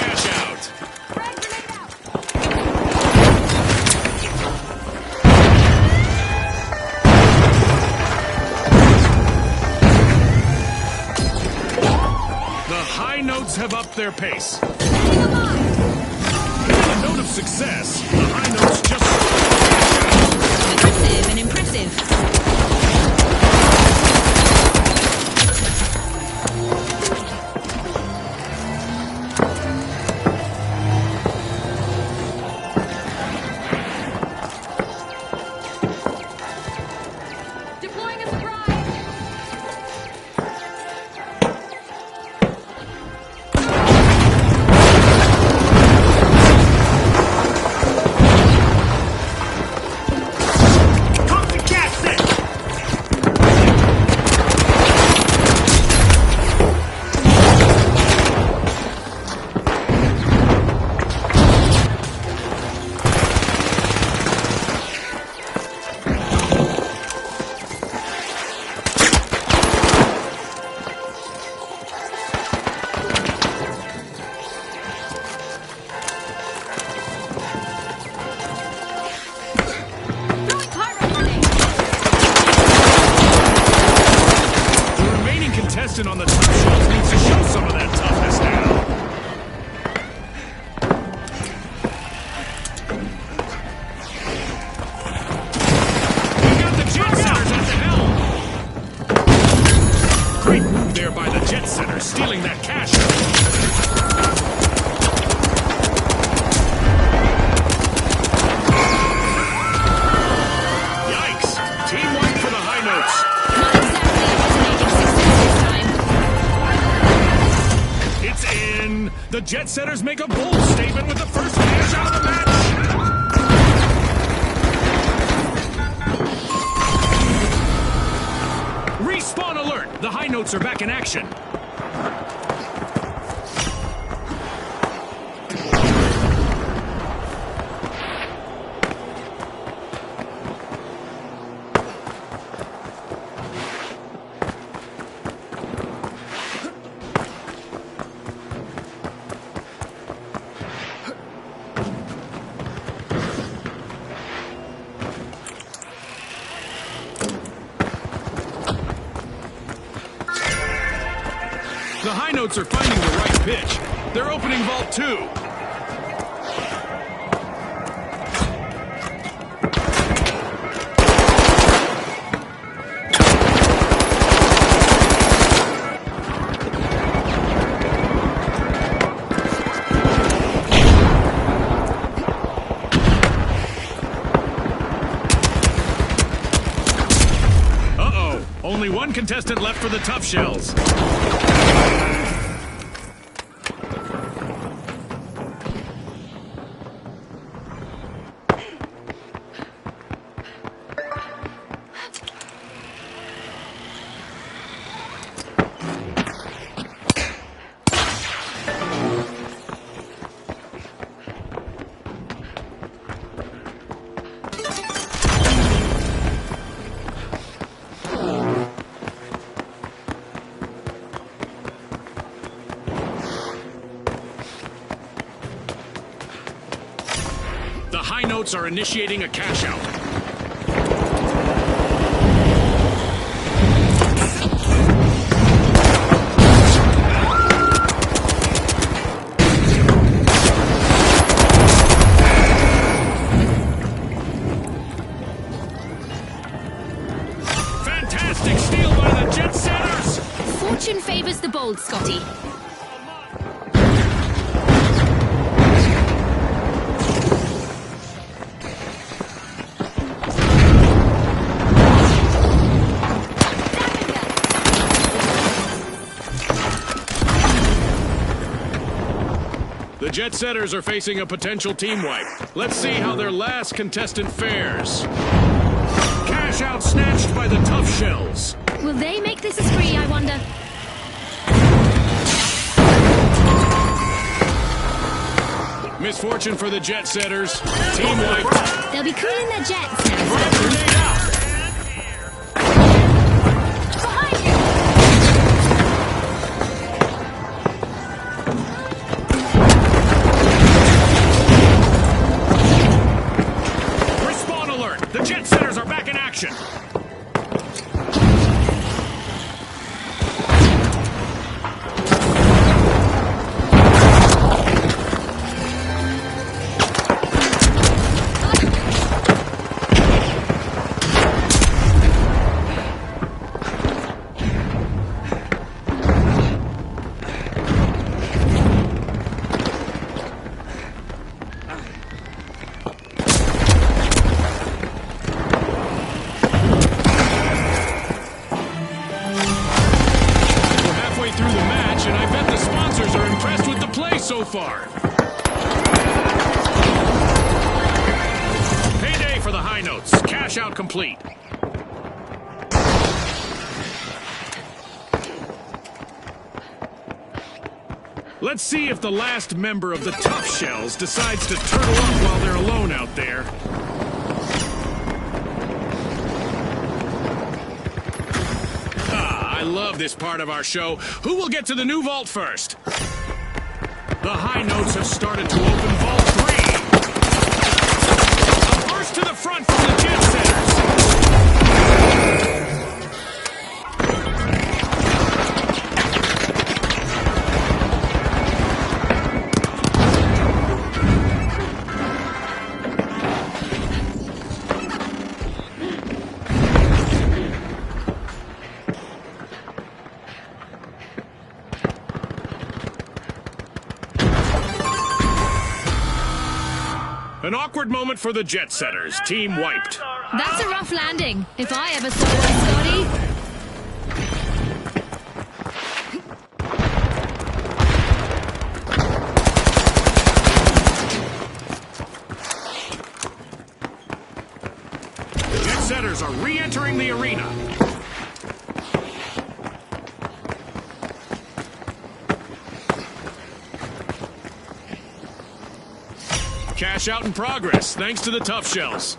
Cash out. Frag grenade out! The high notes have upped their pace. Setting a mine! A note of success. The high notes just... Aggressive and impressive. Deploying a surprise! Toxic gas set. Throwing pyro grenade! The remaining contestant on the top shelves needs to show some there by the jet setter, stealing that cash out. Yikes! Team wipe for the high notes. Not exactly a resonating success this time. It's in. The jet setters make a bold statement with the first cash out of the match. Respawn alert! The high notes are back in action. The high notes are finding the right pitch. They're opening Vault 2. Uh-oh. Only one contestant left for the tough shells. The high notes are initiating a cash out. Fantastic steal by the jet setters! Fortune favors the bold, Scotty. The jet setters are facing a potential team wipe. Let's see how their last contestant fares. Cash out snatched by the tough shells. Will they make this a spree, I wonder? Misfortune for the jet setters. Team wiped. They'll be cooling their jets now. Frag grenade out. Behind you! Respawn alert. The jet setters are back in action. So far. Payday for the high notes. Cash out complete. Let's see if the last member of the Tough Shells decides to turtle up while they're alone out there. I love this part of our show. Who will get to the new vault first? The high notes have started to open Vault 3. A burst to the front from the jet setters. An awkward moment for the jet setters. Team wiped. That's a rough landing, if I ever saw one, Scotty. Jet setters are re-entering the arena. Cash out in progress, thanks to the tough shells.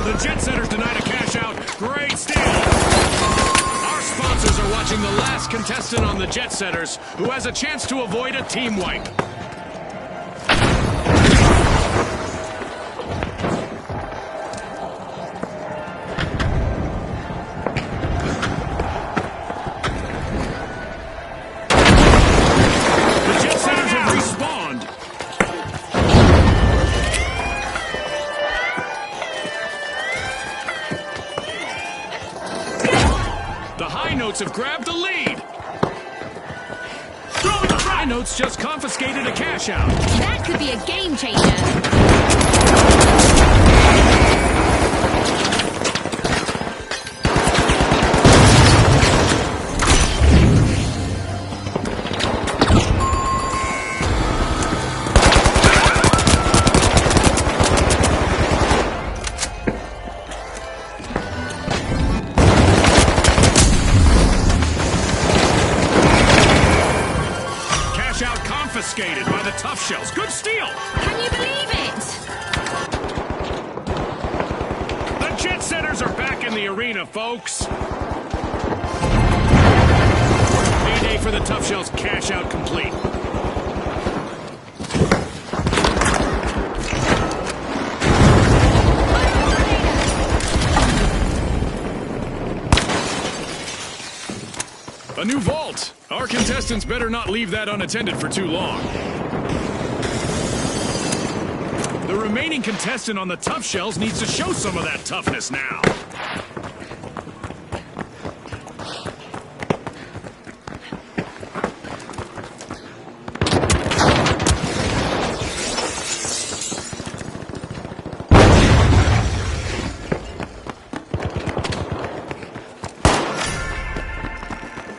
The jet setters denied a cash out. Great steal. Our sponsors are watching the last contestant on the jet setters, who has a chance to avoid a team wipe. The jet setters have respawned. The High Notes have grabbed the lead. High Notes just confiscated a cash out. That could be a game changer. Confiscated by the tough shells. Good steal. Can you believe it? The jet setters are back in the arena, folks. Payday for the tough shells. Cash out complete. A new vault. Our contestants better not leave that unattended for too long. The remaining contestant on the tough shells needs to show some of that toughness now.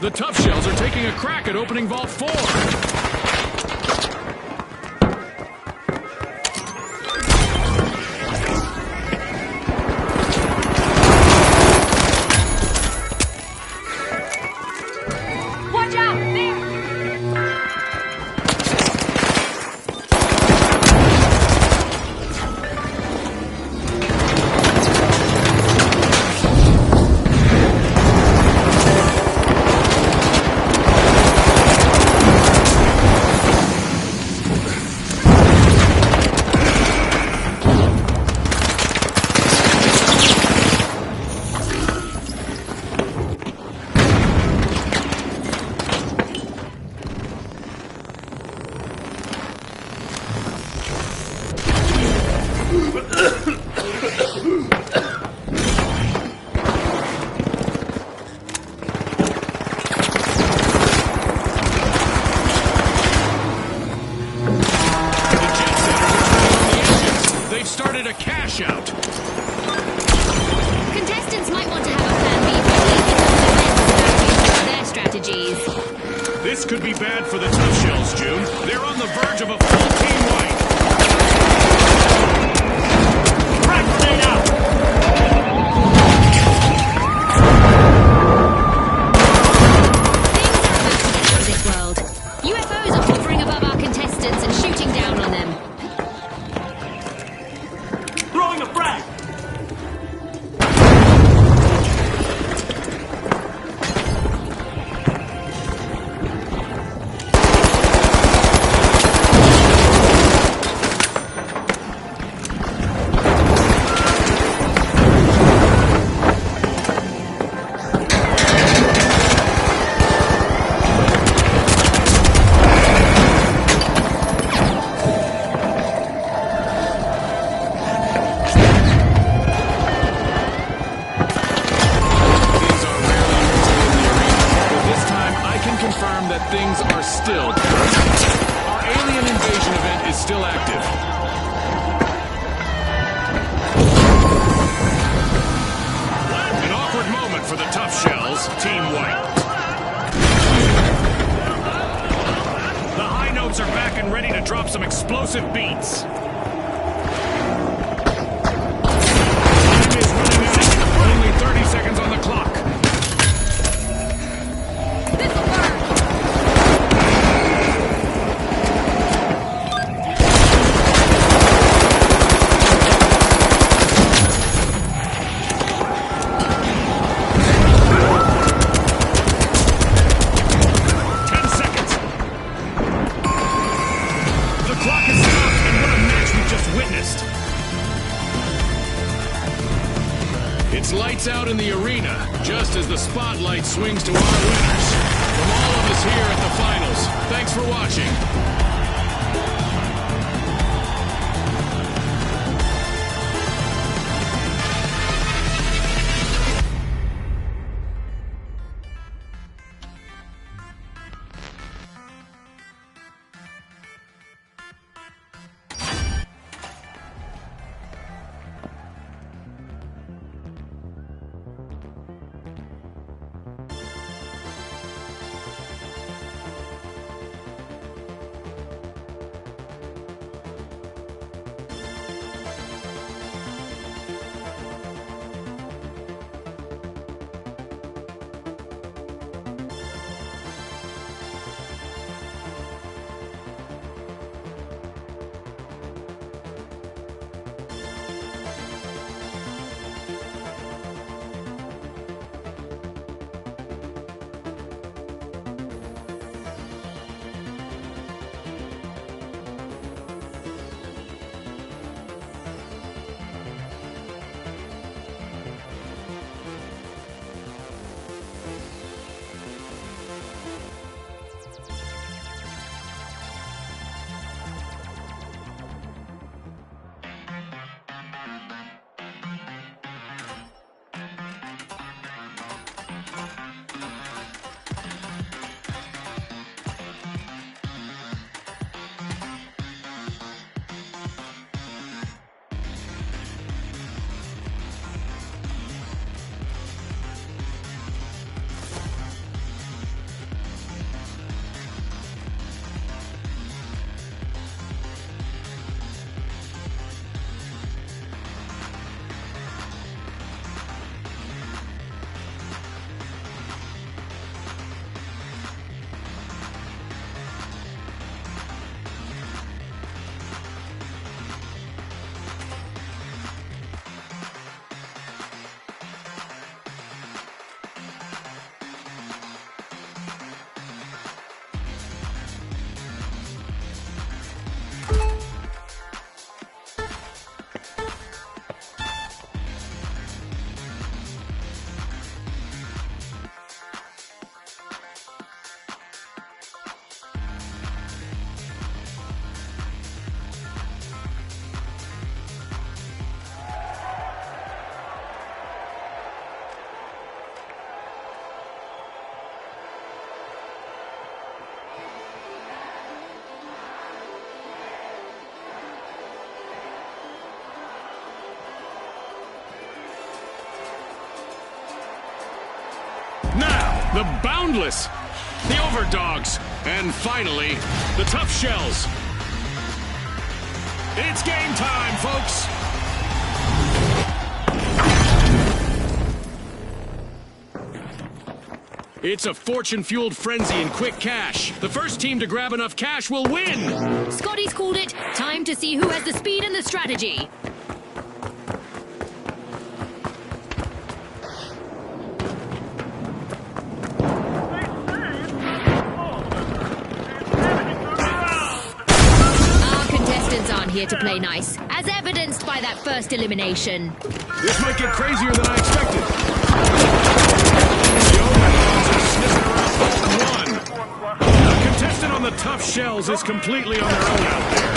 The tough shells are taking a crack at opening Vault 4. Watch out! There! They've started a cash out. Contestants might want to have a plan B for their strategies. This could be bad for the tough shells, June. They're on the verge of a full team wipe. Crack grenade out! Things are about to get in this world. UFOs are hovering above our contestants and shooting down on them. Throwing a frag! explosive beats. Time is running out. Only 30 seconds on the clock. This'll burn! 10 seconds. The clock is stopped, and what a match we've just witnessed. It's lights out in the arena, just as the spotlight swings to our winners. From all of us here at the finals, thanks for watching. Now, the Boundless, the Overdogs, and finally, the Tough Shells. It's game time, folks! It's a fortune-fueled frenzy in quick cash. The first team to grab enough cash will win! Scotty's called it. Time to see who has the speed and the strategy. Our contestants aren't here to play nice, as evidenced by that first elimination. This might get crazier than I expected. The Overdogs are sniffing around vault 1. The contestant on the Tough Shells is completely on their own out there.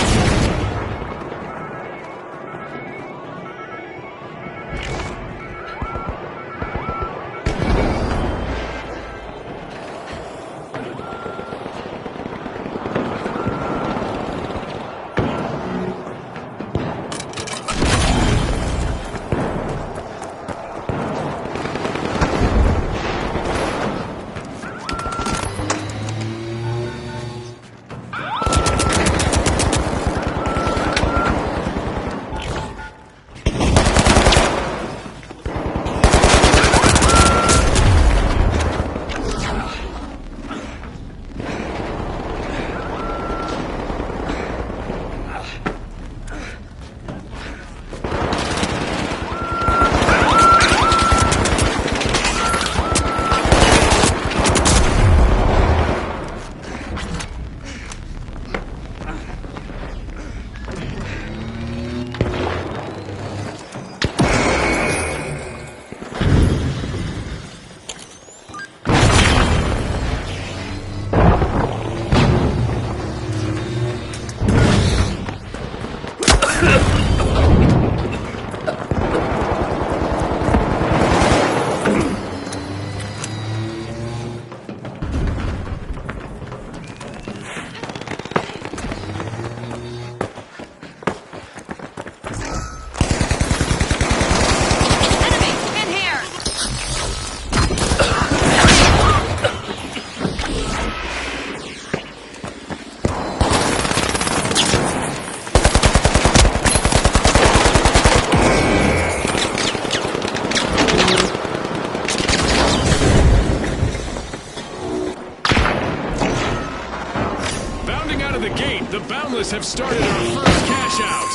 Boundless have started our first cash out.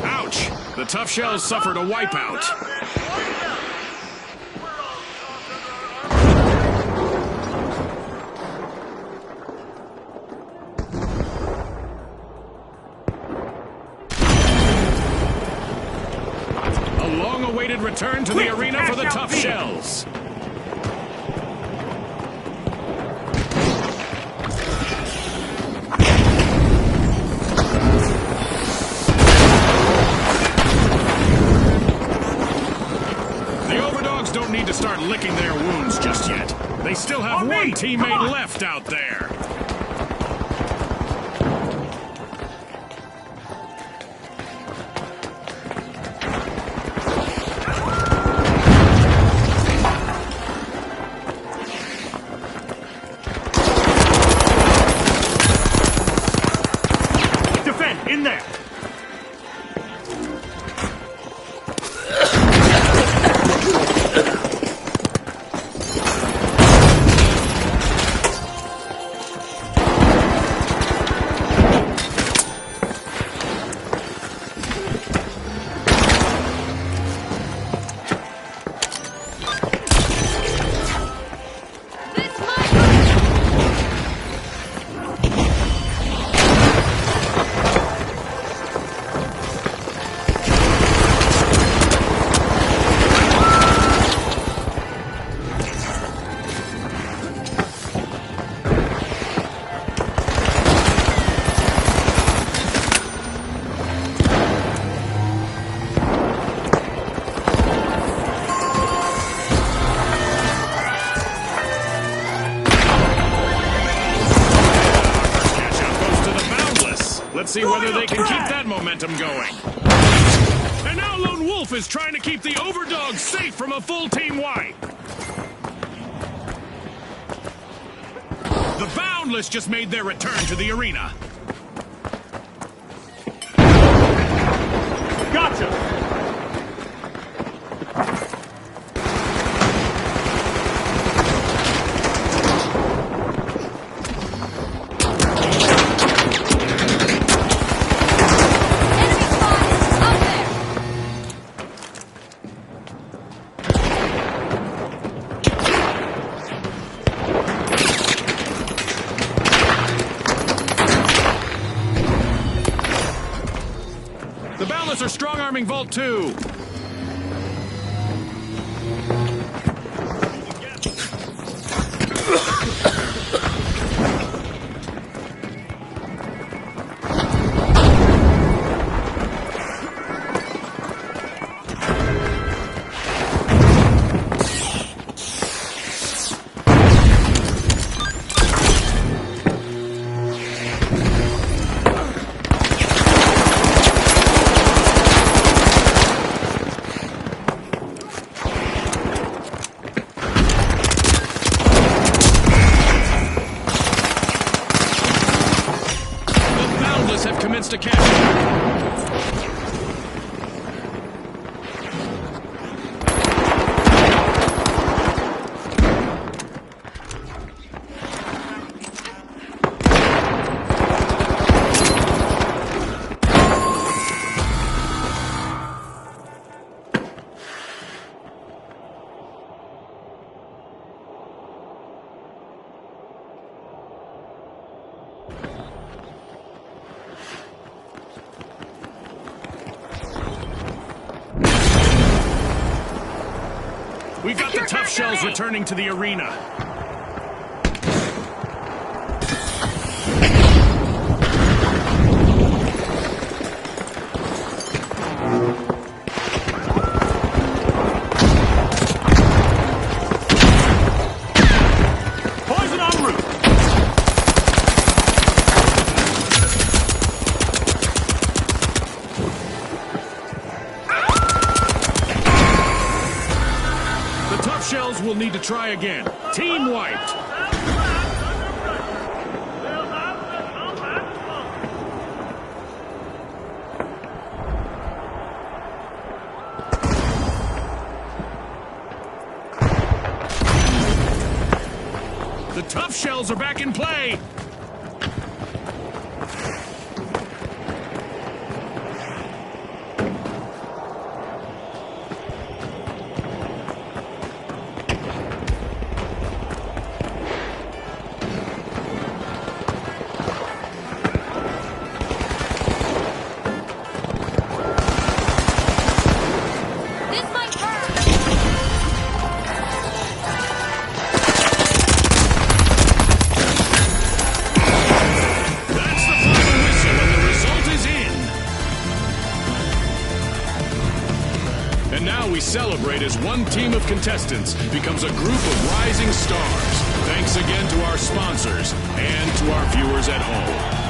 Ouch! The Tough Shells suffered a wipeout. A long-awaited return to the arena for the Tough Shells. Don't need to start licking their wounds just yet. They still have one teammate left out there. Defend, in there! Let's see whether they can keep that momentum going. And now Lone Wolf is trying to keep the Overdogs safe from a full team wipe. The Boundless just made their return to the arena. Gotcha! The Boundless are strong-arming Vault 2. Have commenced a cash. We've got the Tough Shells returning to the arena. Poison en route! Shells will need to try again. Team wiped. The Tough Shells are back in play. And now we celebrate as one team of contestants becomes a group of rising stars. Thanks again to our sponsors and to our viewers at home.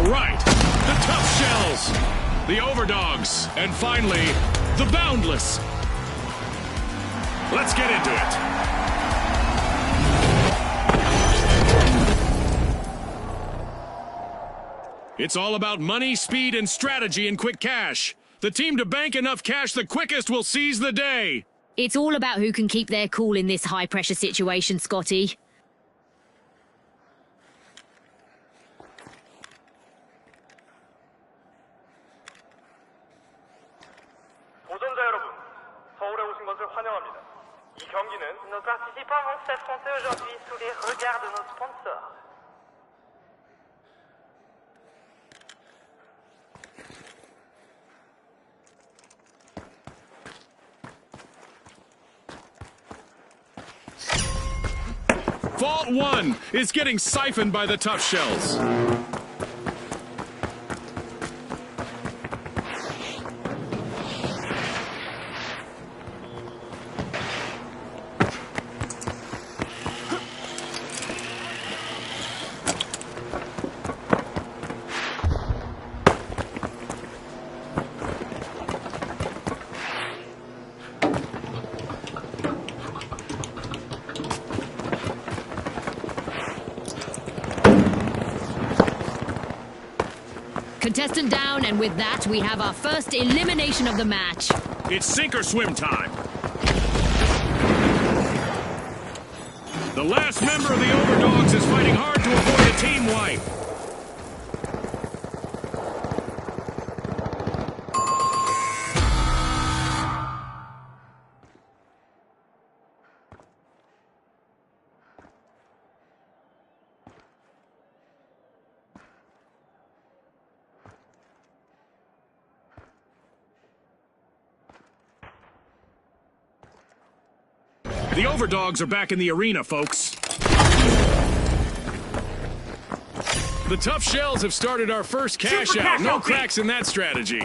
Right, the tough shells, the overdogs, and finally, the boundless. Let's get into it. It's all about money, speed, and strategy in quick cash. The team to bank enough cash the quickest will seize the day. It's all about who can keep their cool in this high-pressure situation, Scotty. 도전자 여러분, 서울에 오신 것을 환영합니다. 이 경기는 nos participants vont s'affronter aujourd'hui sous les regards de nos sponsors. Vault 1 is getting siphoned by the tough shells. Contestant down, and with that, we have our first elimination of the match. It's sink or swim time. The last member of the Overdogs is fighting hard to avoid a team wipe. The Overdogs are back in the arena, folks. The tough shells have started our first cash out. No cracks in that strategy.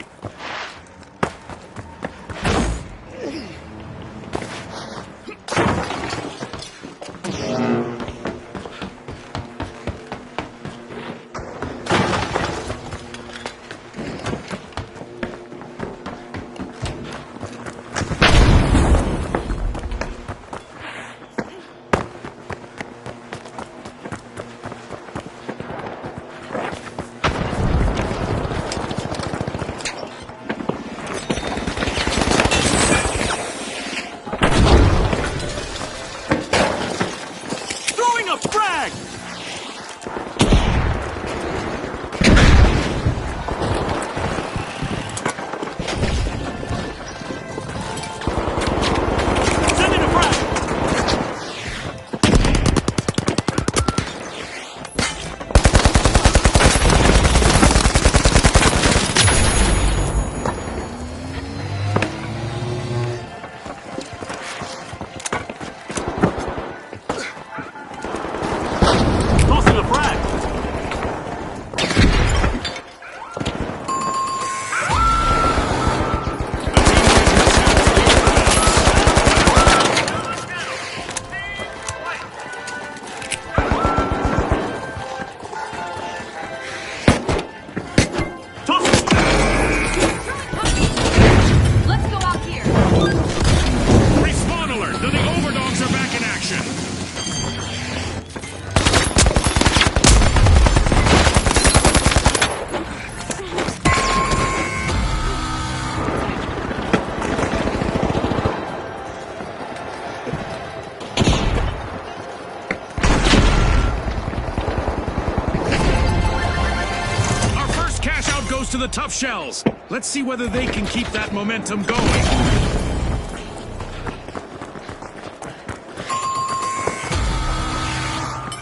the tough shells. Let's see whether they can keep that momentum going.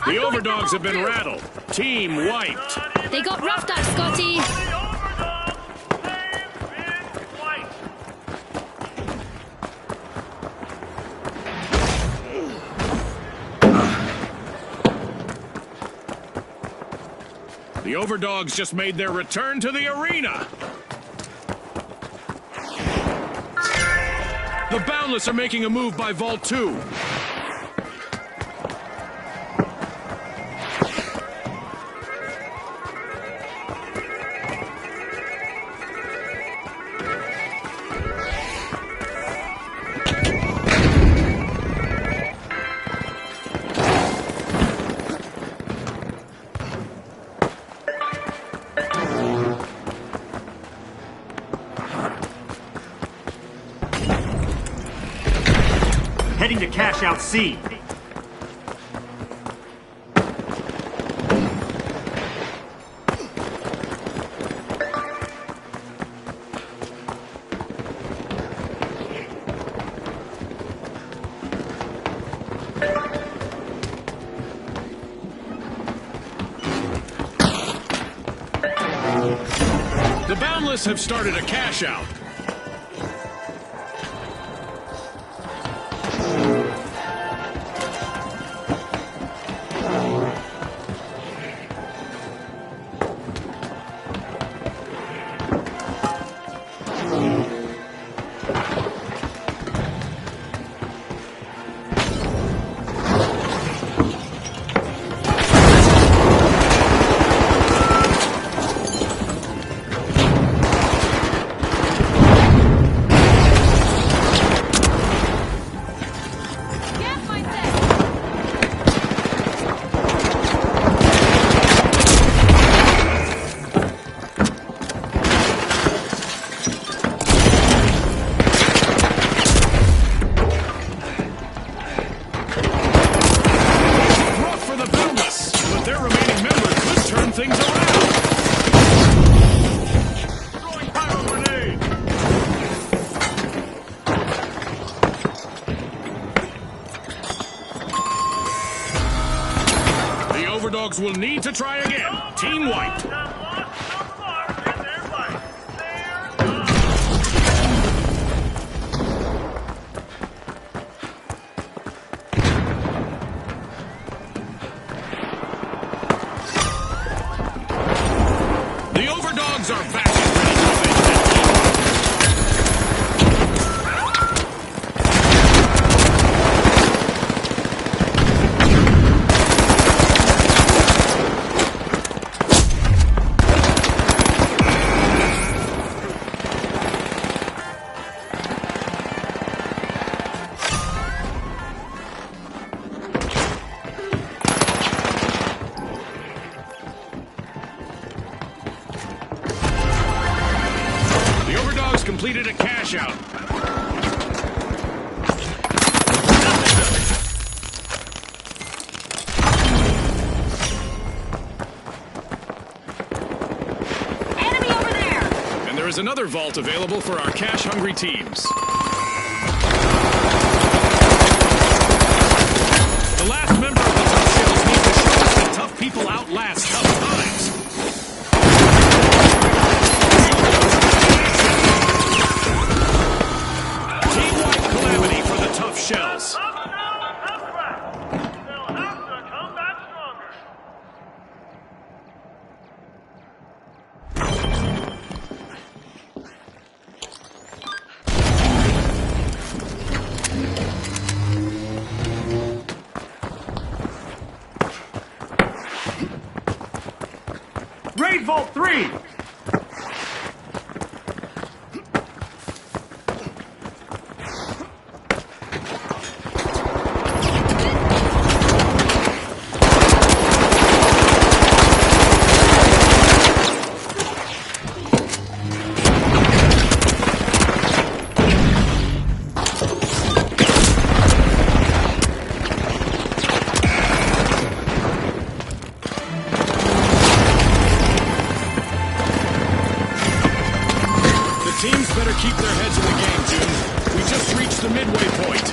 The overdogs have been rattled. Team wiped. They got roughed up, Scotty. The overdogs just made their return to the arena. The Boundless are making a move by Vault 2. Heading to cash out C. The Boundless have started a cash out. Overdogs will need to try again. Team wiped. The Overdogs are back and ready to face that completed a cash out. Enemy over there! And there is another vault available for our cash-hungry teams. The last member of the Tough Shells needs to show us that tough people outlast tough times. Shells. Raid Vault 3! We just reached the midway point.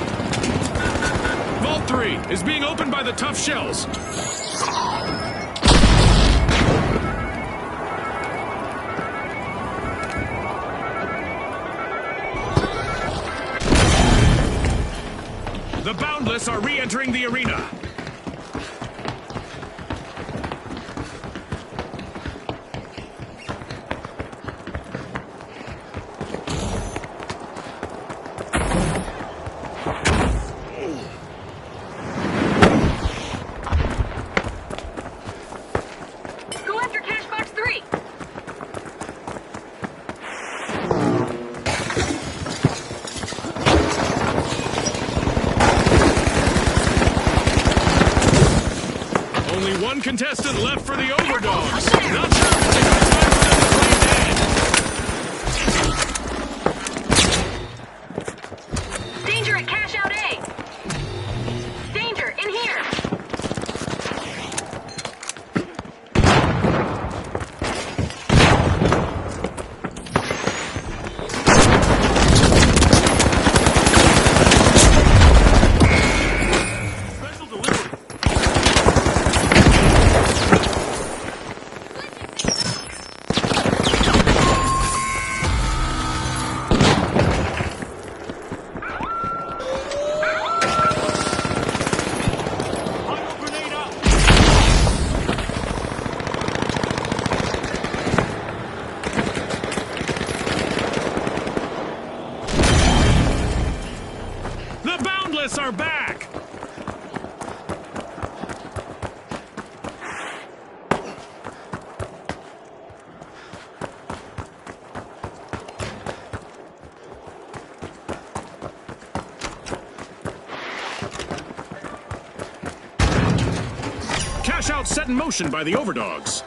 Vault 3 is being opened by the tough shells. The Boundless are re-entering the arena. Go after cash box 3. Only one contestant left for the overdogs. Up there. Not sure if it's a good time for them to play dead. Danger at cash out A. Danger in here. Special delivery. Final grenade out. The Boundless are back. Cash out set in motion by the overdogs.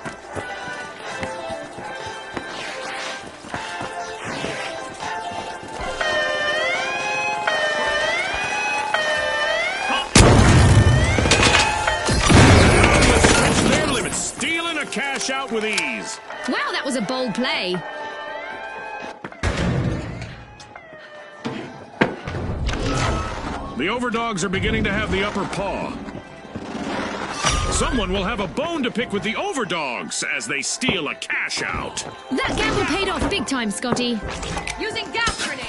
Boundless stretch their limits, stealing a cash out with ease. Wow, that was a bold play. The overdogs are beginning to have the upper paw. Someone will have a bone to pick with the overdogs as they steal a cash out. That gamble paid off big time, Scotty. Using gas grenade.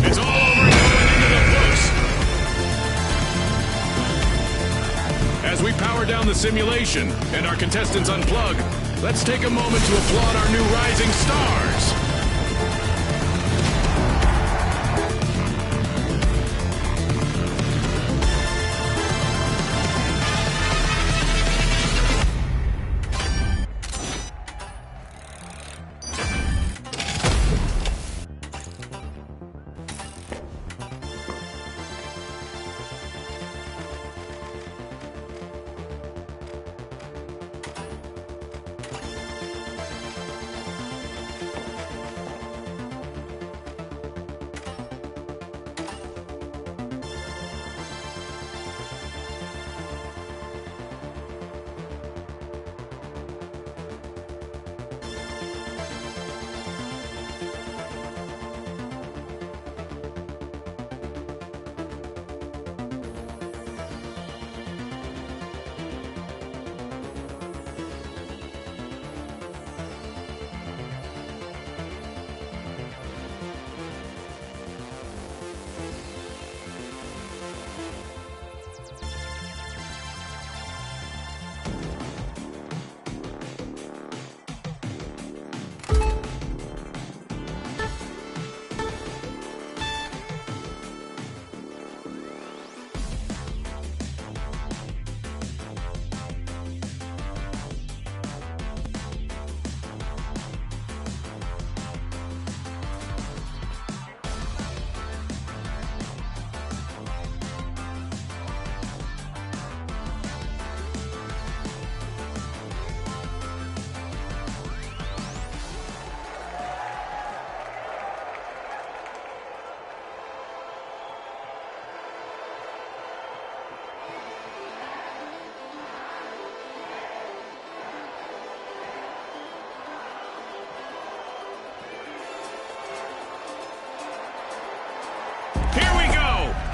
It's all over and going into the books. As we power down the simulation and our contestants unplug, let's take a moment to applaud our new rising stars.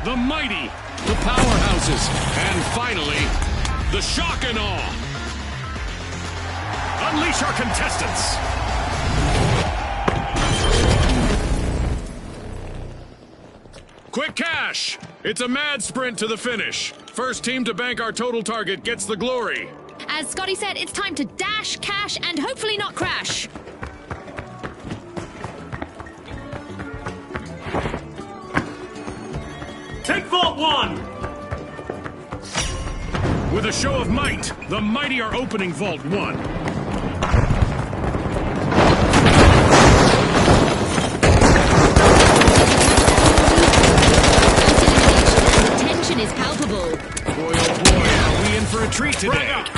the mighty, the powerhouses, and finally, the shock and awe. Unleash our contestants. Quick cash! It's a mad sprint to the finish. First team to bank our total target gets the glory. As Scotty said, it's time to dash, cash, and hopefully not crash. Take Vault 1! With a show of might, the mighty are opening Vault 1. Is palpable. Boy, oh boy, are we in for a treat today. You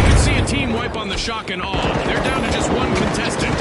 can see a team wipe on the shock and awe. They're down to just one contestant.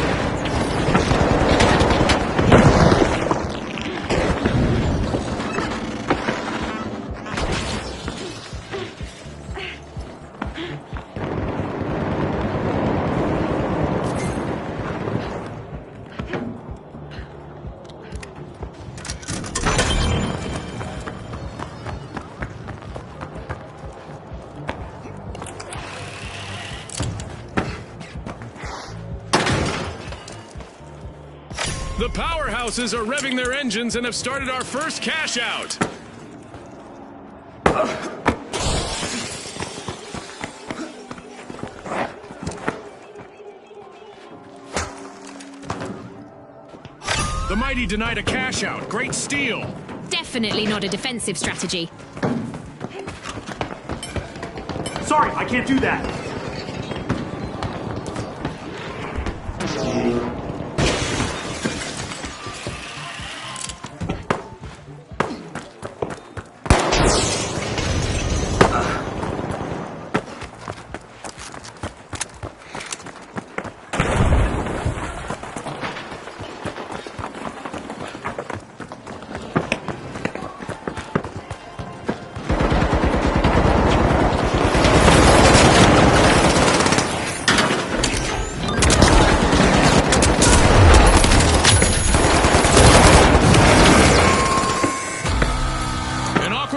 The powerhouses are revving their engines and have started our first cash out. The mighty denied a cash out. Great steal. Definitely not a defensive strategy. Sorry, I can't do that.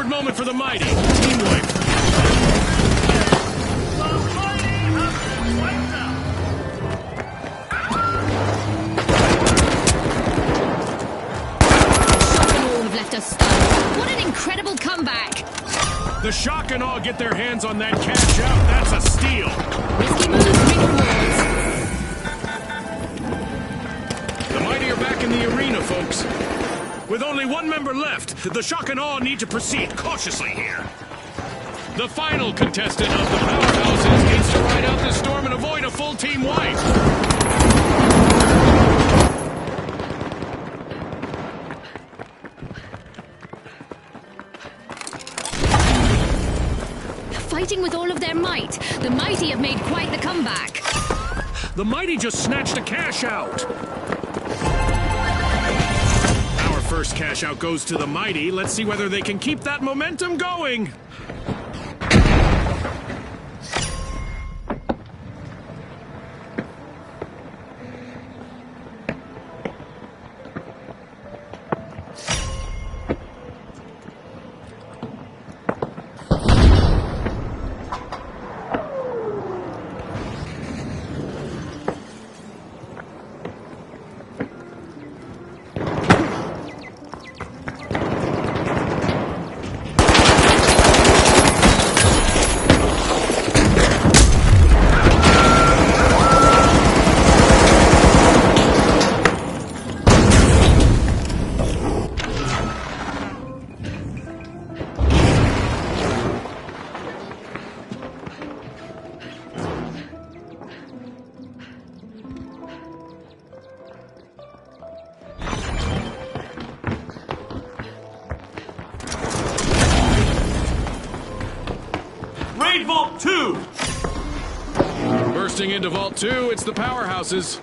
Moment for the mighty. Team wipe. Have left us stunned. What an incredible comeback! The shock and awe get their hands on that cash out. That's a steal. Risky moves, big rewards. The mighty are back in the arena, folks. With only one member left, the shock and awe need to proceed cautiously here. The final contestant of the powerhouses needs to ride out this storm and avoid a full team wipe. Fighting with all of their might, the mighty have made quite the comeback. The mighty just snatched a cash out. Our first cash out goes to the mighty. Let's see whether they can keep that momentum going. Vault 2! Bursting into Vault 2, it's the powerhouses.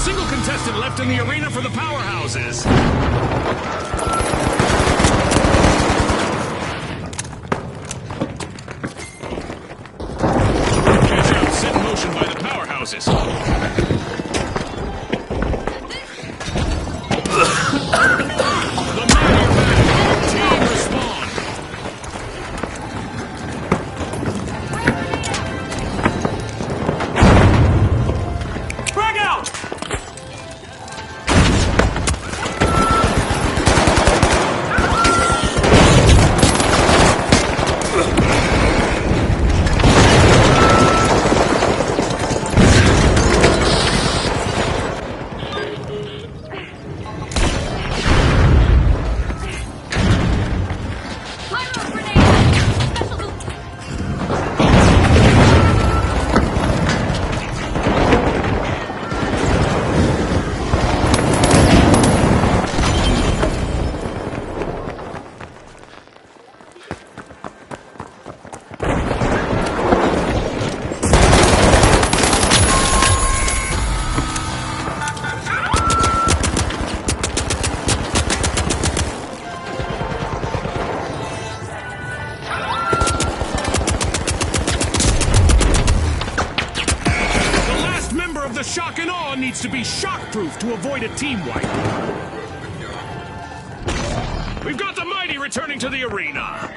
single contestant left in the arena for the powerhouses. Catch out set in motion by the powerhouses. The Mighty are back. Team respawn. Frag out! Pyro grenade! Special The last member of the Shock and Awe needs to be shock-proof to avoid a team wipe. We've got the Mighty returning to the arena.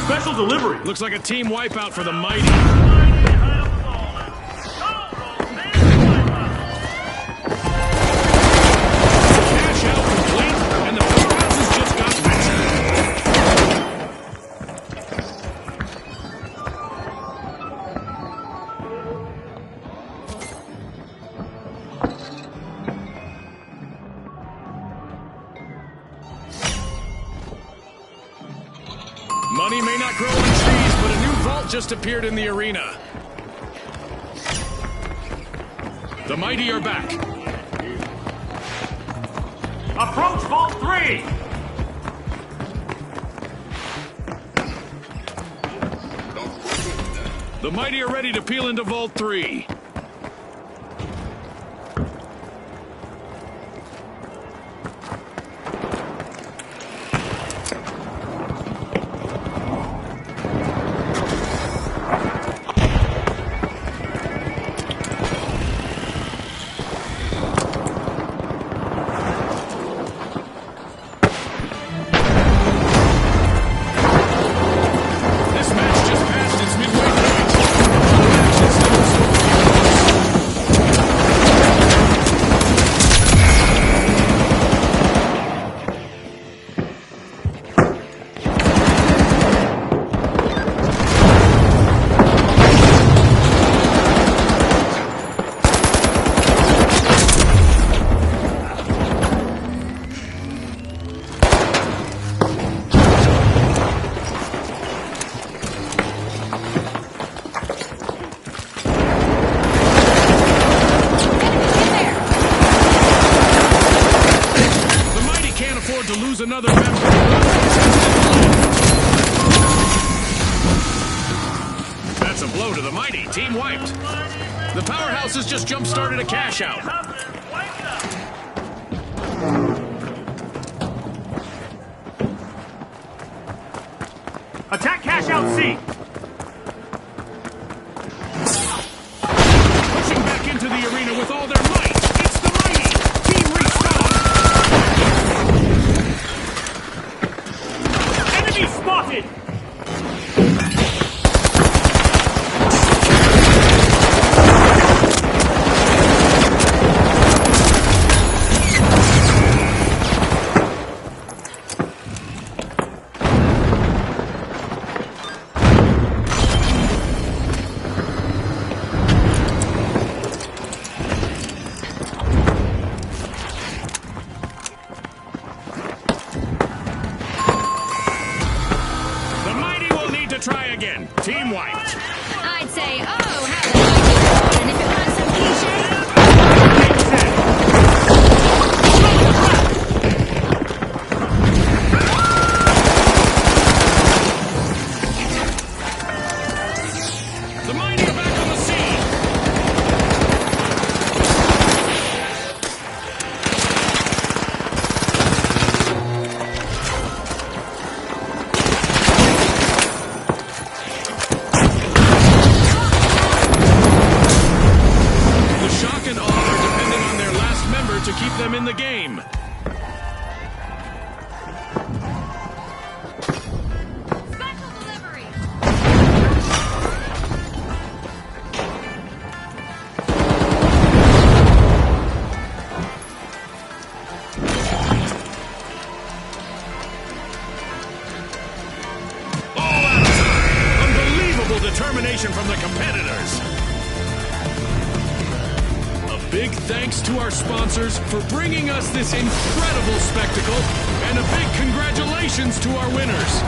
Special delivery. Looks like a team wipeout for the Mighty. Cash out complete, and the powerhouses just got richer. Money may not grow on trees, but a new vault just appeared in the arena. The Mighty are back. Approach Vault 3! The Mighty are ready to peel into Vault 3. This match just passed its midway point. The match is still so another member. That's a blow to the Mighty. Team wiped. The powerhouses just jump-started a cash out. Attack cash out C! Pushing back into the arena with all their might. It's the Mighty. Team restock. Enemy spotted! to keep them in the game. Special delivery! All out! Unbelievable determination from the competitors. A big thanks to our sponsors for bringing us this incredible spectacle, and a big congratulations to our winners.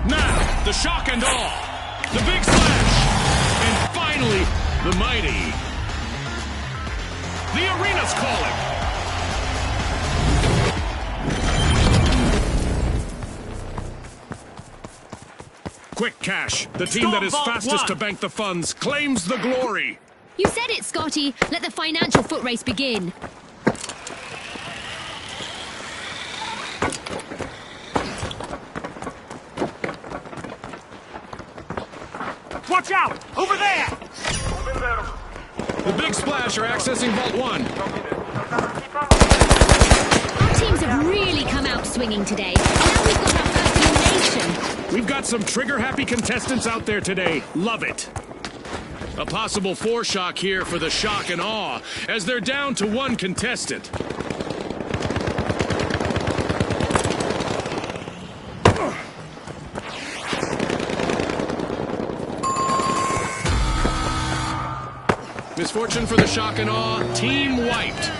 Now, the shock and awe, the big splash, and finally, the mighty. The arena's calling. Quick cash, the team that is Vault fastest 1. to bank the funds, claims the glory. You said it, Scotty. Let the financial foot race begin. Watch out! Over there! 우승자 여러분, The big splash are accessing Vault 1. Our teams have really come out swinging today. Now we've got our first elimination. We've got some trigger-happy contestants out there today. Love it. A possible four-shock here for the shock and awe, as they're down to one contestant. Misfortune for the shock and awe, team wiped.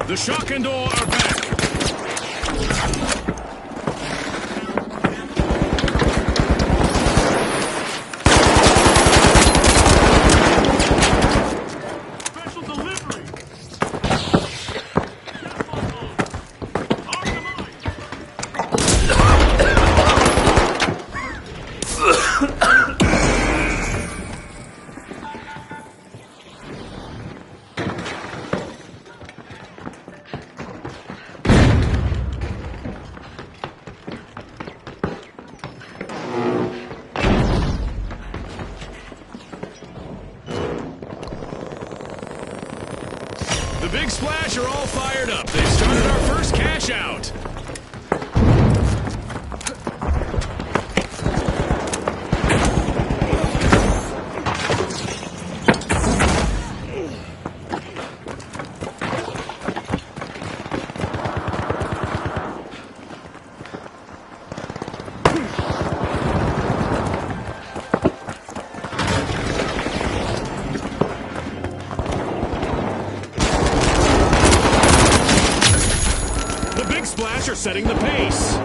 The shock and awe are back. Special delivery! The big splash are all fired up. They've started our first cash out. Splash are setting the pace.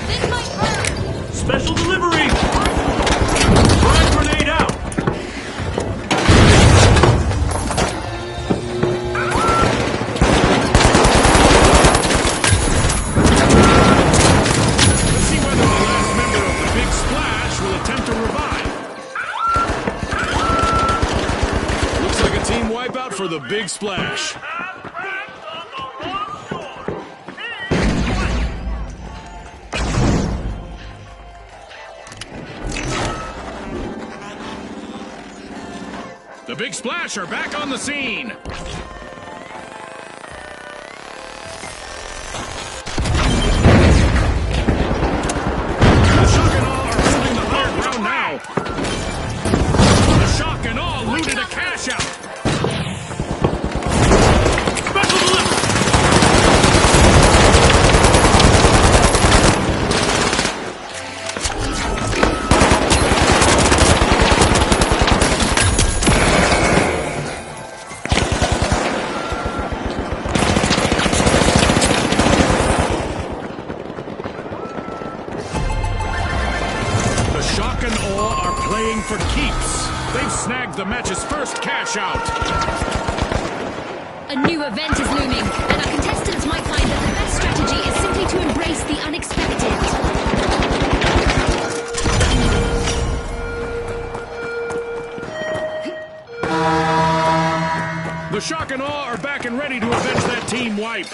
This might hurt! Special delivery! Frag grenade out! Let's see whether the last member of the Big Splash will attempt to revive. Looks like a team wipeout for the Big Splash. The Big Splash are back on the scene. The Shock and Awe are holding the higher ground now. The Shock and Awe looted a cash out. Special delivery! For keeps. They've snagged the match's first cash out. A new event is looming, and our contestants might find that the best strategy is simply to embrace the unexpected. The Shock and Awe are back and ready to avenge that team wipe.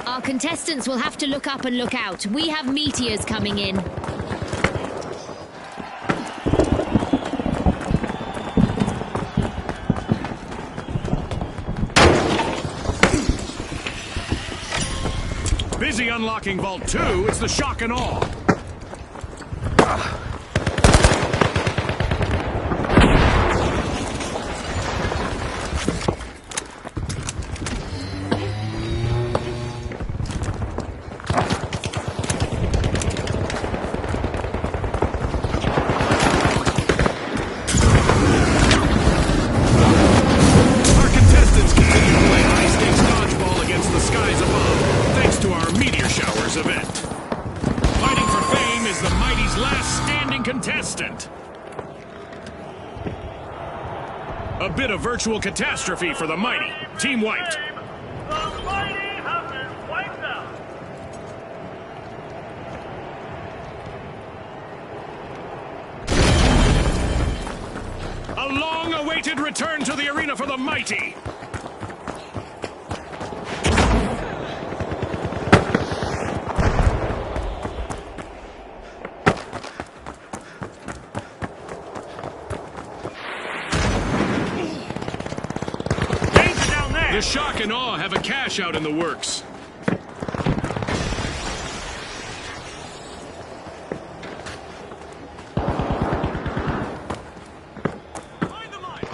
Our contestants will have to look up and look out. We have meteors coming in. Busy unlocking Vault 2, it's the Shock and Awe. Our contestants continue to play high-stakes dodgeball against the skies above, thanks to our Meteor Showers event. Fighting for fame is the Mighty's last standing contestant. A bit of virtual catastrophe for the Mighty. Team wiped. The Mighty have been wiped out! A long-awaited return to the arena for the Mighty. Danger down there! The Shock and Awe have a cash out in the works. Find the mic!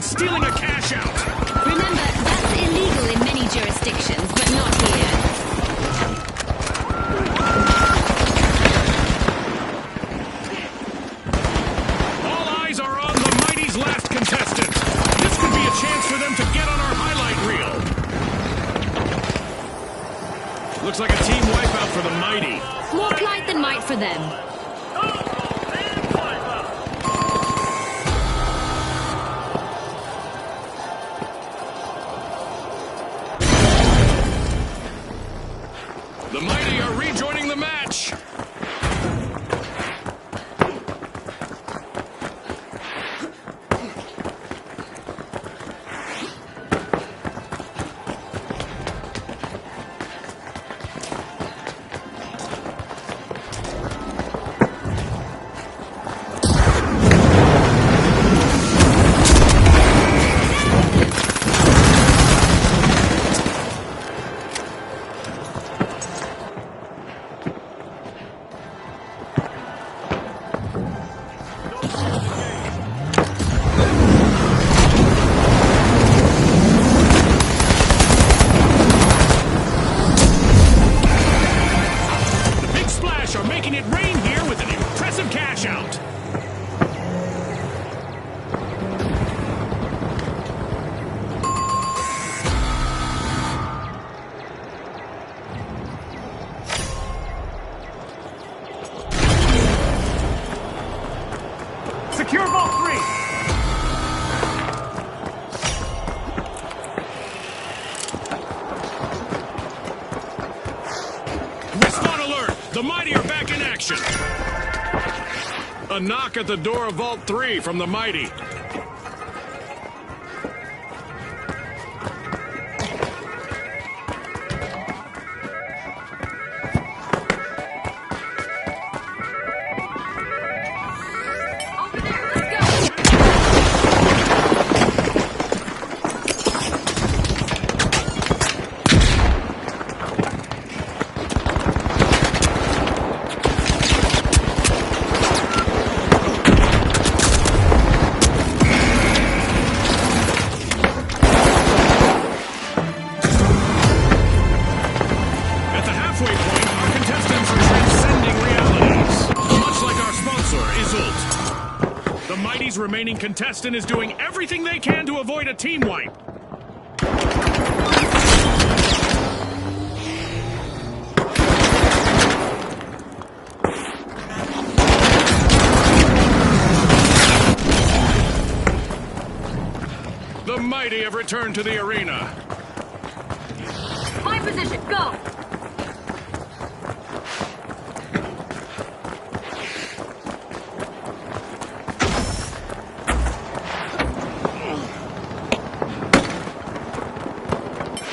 Stealing a cash out. Remember, that's illegal in many jurisdictions, but not here. All eyes are on the Mighty's last contestant. This could be a chance for them to get on our highlight reel. Looks like a team wipeout for the Mighty. More plight than might for them. The Mighty are rejoining the match. Secure Vault 3! Respawn alert! The Mighty are back in action! A knock at the door of Vault 3 from the Mighty. Over there, let's go! At the halfway point, our contestants are transcending realities. Much like our sponsor, Izzult. The Mighty's remaining contestant is doing everything they can to avoid a team wipe. The Mighty have returned to the arena. My position, go!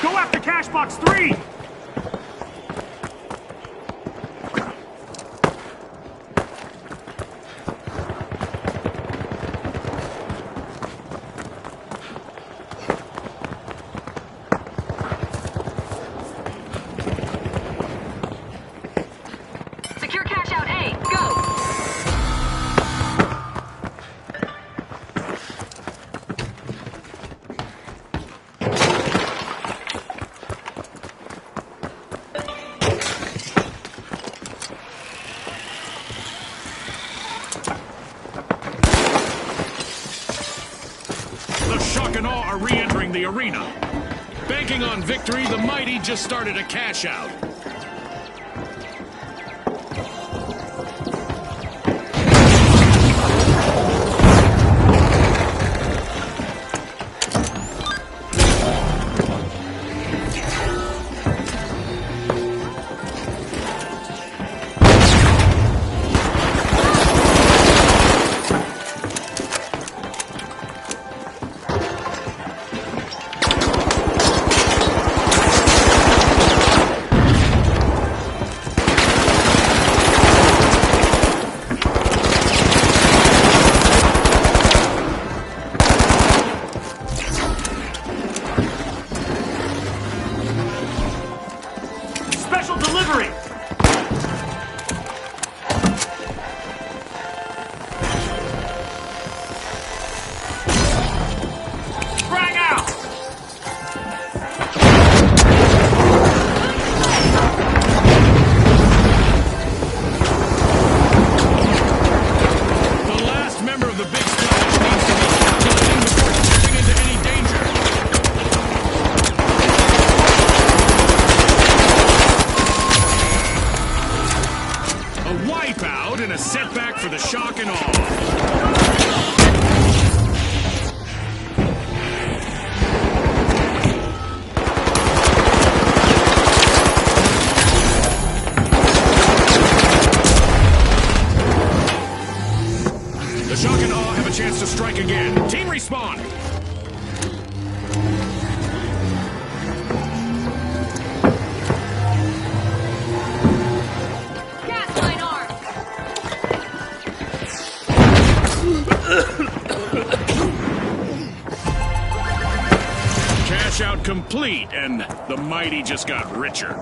Go after Cash Box 3! Secure cash out A, go! The Shock and Awe are re-entering the arena. Banking on victory, the Mighty just started a cash out. Special delivery! Frag out! The last member of the Big Splash needs to be calculating before stepping into any danger. A wipeout and a setback for the Shock and Awe. The Shock and Awe have a chance to strike again. Team respawn! Gas line arm! Cash out complete, and the Mighty just got richer.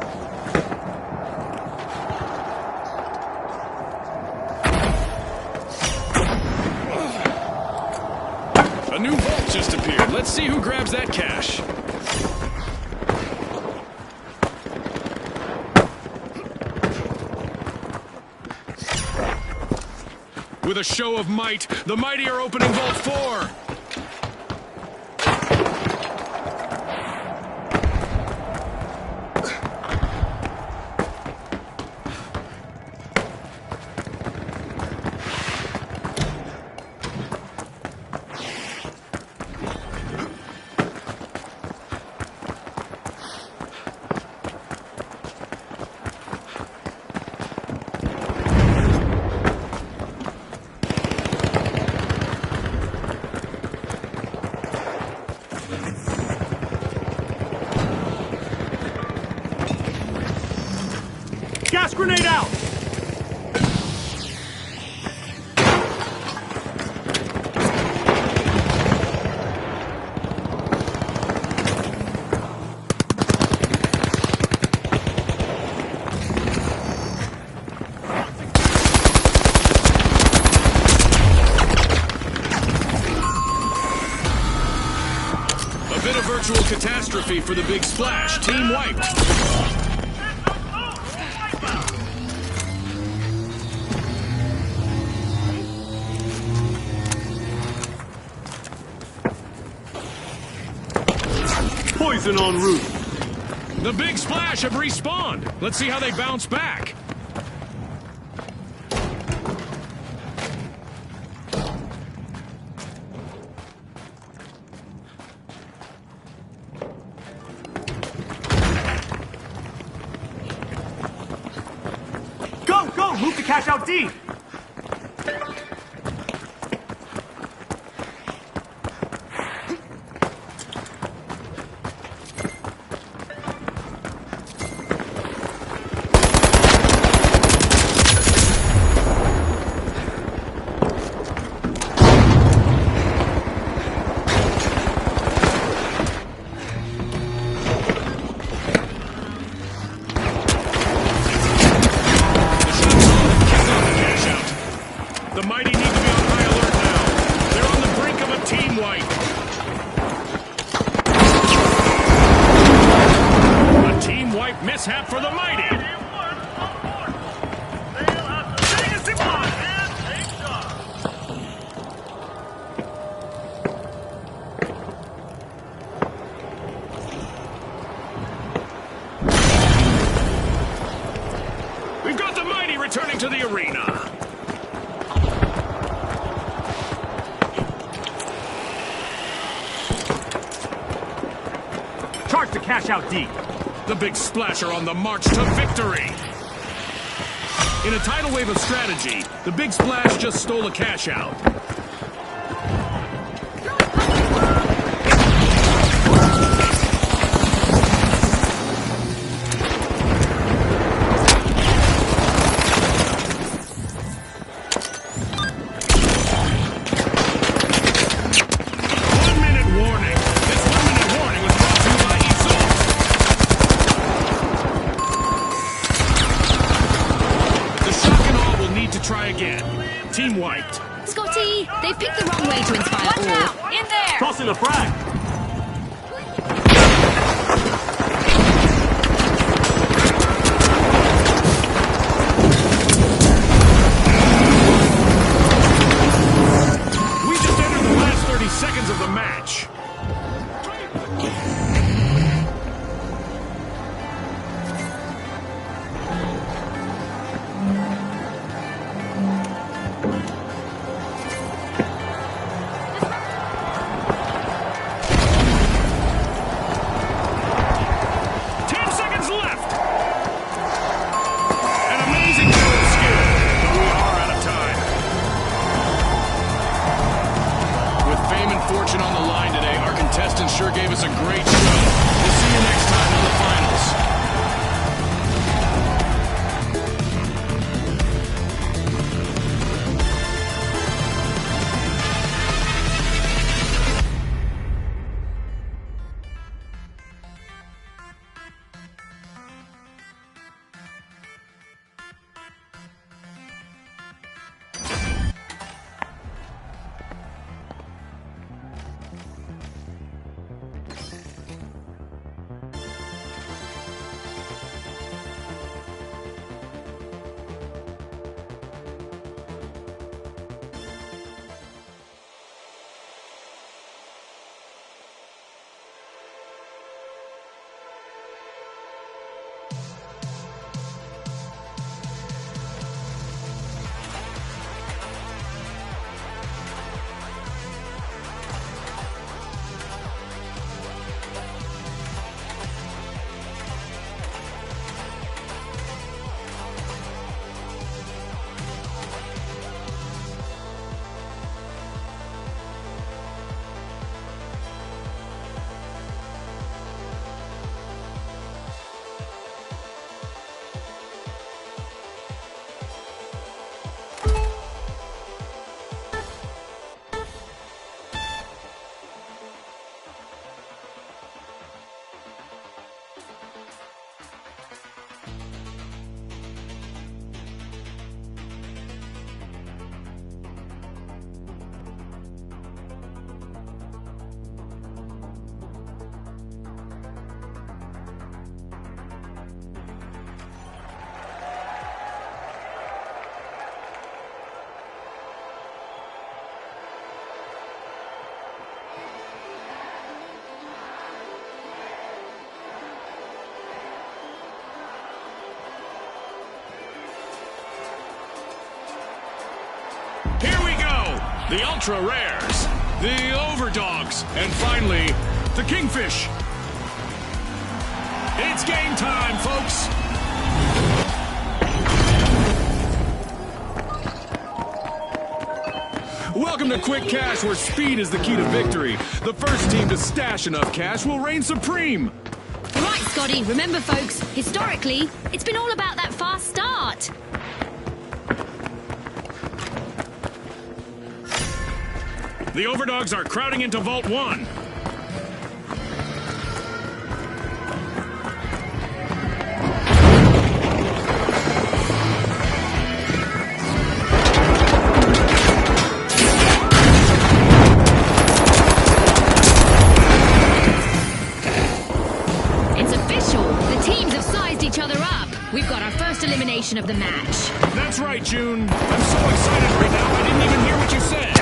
A new vault just appeared. Let's see who grabs that cash. With a show of might, the Mighty are opening Vault 4. Blast grenade out! A bit of virtual catastrophe for the big splash. Team wiped. Poison en route. The big splash have respawned. Let's see how they bounce back. Go, go! Move to cash out D! The mighty need to be on high alert now. They're on the brink of a team wipe. A team wipe mishap for the mighty. We've got the mighty returning to the arena. Charge to cash out D. The big splasher on the march to victory. In a tidal wave of strategy, the big splash just stole a cash out. Try again. Team wiped. Scotty, they've picked the wrong way to inspire Watch awe. out! In there! Tossing a frag. We just entered the last 30 seconds of the match. Fortune on the line today. Our contestants sure gave us a great show. We'll see you next time in the finals. the ultra rares, the overdogs, and finally, the kingfish. It's game time, folks. Welcome to Quick Cash, where speed is the key to victory. The first team to stash enough cash will reign supreme. Right, Scotty, remember folks, historically, it's been all about that fast start. The overdogs are crowding into Vault 1. It's official. The teams have sized each other up. We've got our first elimination of the match. That's right, June. I'm so excited right now, I didn't even hear what you said.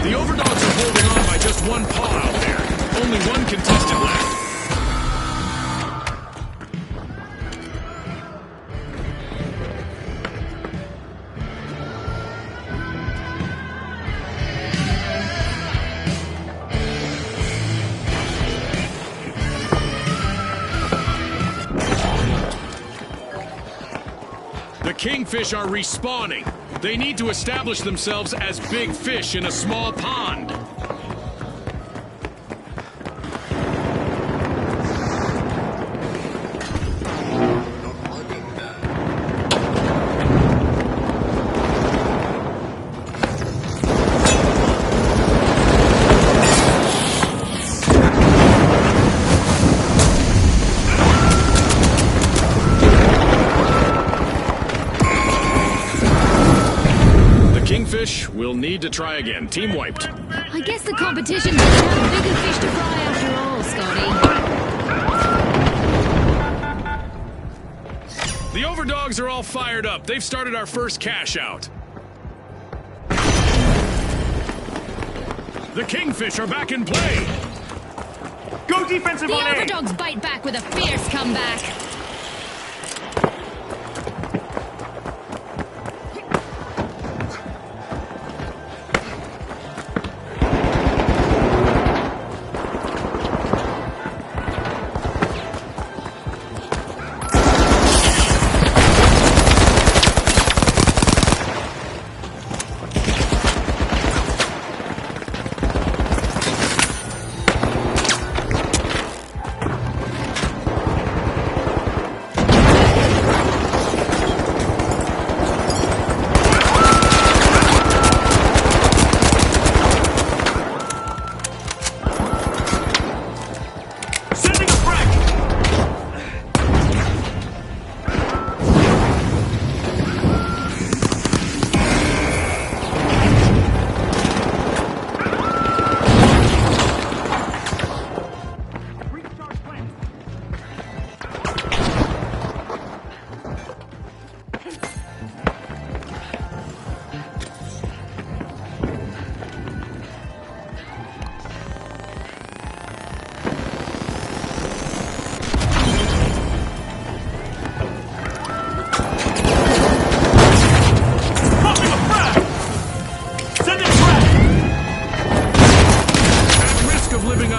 The overdogs are holding on by just one paw out there. Only one contestant left. The kingfish are respawning. They need to establish themselves as big fish in a small pond. Kingfish will need to try again. Team wiped. I guess the competition doesn't have bigger fish to fry after all, Scotty. The overdogs are all fired up. They've started our first cash out. The kingfish are back in play. Go defensive The on A! overdogs bite back with a fierce comeback.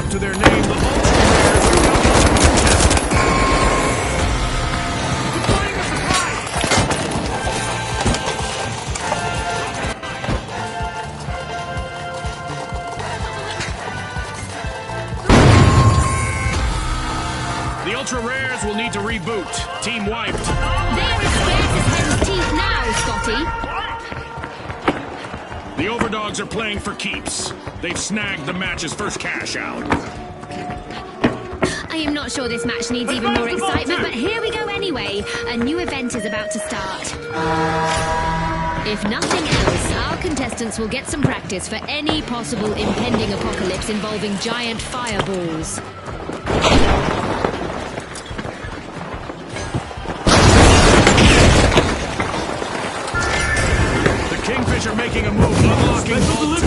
To their name, the ultra rares are deploying a surprise. The ultra rares will need to reboot. Team wiped. They're as scarce as hen's teeth now, Scotty. The overdogs are playing for keeps. They've snagged the match's first cash out. I am not sure this match needs even more excitement, but here we go anyway. A new event is about to start. If nothing else, our contestants will get some practice for any possible impending apocalypse involving giant fireballs. The kingfish are making a move, unlocking Vault 2.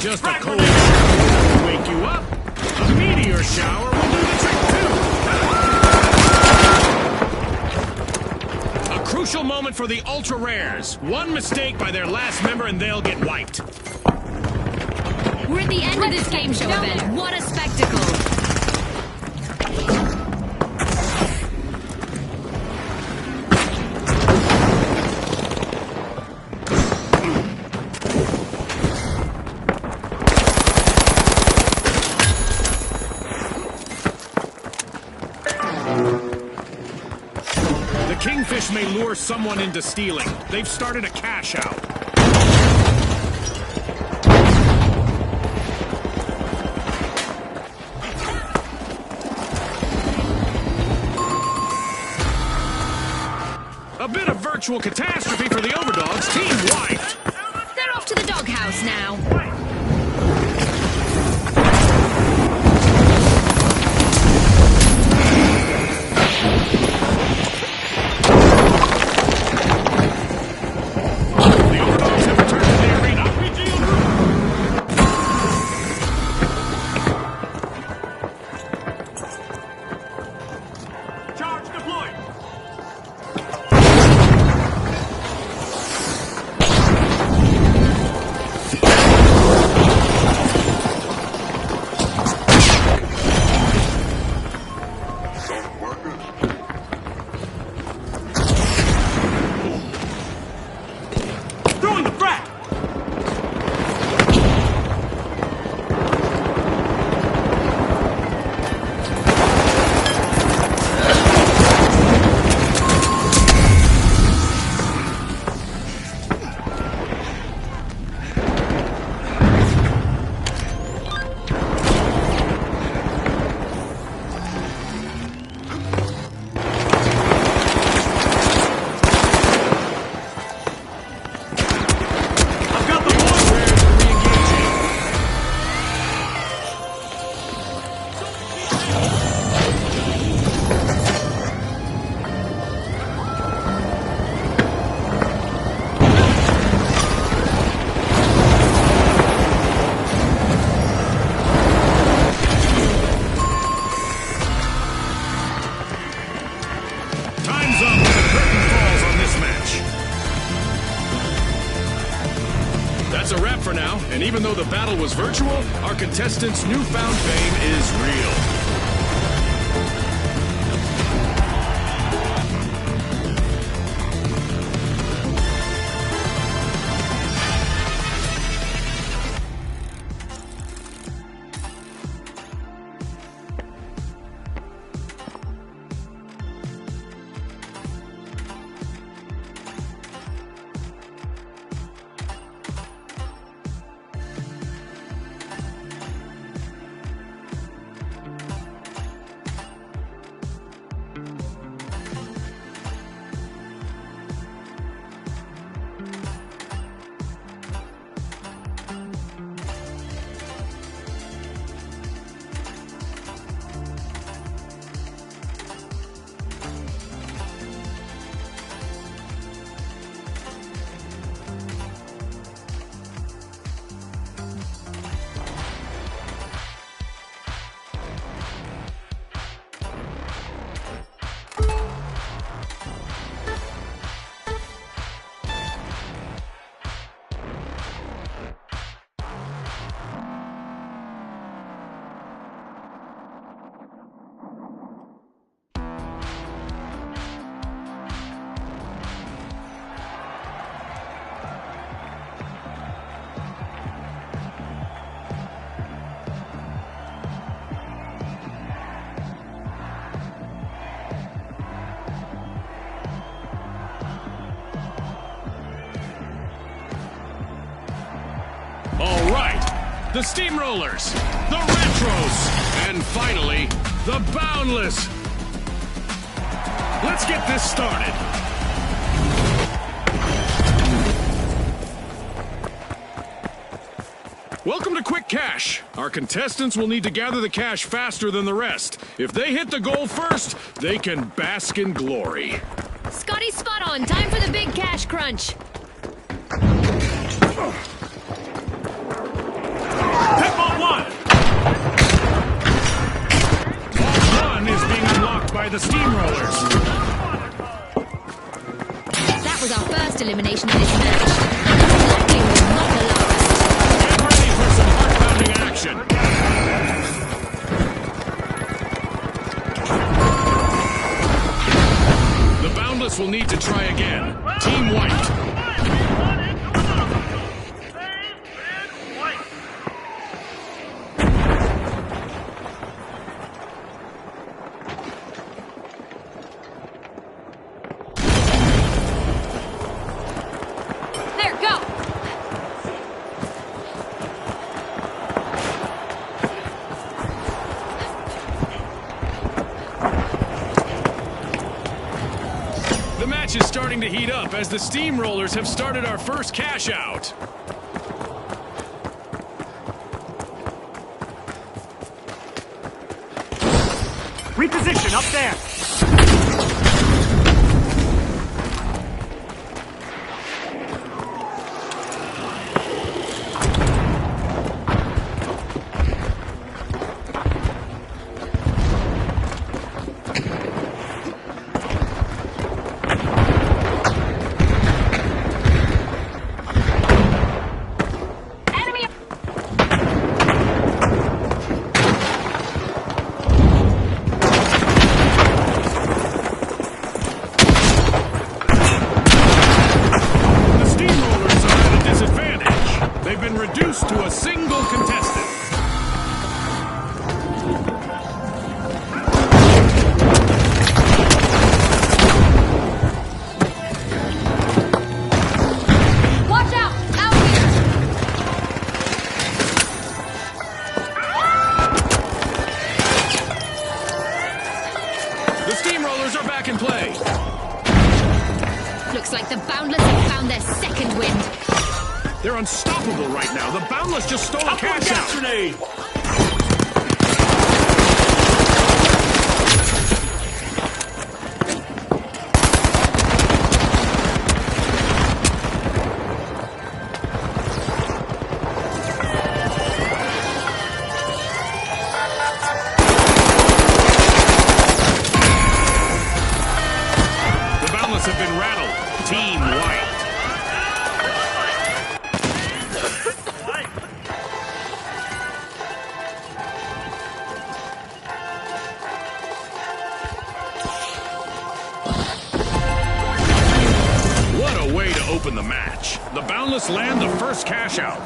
Just a cold shower will wake you up. A meteor shower will do the trick too. A crucial moment for the ultra rares. One mistake by their last member and they'll get wiped. We're at the end of this game show event. What a spectacle! The Kingfish may lure someone into stealing. They've started a cash out. A bit of virtual catastrophe for the Overdogs. Team wiped. They're off to the doghouse now. The Overdogs have returned to the arena. Charge deployed. Throwing the frag. I've got the boys. Time's up. The curtain falls on this match. That's a wrap for now, and even though the battle was virtual, our contestants' newfound fame is real. All right, the Steamrollers, the Retros, and finally, the Boundless. Let's get this started. Welcome to Quick Cash. Our contestants will need to gather the cash faster than the rest. If they hit the goal first, they can bask in glory. Scotty's spot on. Time for the big cash crunch. Pitfall 1! Ball 1 is being unlocked by the Steamrollers. That was our first elimination of this match. Luckily, we're not the last. Get ready for some heart-pounding action. The Boundless will need to try again. Team White. There, go! The match is starting to heat up as the Steamrollers have started our first cash out. Reposition up there! Enemy! The Steamrollers are at a disadvantage. They've been reduced to a single contestant. Watch out! Out here! The Steamrollers are back in play. Looks like the Boundless have found their second wind. They're unstoppable right now. The Boundless just stole a cash Gas out. grenade! The Boundless have been rattled. Team White. What a way to open the match. The Boundless land the first cash out.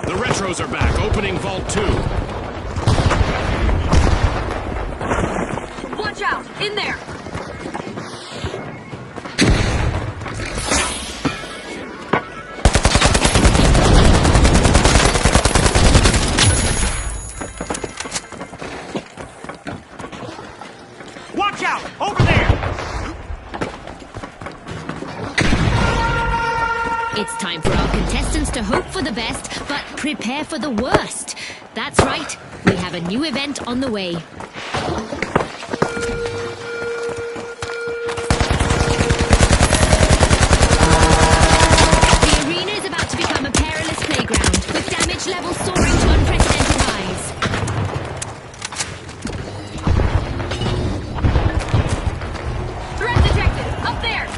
The Retros are back, opening Vault 2. Watch out! In there! Watch out! Over there! It's time for our contestants to hope for the best, but prepare for the worst. That's right, we have a new event on the way. The arena is about to become a perilous playground, with damage levels soaring to unprecedented highs. Threat detected! Up there!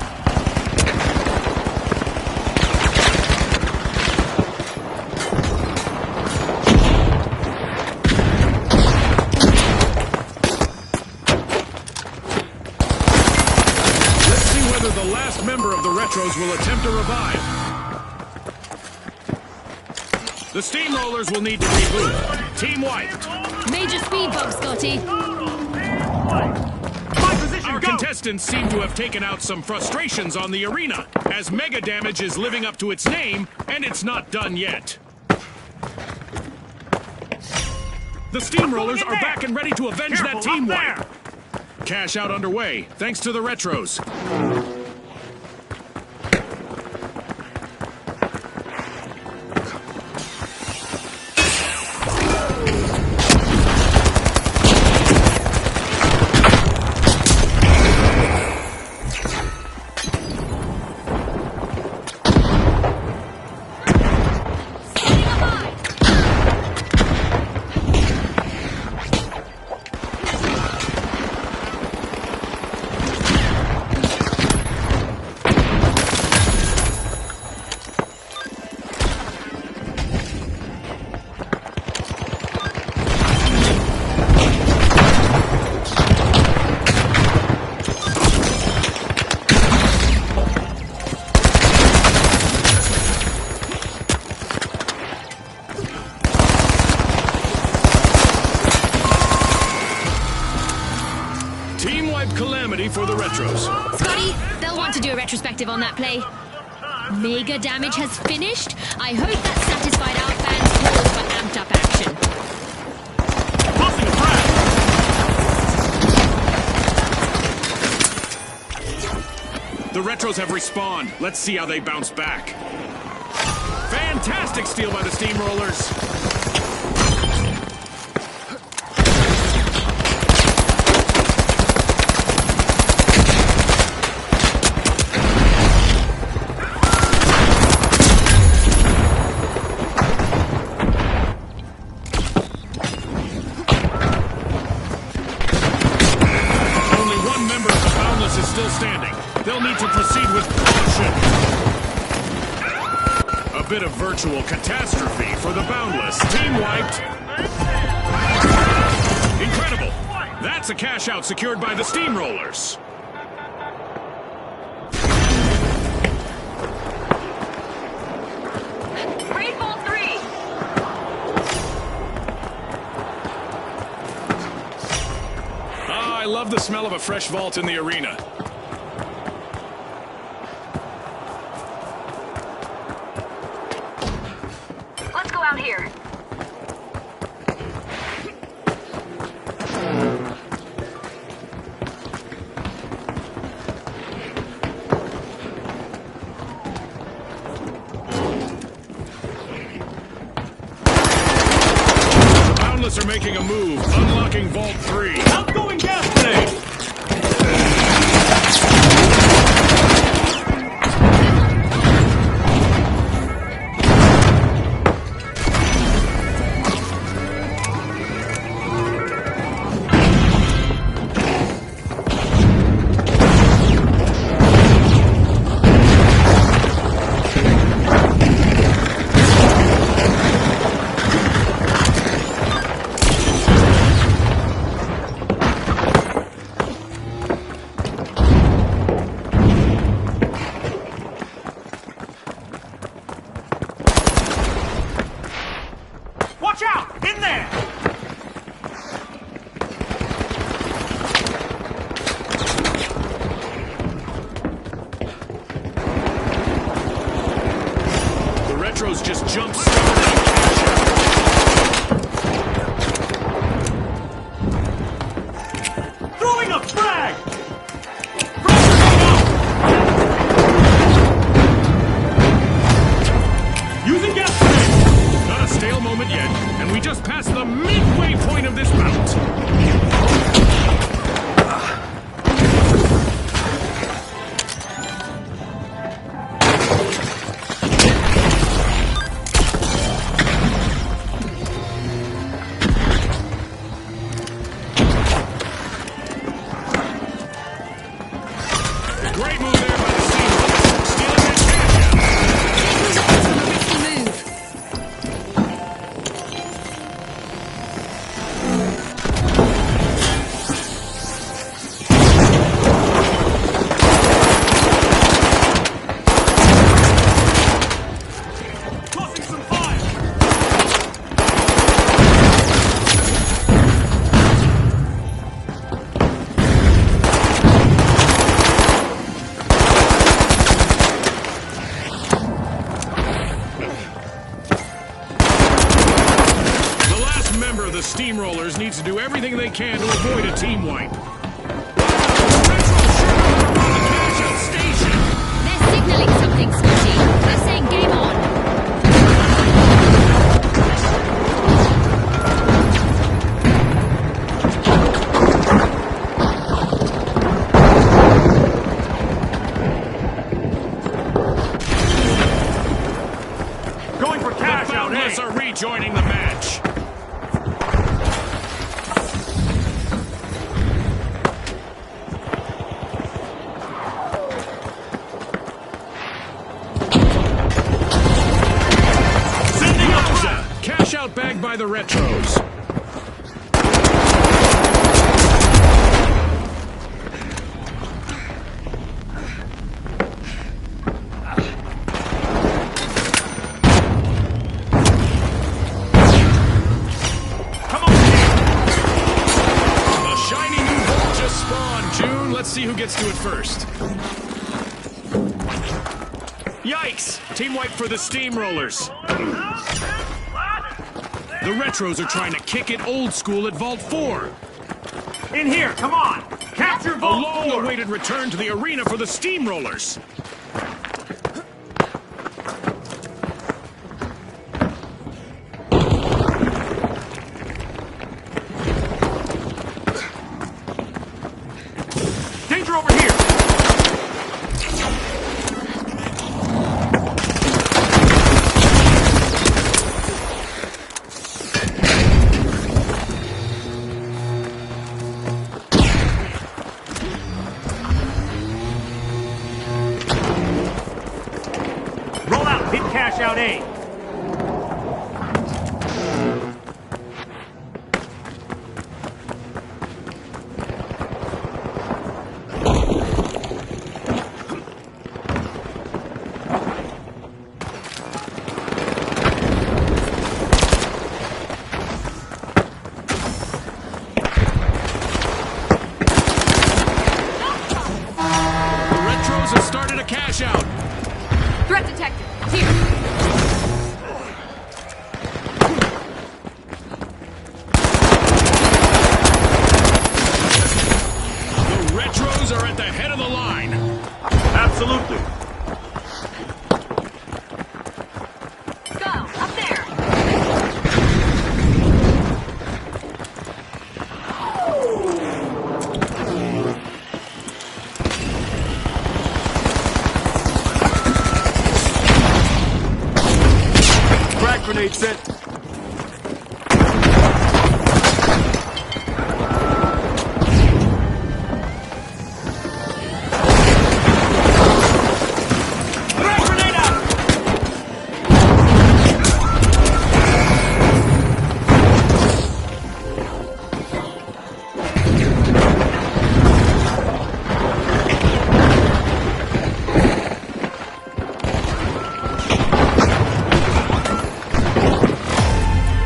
Let's see whether the last member of the Retros will attempt a revive. The Steamrollers will need to reboot. Team White. Major speed bump, Scotty. My position, Our go! contestants seem to have taken out some frustrations on the arena, as Mega Damage is living up to its name, and it's not done yet. The Steamrollers are back and ready to avenge Careful, that Team up White. there. Cash out underway, thanks to the Retros. calamity for the Retros. Scotty, they'll want to do a retrospective on that play. Mega damage has finished. I hope that satisfied our fans' calls for amped up action. Tossing a frag! The Retros have respawned. Let's see how they bounce back. Fantastic steal by the Steamrollers. Only one member of the Boundless is still standing. They'll need to proceed with caution. A bit of virtual catastrophe for the Boundless. Team wiped. Incredible. That's a cash out secured by the Steamrollers. Raid Vault 3! Ah, I love the smell of a fresh vault in the arena. Let's go out here. The Boundless are making a move, unlocking Vault 3. Outgoing gas grenade! Watch out! In there! The Retros just jump-started a cash out. Throwing a frag! Frag out! Using gas grenade! Not a stale moment yet, and we just passed the midway point of this bout. Great move there by the Steamrollers, stealing that cash out. Taking the hits from a risky move. Tossing some fire! The last member of the Steamrollers needs to do everything they can to avoid a team wipe. Retros sure are on the cash out station. They're signaling something, Scotty. They're saying game on. Going for cash out, Boundless hey! are rejoining the match. Sending a frag! Cash out bagged by the Retros. Let's see who gets to it first. Yikes! Team wipe for the Steamrollers. The Retros are trying to kick it old school at Vault 4. In here, come on! Capture A Vault 4! long-awaited return to the arena for the Steamrollers. Danger over here! Roll out, hit cash out A. The Retros have started a cash out. Threat detected. Here. The Retros are at the head of the line. Absolutely. Go. Up there. Frag grenade set. Frag grenade out!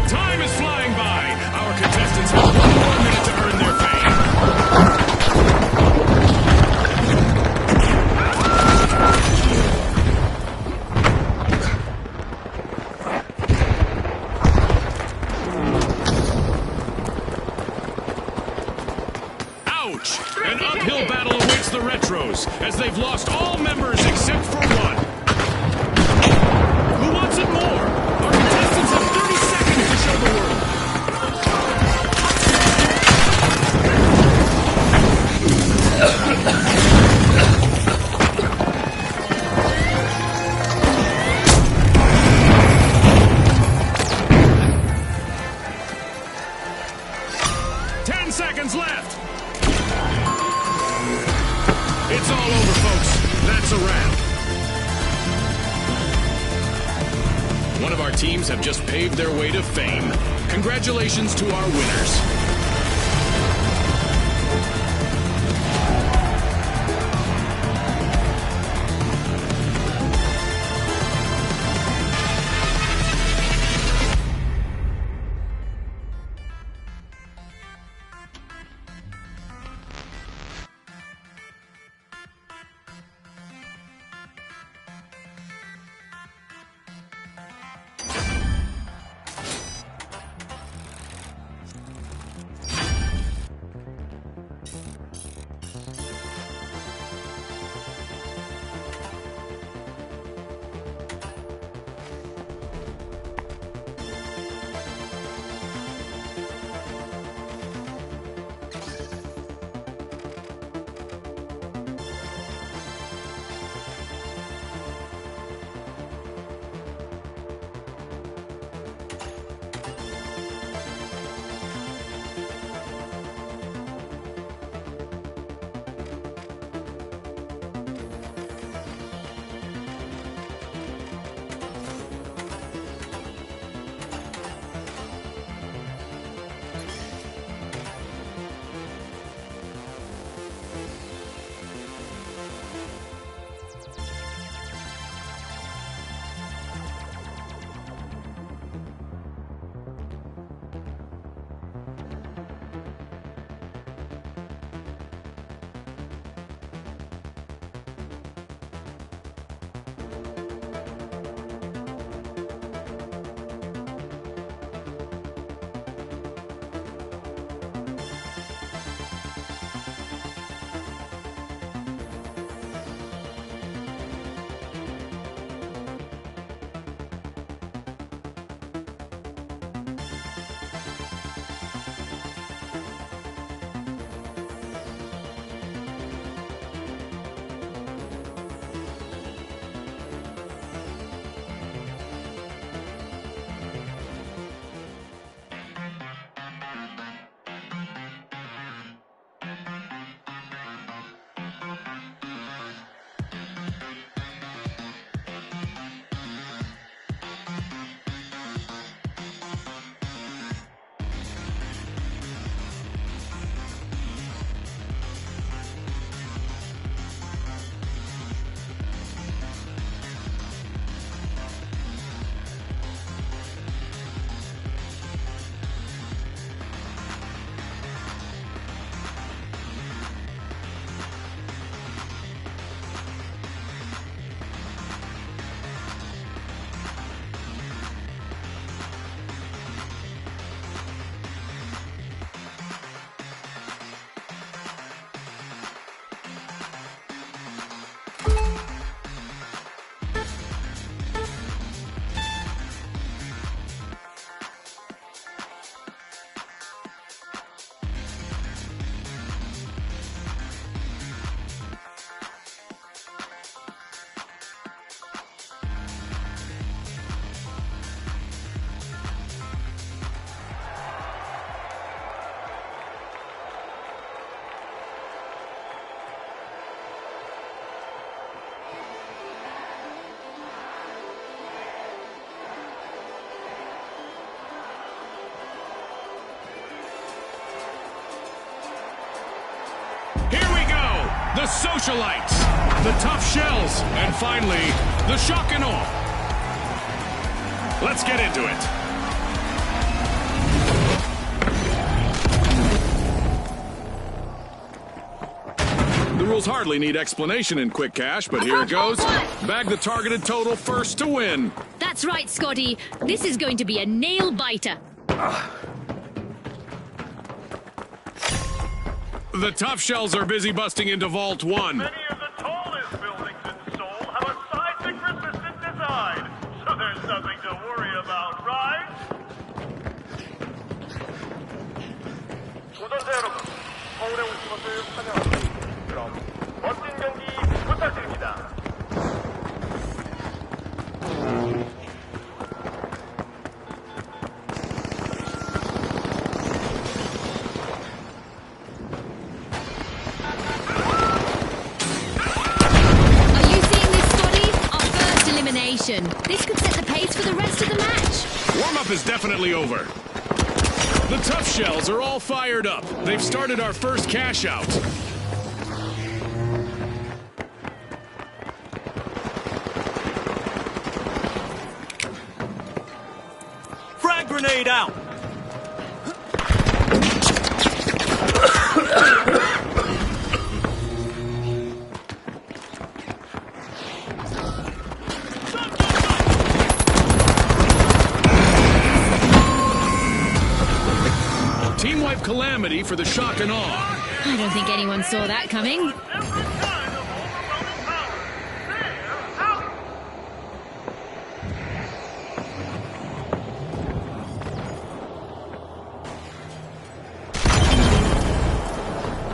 Time is flying by. Our contestants have 1 more minute to earn their fame. Ouch! An uphill battle awaits the Retros, as they've lost all members except for one. Who wants it more? Our contestants have 30 seconds to show the world. Ten seconds left. It's all over, folks. That's a wrap. One of our teams have just paved their way to fame. Congratulations to our winners. socialites, the tough shells, and finally, the shock and awe. Let's get into it. The rules hardly need explanation in Quick Cash, but here it goes. Bag the targeted total first to win. That's right, Scotty. This is going to be a nail-biter. The tough shells are busy busting into Vault 1. Many of the tallest buildings in Seoul have a seismic-resistant design, so there's nothing to worry about, right? 도전자 여러분, 서울에 오신 것을 환영합니다. 그럼 멋진 경기 부탁드립니다. This could set the pace for the rest of the match. Warm-up is definitely over. The tough shells are all fired up. They've started our first cash out. Frag grenade out! Team wipe calamity for the shock and awe. I don't think anyone saw that coming.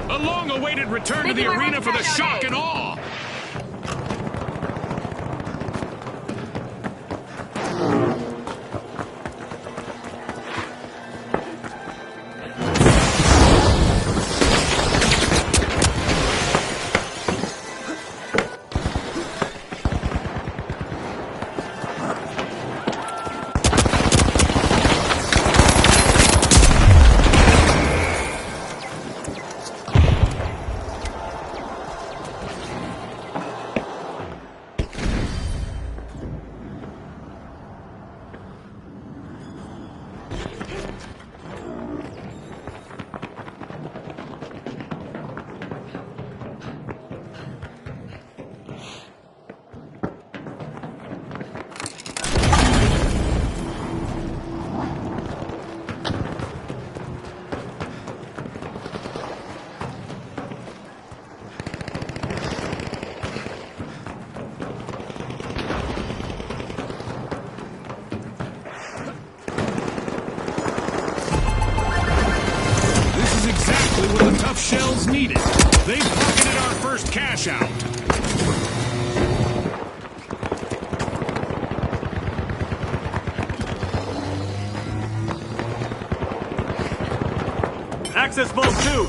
A long-awaited return to the arena for the shock and awe. Shells needed. They've pocketed our first cash out. Access Vault 2!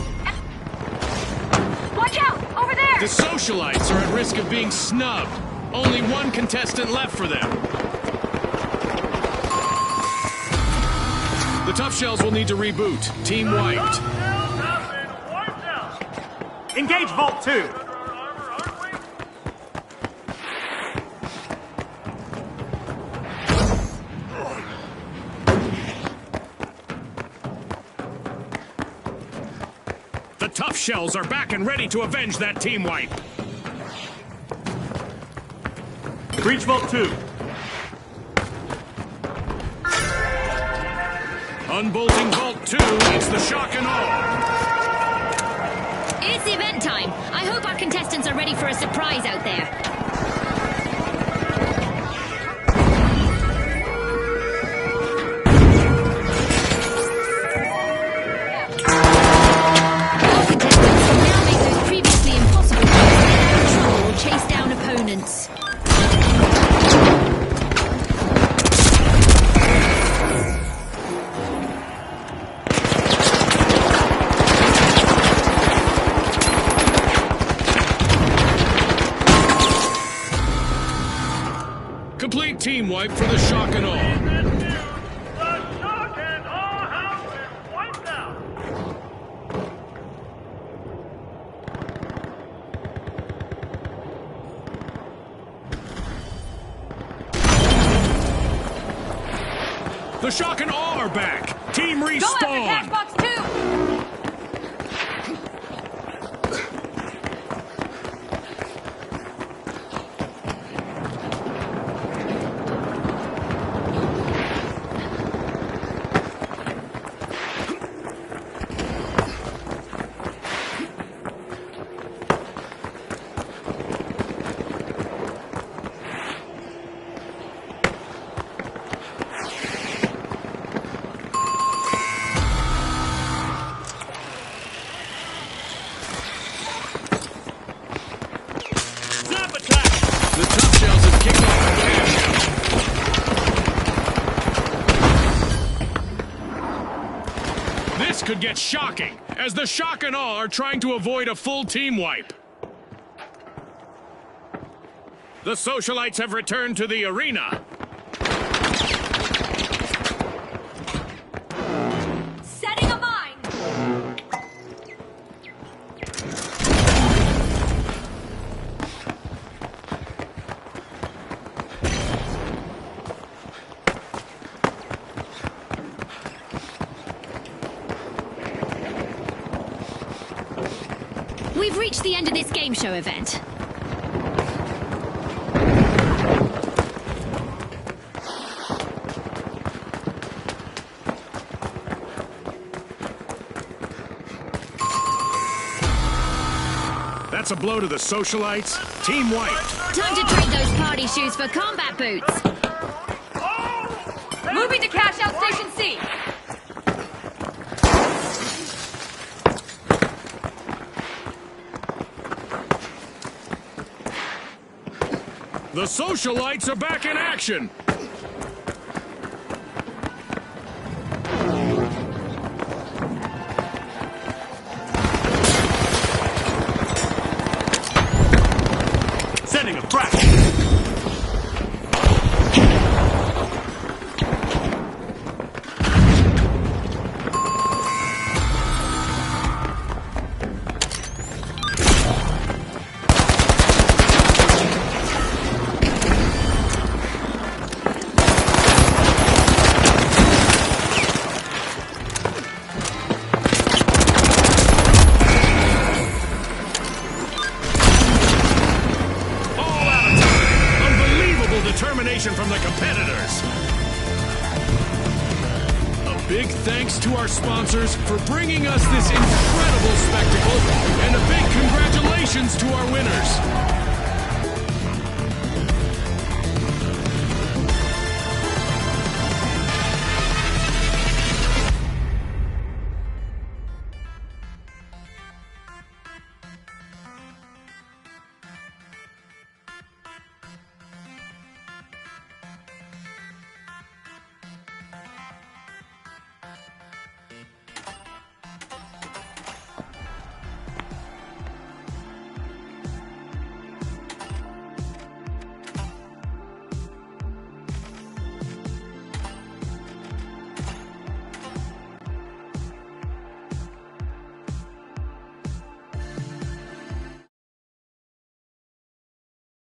Watch out! Over there! The socialites are at risk of being snubbed. Only one contestant left for them. The tough shells will need to reboot. Team wiped. Engage Vault 2! The tough shells are back and ready to avenge that team wipe. Breach Vault 2! Unbolting Vault 2, it's the shock and awe. It's event time. I hope our contestants are ready for a surprise out there. Our contestants can now make those previously impossible tasks get out of trouble or chase down opponents. Complete team wipe for the shock and awe. The shock and awe has been wiped out. The shock and awe are back. Team Go after cash respawn. box 2! Snap attack! The tough shells have kicked off the cash. This could get shocking, as the shock and awe are trying to avoid a full team wipe. The socialites have returned to the arena. Setting a mine! We've reached the end of this game show event. That's a blow to the socialites. Team wiped. Time to trade those party shoes for combat boots. Moving to cash out station C! The socialites are back in action. Sending a frack! Determination from the competitors. A big thanks to our sponsors for bringing us this incredible spectacle